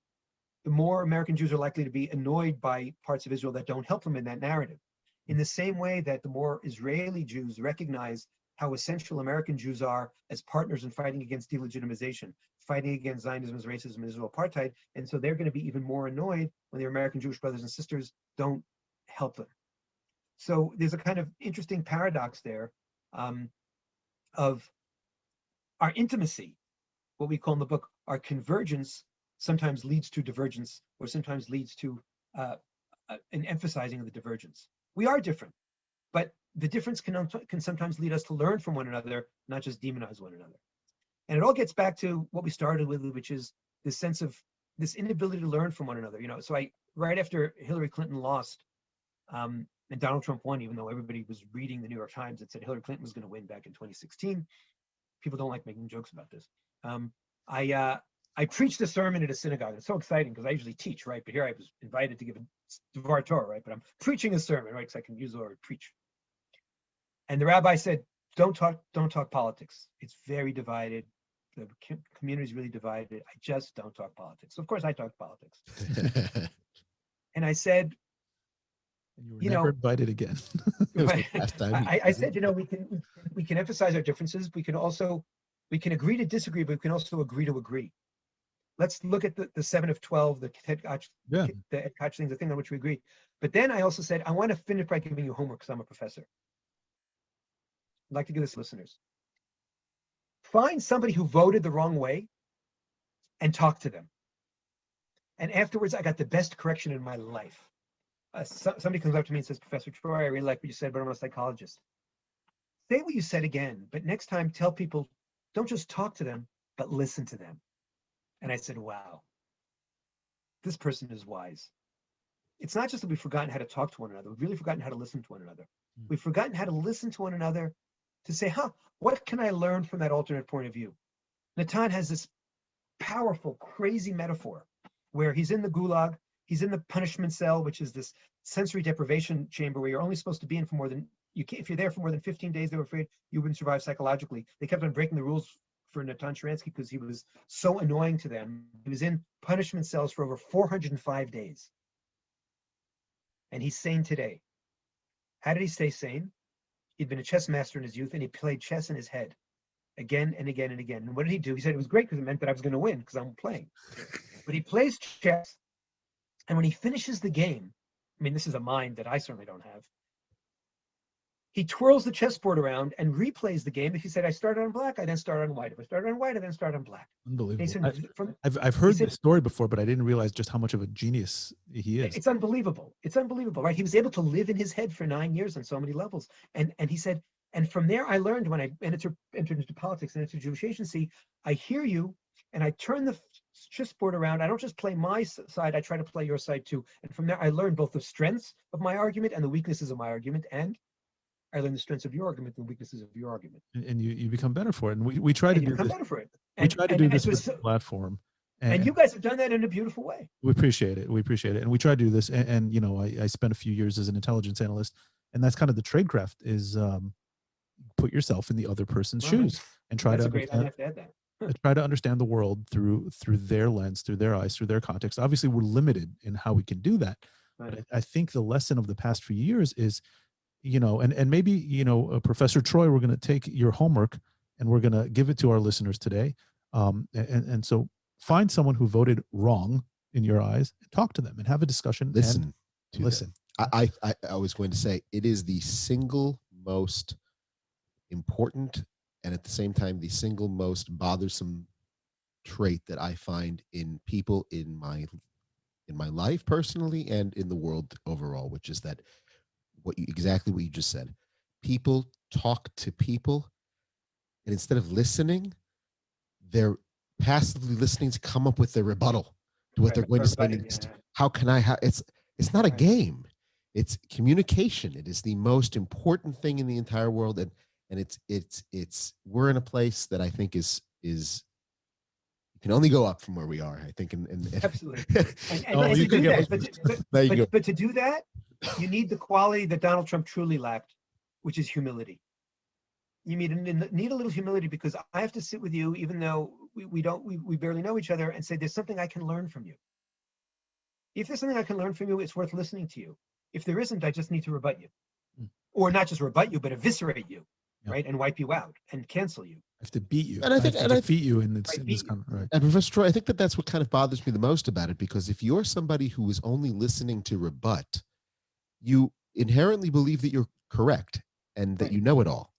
the more American Jews are likely to be annoyed by parts of Israel that don't help them in that narrative. In the same way that the more Israeli Jews recognize how essential American Jews are as partners in fighting against delegitimization, fighting against Zionism as racism and Israel apartheid, and so they're going to be even more annoyed when their American Jewish brothers and sisters don't help them. So there's a kind of interesting paradox there of our intimacy, what we call in the book, our convergence sometimes leads to divergence, or sometimes leads to an emphasizing of the divergence. We are different, but the difference can sometimes lead us to learn from one another, not just demonize one another. And it all gets back to what we started with, which is this sense of this inability to learn from one another. So right after Hillary Clinton lost, and Donald Trump won, even though everybody was reading the New York Times that said Hillary Clinton was going to win back in 2016. People don't like making jokes about this. I preached a sermon at a synagogue. It's so exciting because I usually teach, right? But here I was invited to give a Dvar Torah, right? But I'm preaching a sermon, right? Because I can use the word preach. And the rabbi said, don't talk politics. It's very divided. The community is really divided. I just don't talk politics. So of course I talk politics. And I said, and you were never invited again. I said, we can emphasize our differences. We can agree to disagree, but we can also agree to agree. Let's look at the 7 of 12, the Ed Koch thing, the thing on which we agree. But then I also said, I want to finish by giving you homework because I'm a professor. I'd like to give this to listeners. Find somebody who voted the wrong way and talk to them. And afterwards, I got the best correction in my life. Somebody comes up to me and says, Professor Troy, I really like what you said, but I'm a psychologist. Say what you said again, but next time tell people, don't just talk to them, but listen to them. And I said, wow, this person is wise. It's not just that we've forgotten how to talk to one another. We've really forgotten how to listen to one another. We've forgotten how to listen to one another to say, what can I learn from that alternate point of view? Natan has this powerful, crazy metaphor where he's in the gulag, he's in the punishment cell, which is this sensory deprivation chamber where you're only supposed to be in for more than, if you're there for more than 15 days, they were afraid you wouldn't survive psychologically. They kept on breaking the rules for Natan Sharansky because he was so annoying to them. He was in punishment cells for over 405 days. And he's sane today. How did he stay sane? He'd been a chess master in his youth, and he played chess in his head again and again and again. And what did he do? He said it was great because it meant that I was going to win because I'm playing. But he plays chess, and when he finishes the game, I mean, this is a mind that I certainly don't have, he twirls the chessboard around and replays the game. If he said, I started on black, I then started on white. If I started on white, I then started on black. Unbelievable. Said, I've heard this story before, but I didn't realize just how much of a genius he is. It's unbelievable. It's unbelievable, right? He was able to live in his head for 9 years on so many levels. And he said, and from there I learned when I entered into politics and into Jewish agency, I hear you and I turn the chessboard around. I don't just play my side, I try to play your side too. And from there I learned both the strengths of my argument and the weaknesses of my argument, and I learned the strengths of your argument and the weaknesses of your argument. And you become better for it. And we try to do this. Better for it. We try to do this with the platform. And you guys have done that in a beautiful way. We appreciate it. We appreciate it. And we try to do this. And I spent a few years as an intelligence analyst, and that's kind of the tradecraft is put yourself in the other person's shoes and try to understand the world through their lens, through their eyes, through their context. Obviously, we're limited in how we can do that. Right. But I think the lesson of the past few years is and maybe, Professor Troy, we're going to take your homework and we're going to give it to our listeners today. And so find someone who voted wrong in your eyes, and talk to them and have a discussion. Listen and listen. I was going to say, it is the single most important and at the same time the single most bothersome trait that I find in people in my life personally and in the world overall, which is that exactly what you just said. People talk to people, and instead of listening, they're passively listening to come up with their rebuttal to what they're going to say next. How can I it's not a game. It's communication. It is the most important thing in the entire world, and it's we're in a place that I think is can only go up from where we are, I think. Absolutely. And to do that, but to do that, you need the quality that Donald Trump truly lacked, which is humility. You need a little humility, because I have to sit with you, even though we barely know each other, and say, there's something I can learn from you. If there's something I can learn from you, it's worth listening to you. If there isn't, I just need to rebut you. Or not just rebut you, but eviscerate you, right? And wipe you out and cancel you. I have to beat you. And I think, I defeat you in this kind of, right. And Professor Troy, I think that's what kind of bothers me the most about it, because if you're somebody who is only listening to rebut, you inherently believe that you're correct and that you know it all,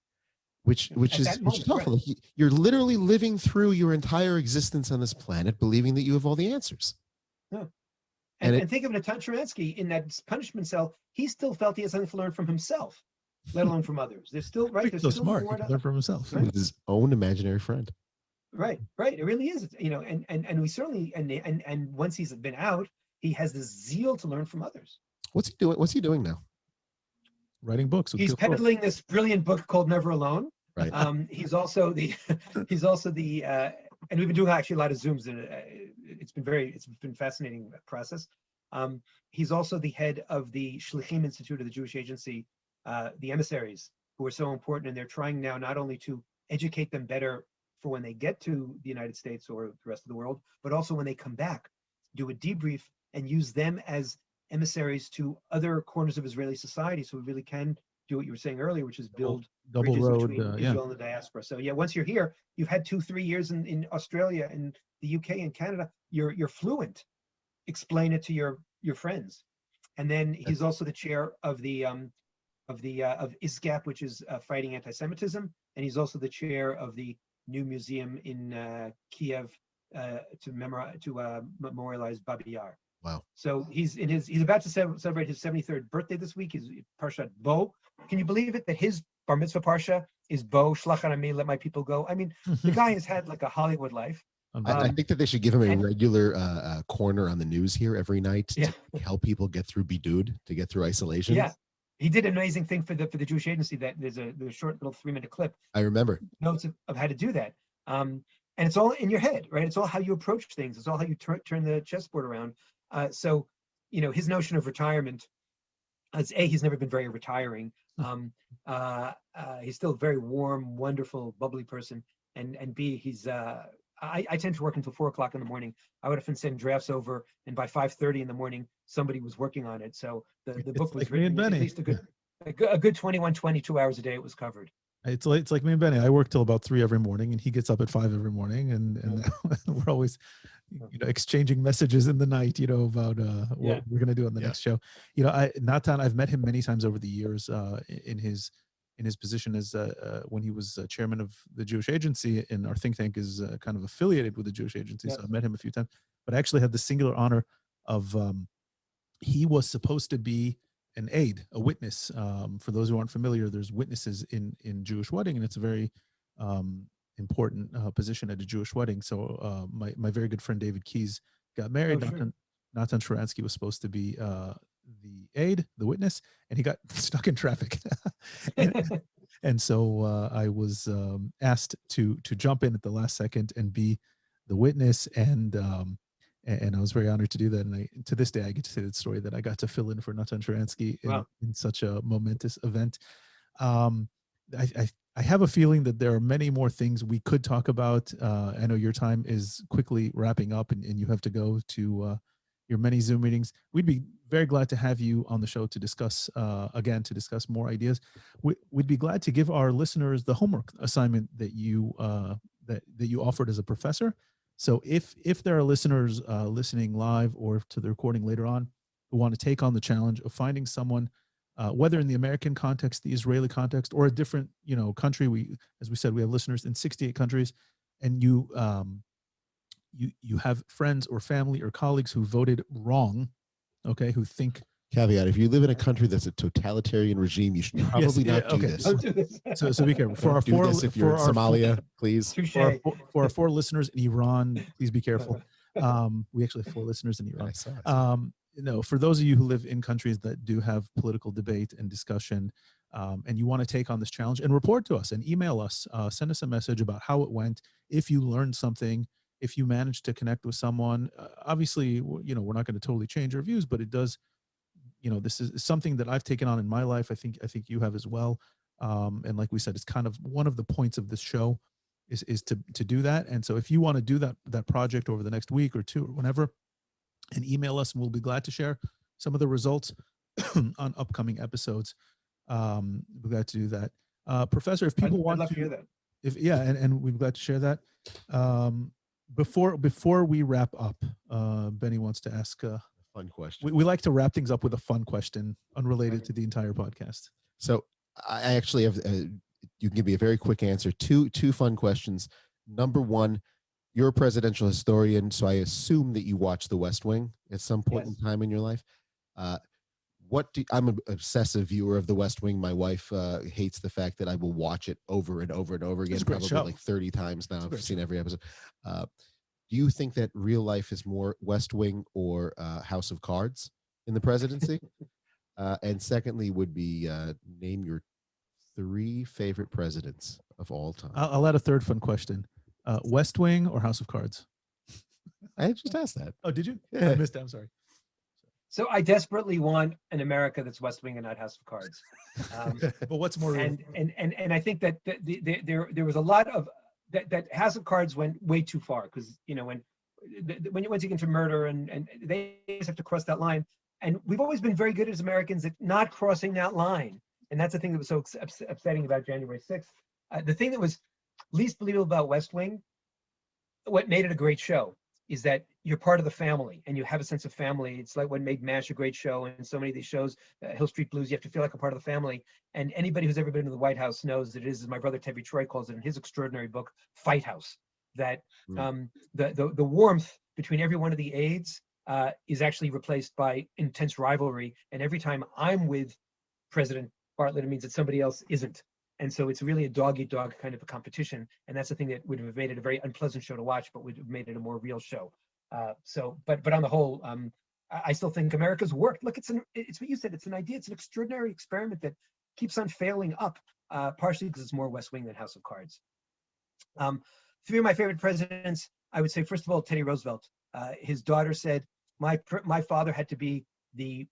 which is awful. Right. You're literally living through your entire existence on this planet believing that you have all the answers. Yeah. And think of Natan Sharansky in that punishment cell. He still felt he has something to learn from himself, let alone from others. There's still There's so still smart. More he can learn from himself. Right? With his own imaginary friend. Right. It really is. And we certainly and once he's been out, he has this zeal to learn from others. What's he doing? What's he doing now? Writing books. He's peddling this brilliant book called Never Alone. Right. He's also the and we've been doing actually a lot of Zooms, and it's been fascinating process. He's also the head of the Shlichim Institute of the Jewish Agency, the emissaries, who are so important, and they're trying now not only to educate them better for when they get to the United States or the rest of the world, but also when they come back, do a debrief and use them as emissaries to other corners of Israeli society, so we really can do what you were saying earlier, which is build double bridges road, between Israel and the diaspora. So yeah, once you're here, you've had 2-3 years in Australia and the UK and Canada, you're fluent. Explain it to your friends. And then he's also the chair of ISGAP, which is fighting anti-Semitism, and he's also the chair of the new museum in Kiev to memorialize Babi Yar. Wow. So he's about to celebrate his 73rd birthday this week. He's Parshat Bo. Can you believe it that his bar mitzvah parsha is Bo, Shlach Ami, let my people go? I mean, the guy has had like a Hollywood life. I think that they should give him a regular corner on the news here every night to help people get through bidud, to get through isolation. Yeah, he did an amazing thing for the Jewish Agency. That there's a short little 3-minute clip. I remember notes of how to do that. And it's all in your head, right? It's all how you approach things. It's all how you turn the chessboard around. So, his notion of retirement, as he's never been very retiring. He's still a very warm, wonderful, bubbly person, and B, he's. I tend to work until 4 o'clock in the morning. I would often send drafts over, and by 5:30 in the morning, somebody was working on it. So the book was written at least a good 22 hours a day. It was covered. It's like me and Benny. I work till about 3 every morning, and he gets up at 5 every morning, and we're always, exchanging messages in the night, about what we're gonna do on the next show. Natan, I've met him many times over the years in his position as when he was chairman of the Jewish Agency, and our think tank is kind of affiliated with the Jewish Agency. Yes. So I met him a few times, but I actually had the singular honor of he was supposed to be an aide, a witness. For those who aren't familiar, there's witnesses in Jewish wedding, and it's a very important position at a Jewish wedding. So my very good friend David Keyes got married. Natan Sharansky was supposed to be the aide, the witness, and he got stuck in traffic. and so I was asked to jump in at the last second and be the witness, and I was very honored to do that. And to this day, I get to say that story that I got to fill in for Natan Sharansky in such a momentous event. I have a feeling that there are many more things we could talk about. I know your time is quickly wrapping up, and you have to go to your many Zoom meetings. We'd be very glad to have you on the show to discuss, to discuss more ideas. We'd be glad to give our listeners the homework assignment that you offered as a professor. So if there are listeners listening live or to the recording later on who want to take on the challenge of finding someone, whether in the American context, the Israeli context, or a different country, as we said, we have listeners in 68 countries, and you have friends or family or colleagues who voted wrong, okay, who think. Caveat: if you live in a country that's a totalitarian regime, you should probably not do this. Don't do this. So be careful. For our do this if you're in Somalia, please. For our 4 listeners in Iran, please be careful. We actually have 4 listeners in Iran. I saw it. For those of you who live in countries that do have political debate and discussion, and you want to take on this challenge, and report to us and email us, send us a message about how it went. If you learned something, if you managed to connect with someone, obviously, we're not going to totally change our views, but it does. This is something that I've taken on in my life. I think you have as well. And like we said, it's kind of one of the points of this show is to do that. And so if you want to do that project over the next week or 2 or whenever, and email us, and we'll be glad to share some of the results on upcoming episodes. We're glad to do that. Professor, if people want I'd love to hear that. and we're glad to share that. Before we wrap up, Benny wants to ask fun question. We like to wrap things up with a fun question unrelated to the entire podcast. So I actually have, you can give me a very quick answer. Two fun questions. Number one, you're a presidential historian, so I assume that you watch The West Wing at some point in time in your life. I'm an obsessive viewer of The West Wing. My wife hates the fact that I will watch it over and over and over again, probably like 30 times now. I've seen every episode. Do you think that real life is more West Wing or House of Cards in the presidency? And secondly would be name your 3 favorite presidents of all time. I'll add a third fun question. West Wing or House of Cards? I just asked that. Oh, did you? Yeah. I missed it. I'm sorry. So I desperately want an America that's West Wing and not House of Cards. But what's more real? And I think that there was a lot of that House of Cards went way too far, because when you get into murder and they just have to cross that line. And we've always been very good as Americans at not crossing that line. And that's the thing that was so upsetting about January 6th. The thing that was least believable about West Wing, what made it a great show, is that you're part of the family and you have a sense of family. It's like what made MASH a great show, and so many of these shows, Hill Street Blues, you have to feel like a part of the family. And anybody who's ever been to the White House knows that it is, as my brother Tevye Troy calls it in his extraordinary book, Fight House, that the warmth between every one of the aides is actually replaced by intense rivalry. And every time I'm with President Bartlett, it means that somebody else isn't. And so it's really a dog-eat-dog kind of a competition. And that's the thing that would have made it a very unpleasant show to watch, but would have made it a more real show. But on the whole, I still think America's worked. Look, it's what you said. It's an idea. It's an extraordinary experiment that keeps on failing up, partially because it's more West Wing than House of Cards. 3 of my favorite presidents, I would say, first of all, Teddy Roosevelt. His daughter said, my father had to be the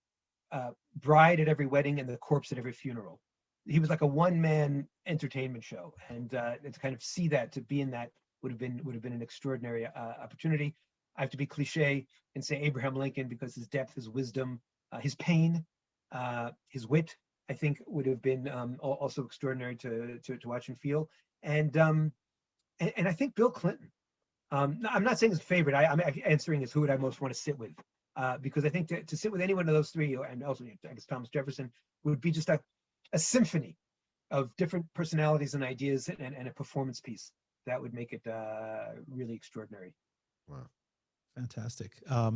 bride at every wedding and the corpse at every funeral. He was like a one-man entertainment show, and to kind of see that, to be in that, would have been an extraordinary opportunity. I have to be cliche and say Abraham Lincoln, because his depth, his wisdom, his pain, his wit, I think would have been also extraordinary to watch and feel. And I think Bill Clinton. I'm not saying his favorite. I'm answering as who would I most want to sit with, because I think to sit with any one of those 3, and also I guess Thomas Jefferson, would be just a symphony of different personalities and ideas, and a performance piece that would make it really extraordinary. Wow. Fantastic.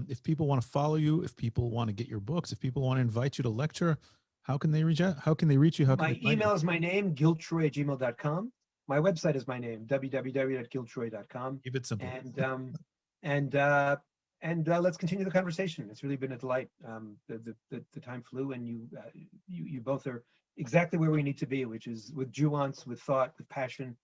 If people want to follow you, if people want to get your books, if people want to invite you to lecture, how can they reach out? How can they reach you? My email is my name, giltroy@gmail.com. My website is my name, www.giltroy.com. Keep it simple. And let's continue the conversation. It's really been a delight. The time flew, and you both are exactly where we need to be, which is with Jewanced, with thought, with passion,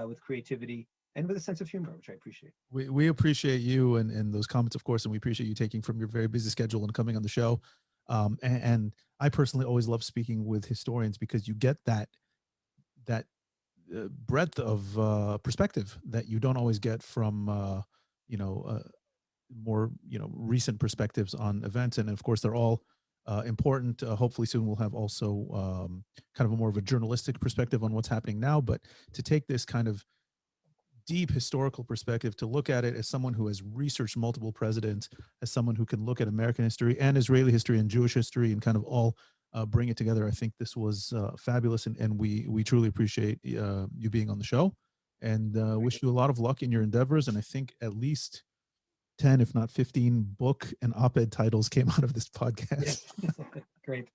with creativity, and with a sense of humor, which I appreciate. We appreciate you and those comments, of course, and we appreciate you taking from your very busy schedule and coming on the show. And I personally always love speaking with historians, because you get that breadth of perspective that you don't always get from more, recent perspectives on events. And of course, they're all important. Hopefully soon we'll have also kind of a more of a journalistic perspective on what's happening now. But to take this kind of deep historical perspective, to look at it as someone who has researched multiple presidents, as someone who can look at American history and Israeli history and Jewish history and kind of all bring it together. I think this was fabulous, and we truly appreciate you being on the show, and wish you a lot of luck in your endeavors. And I think at least 10, if not 15 book and op-ed titles came out of this podcast. Yes. Great.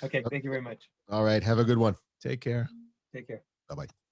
Okay. Thank you very much. All right. Have a good one. Take care. Take care. Bye-bye.